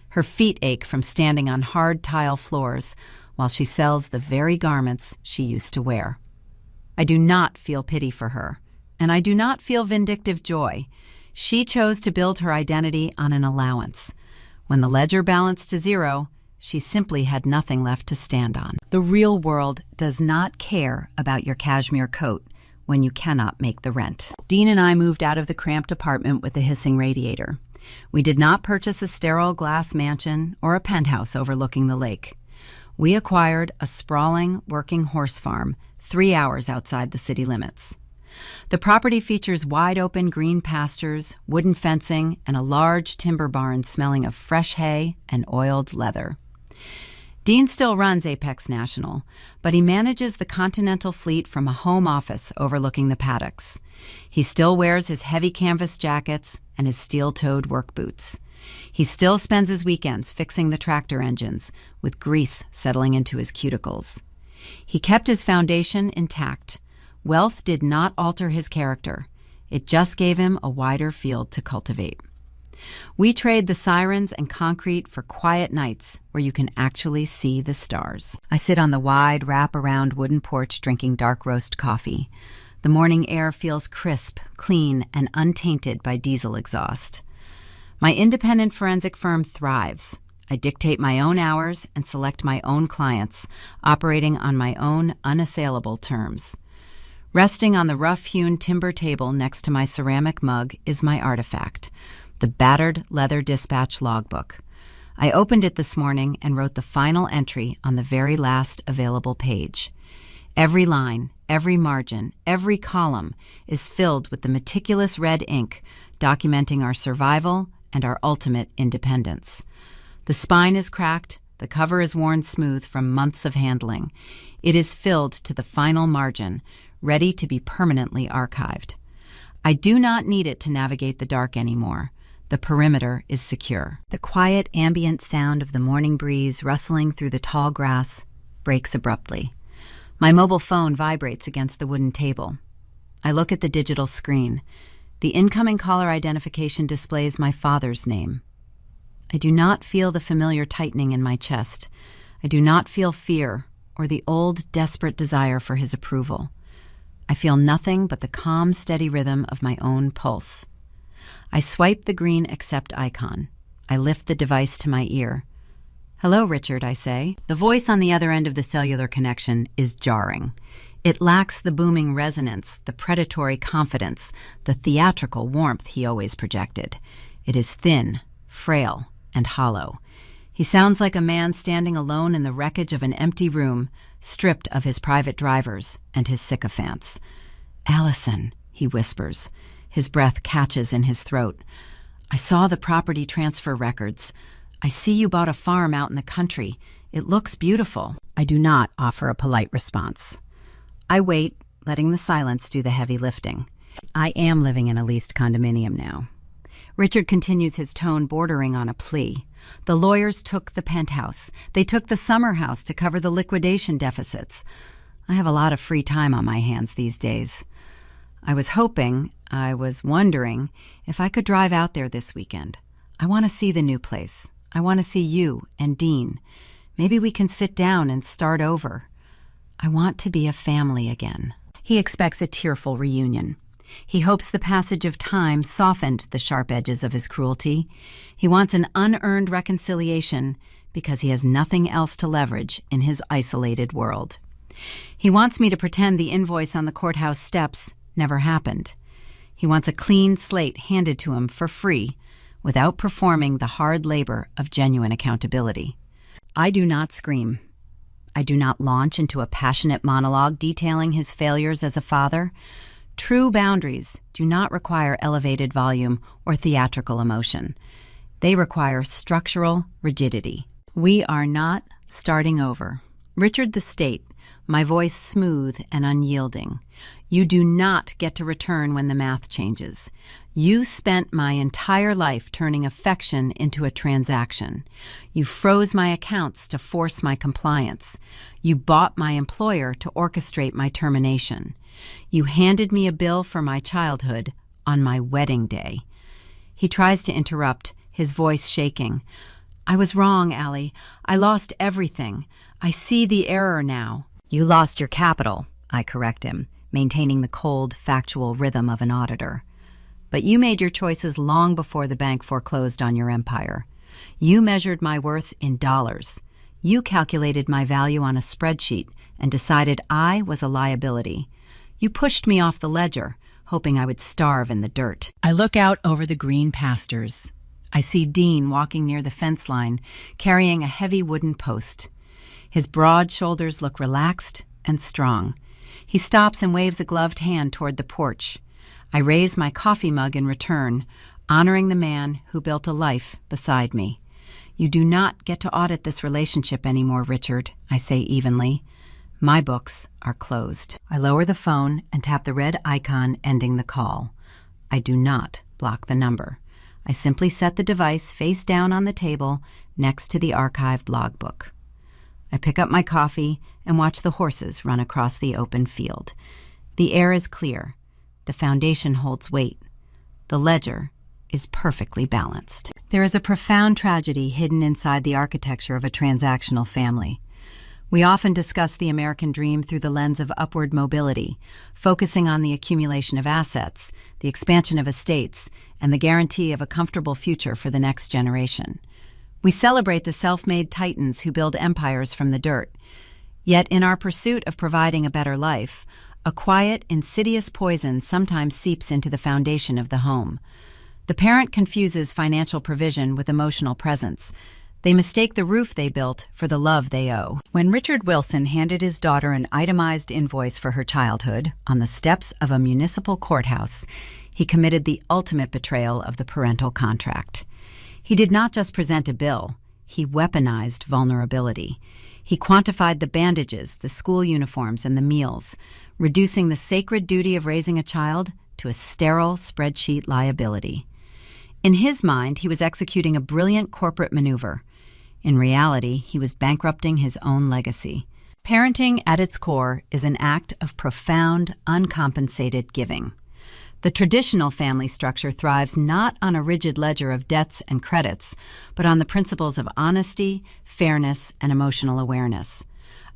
Her feet ache from standing on hard tile floors while she sells the very garments she used to wear. I do not feel pity for her, and I do not feel vindictive joy. She chose to build her identity on an allowance. When the ledger balanced to zero, she simply had nothing left to stand on. The real world does not care about your cashmere coat when you cannot make the rent. Dean and I moved out of the cramped apartment with a hissing radiator. We did not purchase a sterile glass mansion or a penthouse overlooking the lake. We acquired a sprawling working horse farm 3 hours outside the city limits. The property features wide-open green pastures, wooden fencing, and a large timber barn smelling of fresh hay and oiled leather. Dean still runs Apex National, but he manages the Continental fleet from a home office overlooking the paddocks. He still wears his heavy canvas jackets and his steel-toed work boots. He still spends his weekends fixing the tractor engines, with grease settling into his cuticles. He kept his foundation intact. Wealth did not alter his character. It just gave him a wider field to cultivate. We trade the sirens and concrete for quiet nights where you can actually see the stars. I sit on the wide, wrap-around wooden porch drinking dark roast coffee. The morning air feels crisp, clean, and untainted by diesel exhaust. My independent forensic firm thrives. I dictate my own hours and select my own clients, operating on my own unassailable terms. Resting on the rough-hewn timber table next to my ceramic mug is my artifact, the battered leather dispatch logbook. I opened it this morning and wrote the final entry on the very last available page. Every line, every margin, every column is filled with the meticulous red ink documenting our survival and our ultimate independence. The spine is cracked, the cover is worn smooth from months of handling. It is filled to the final margin, ready to be permanently archived. I do not need it to navigate the dark anymore. The perimeter is secure. The quiet ambient sound of the morning breeze rustling through the tall grass breaks abruptly. My mobile phone vibrates against the wooden table. I look at the digital screen. The incoming caller identification displays my father's name. I do not feel the familiar tightening in my chest. I do not feel fear or the old, desperate desire for his approval. I feel nothing but the calm, steady rhythm of my own pulse. I swipe the green accept icon. I lift the device to my ear. "Hello, Richard," I say. The voice on the other end of the cellular connection is jarring. It lacks the booming resonance, the predatory confidence, the theatrical warmth he always projected. It is thin, frail, and hollow. He sounds like a man standing alone in the wreckage of an empty room, stripped of his private drivers and his sycophants. "Allison," he whispers. His breath catches in his throat. "I saw the property transfer records. I see you bought a farm out in the country. It looks beautiful." I do not offer a polite response. I wait, letting the silence do the heavy lifting. I am living in a leased condominium now. Richard continues, his tone bordering on a plea. "The lawyers took the penthouse. They took the summer house to cover the liquidation deficits. I have a lot of free time on my hands these days. I was wondering if I could drive out there this weekend. I want to see the new place. I want to see you and Dean. Maybe we can sit down and start over. I want to be a family again." He expects a tearful reunion. He hopes the passage of time softened the sharp edges of his cruelty. He wants an unearned reconciliation because he has nothing else to leverage in his isolated world. He wants me to pretend the invoice on the courthouse steps never happened. He wants a clean slate handed to him for free without performing the hard labor of genuine accountability. I do not scream. I do not launch into a passionate monologue detailing his failures as a father. True boundaries do not require elevated volume or theatrical emotion. They require structural rigidity. We are not starting over. Richard the State, my voice smooth and unyielding. You do not get to return when the math changes. You spent my entire life turning affection into a transaction. You froze my accounts to force my compliance. You bought my employer to orchestrate my termination. You handed me a bill for my childhood on my wedding day. He tries to interrupt, his voice shaking. I was wrong, Allie. I lost everything. I see the error now. You lost your capital, I correct him, maintaining the cold, factual rhythm of an auditor. But you made your choices long before the bank foreclosed on your empire. You measured my worth in dollars. You calculated my value on a spreadsheet and decided I was a liability. You pushed me off the ledger, hoping I would starve in the dirt. I look out over the green pastures. I see Dean walking near the fence line, carrying a heavy wooden post. His broad shoulders look relaxed and strong. He stops and waves a gloved hand toward the porch. I raise my coffee mug in return, honoring the man who built a life beside me. You do not get to audit this relationship anymore, Richard, I say evenly. My books are closed. I lower the phone and tap the red icon ending the call. I do not block the number. I simply set the device face down on the table next to the archived logbook. I pick up my coffee and watch the horses run across the open field. The air is clear. The foundation holds weight. The ledger is perfectly balanced. There is a profound tragedy hidden inside the architecture of a transactional family. We often discuss the American dream through the lens of upward mobility, focusing on the accumulation of assets, the expansion of estates, and the guarantee of a comfortable future for the next generation. We celebrate the self-made titans who build empires from the dirt. Yet in our pursuit of providing a better life, a quiet, insidious poison sometimes seeps into the foundation of the home. The parent confuses financial provision with emotional presence. They mistake the roof they built for the love they owe. When Richard Wilson handed his daughter an itemized invoice for her childhood on the steps of a municipal courthouse, he committed the ultimate betrayal of the parental contract. He did not just present a bill, he weaponized vulnerability. He quantified the bandages, the school uniforms, and the meals, reducing the sacred duty of raising a child to a sterile spreadsheet liability. In his mind, he was executing a brilliant corporate maneuver. In reality, he was bankrupting his own legacy. Parenting, at its core, is an act of profound, uncompensated giving. The traditional family structure thrives not on a rigid ledger of debts and credits, but on the principles of honesty, fairness, and emotional awareness.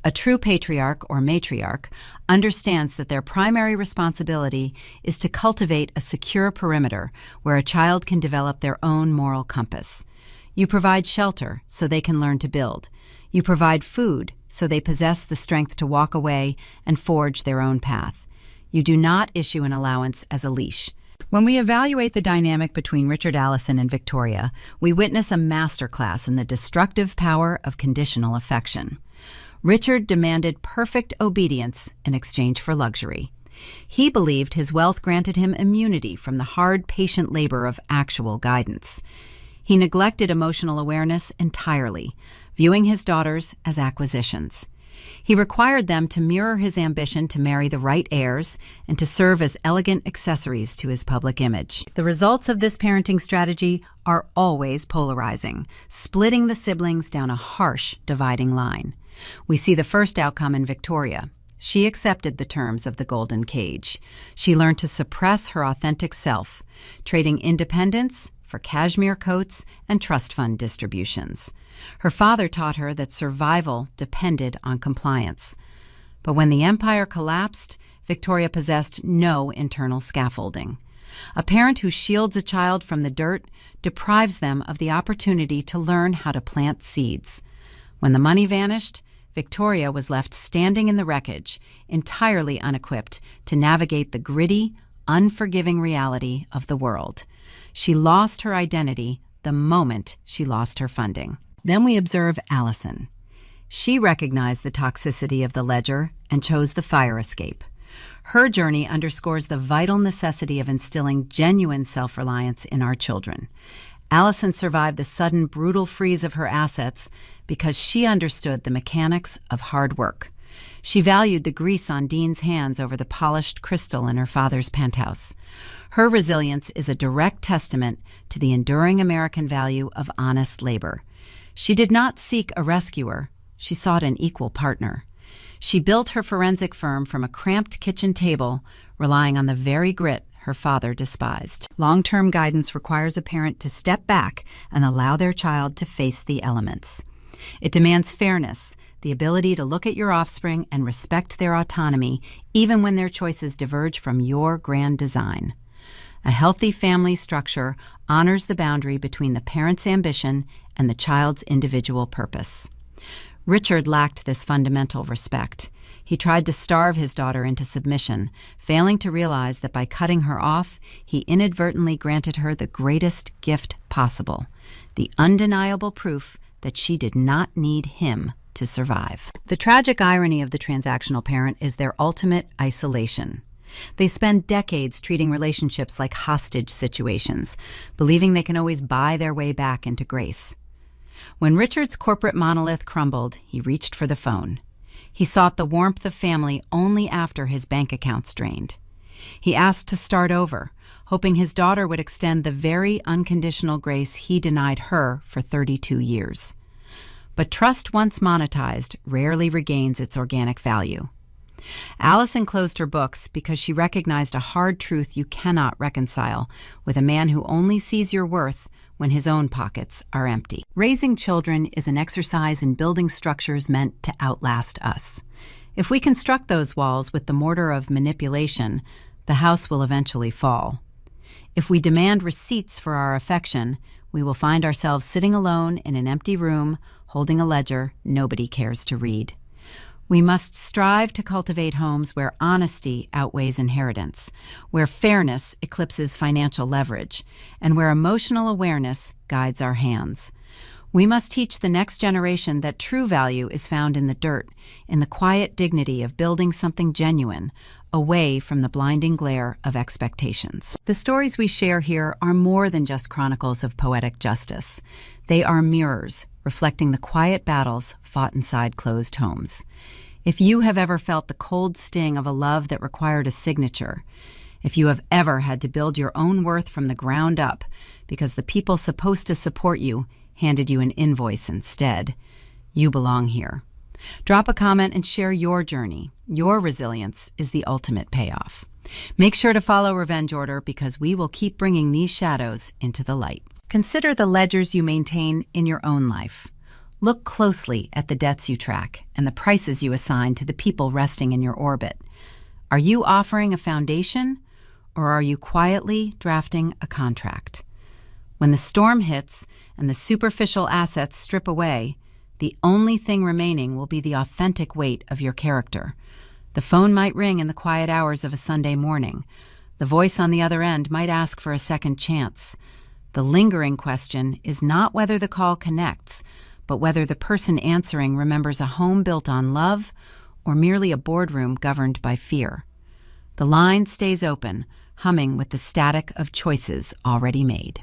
A true patriarch or matriarch understands that their primary responsibility is to cultivate a secure perimeter where a child can develop their own moral compass. You provide shelter so they can learn to build. You provide food so they possess the strength to walk away and forge their own path. You do not issue an allowance as a leash. When we evaluate the dynamic between Richard Allison and Victoria, we witness a masterclass in the destructive power of conditional affection. Richard demanded perfect obedience in exchange for luxury. He believed his wealth granted him immunity from the hard, patient labor of actual guidance. He neglected emotional awareness entirely, viewing his daughters as acquisitions. He required them to mirror his ambition to marry the right heirs and to serve as elegant accessories to his public image. The results of this parenting strategy are always polarizing, splitting the siblings down a harsh dividing line. We see the first outcome in Victoria. She accepted the terms of the golden cage. She learned to suppress her authentic self, trading independence for cashmere coats and trust fund distributions. Her father taught her that survival depended on compliance. But when the empire collapsed, Victoria possessed no internal scaffolding. A parent who shields a child from the dirt deprives them of the opportunity to learn how to plant seeds. When the money vanished, Victoria was left standing in the wreckage, entirely unequipped to navigate the gritty, unforgiving reality of the world. She lost her identity the moment she lost her funding. Then we observe Allison. She recognized the toxicity of the ledger and chose the fire escape. Her journey underscores the vital necessity of instilling genuine self-reliance in our children. Allison survived the sudden, brutal freeze of her assets because she understood the mechanics of hard work. She valued the grease on Dean's hands over the polished crystal in her father's penthouse. Her resilience is a direct testament to the enduring American value of honest labor. She did not seek a rescuer. She sought an equal partner. She built her forensic firm from a cramped kitchen table, relying on the very grit her father despised. Long-term guidance requires a parent to step back and allow their child to face the elements. It demands fairness, the ability to look at your offspring and respect their autonomy, even when their choices diverge from your grand design. A healthy family structure honors the boundary between the parent's ambition and the child's individual purpose. Richard lacked this fundamental respect. He tried to starve his daughter into submission, failing to realize that by cutting her off, he inadvertently granted her the greatest gift possible, the undeniable proof that she did not need him to survive. The tragic irony of the transactional parent is their ultimate isolation. They spend decades treating relationships like hostage situations, believing they can always buy their way back into grace. When Richard's corporate monolith crumbled, he reached for the phone. He sought the warmth of family only after his bank accounts drained. He asked to start over, hoping his daughter would extend the very unconditional grace he denied her for 32 years. But trust once monetized rarely regains its organic value. Allison closed her books because she recognized a hard truth you cannot reconcile with a man who only sees your worth when his own pockets are empty. Raising children is an exercise in building structures meant to outlast us. If we construct those walls with the mortar of manipulation, the house will eventually fall. If we demand receipts for our affection, we will find ourselves sitting alone in an empty room, holding a ledger nobody cares to read. We must strive to cultivate homes where honesty outweighs inheritance, where fairness eclipses financial leverage, and where emotional awareness guides our hands. We must teach the next generation that true value is found in the dirt, in the quiet dignity of building something genuine, away from the blinding glare of expectations. The stories we share here are more than just chronicles of poetic justice. They are mirrors, reflecting the quiet battles fought inside closed homes. If you have ever felt the cold sting of a love that required a signature, if you have ever had to build your own worth from the ground up because the people supposed to support you handed you an invoice instead, you belong here. Drop a comment and share your journey. Your resilience is the ultimate payoff. Make sure to follow Revenge Order because we will keep bringing these shadows into the light. Consider the ledgers you maintain in your own life. Look closely at the debts you track and the prices you assign to the people resting in your orbit. Are you offering a foundation, or are you quietly drafting a contract? When the storm hits and the superficial assets strip away, The only thing remaining will be the authentic weight of your character. The phone might ring in the quiet hours of a Sunday morning. The voice on the other end might ask for a second chance. The lingering question is not whether the call connects, but whether the person answering remembers a home built on love or merely a boardroom governed by fear. The line stays open, humming with the static of choices already made.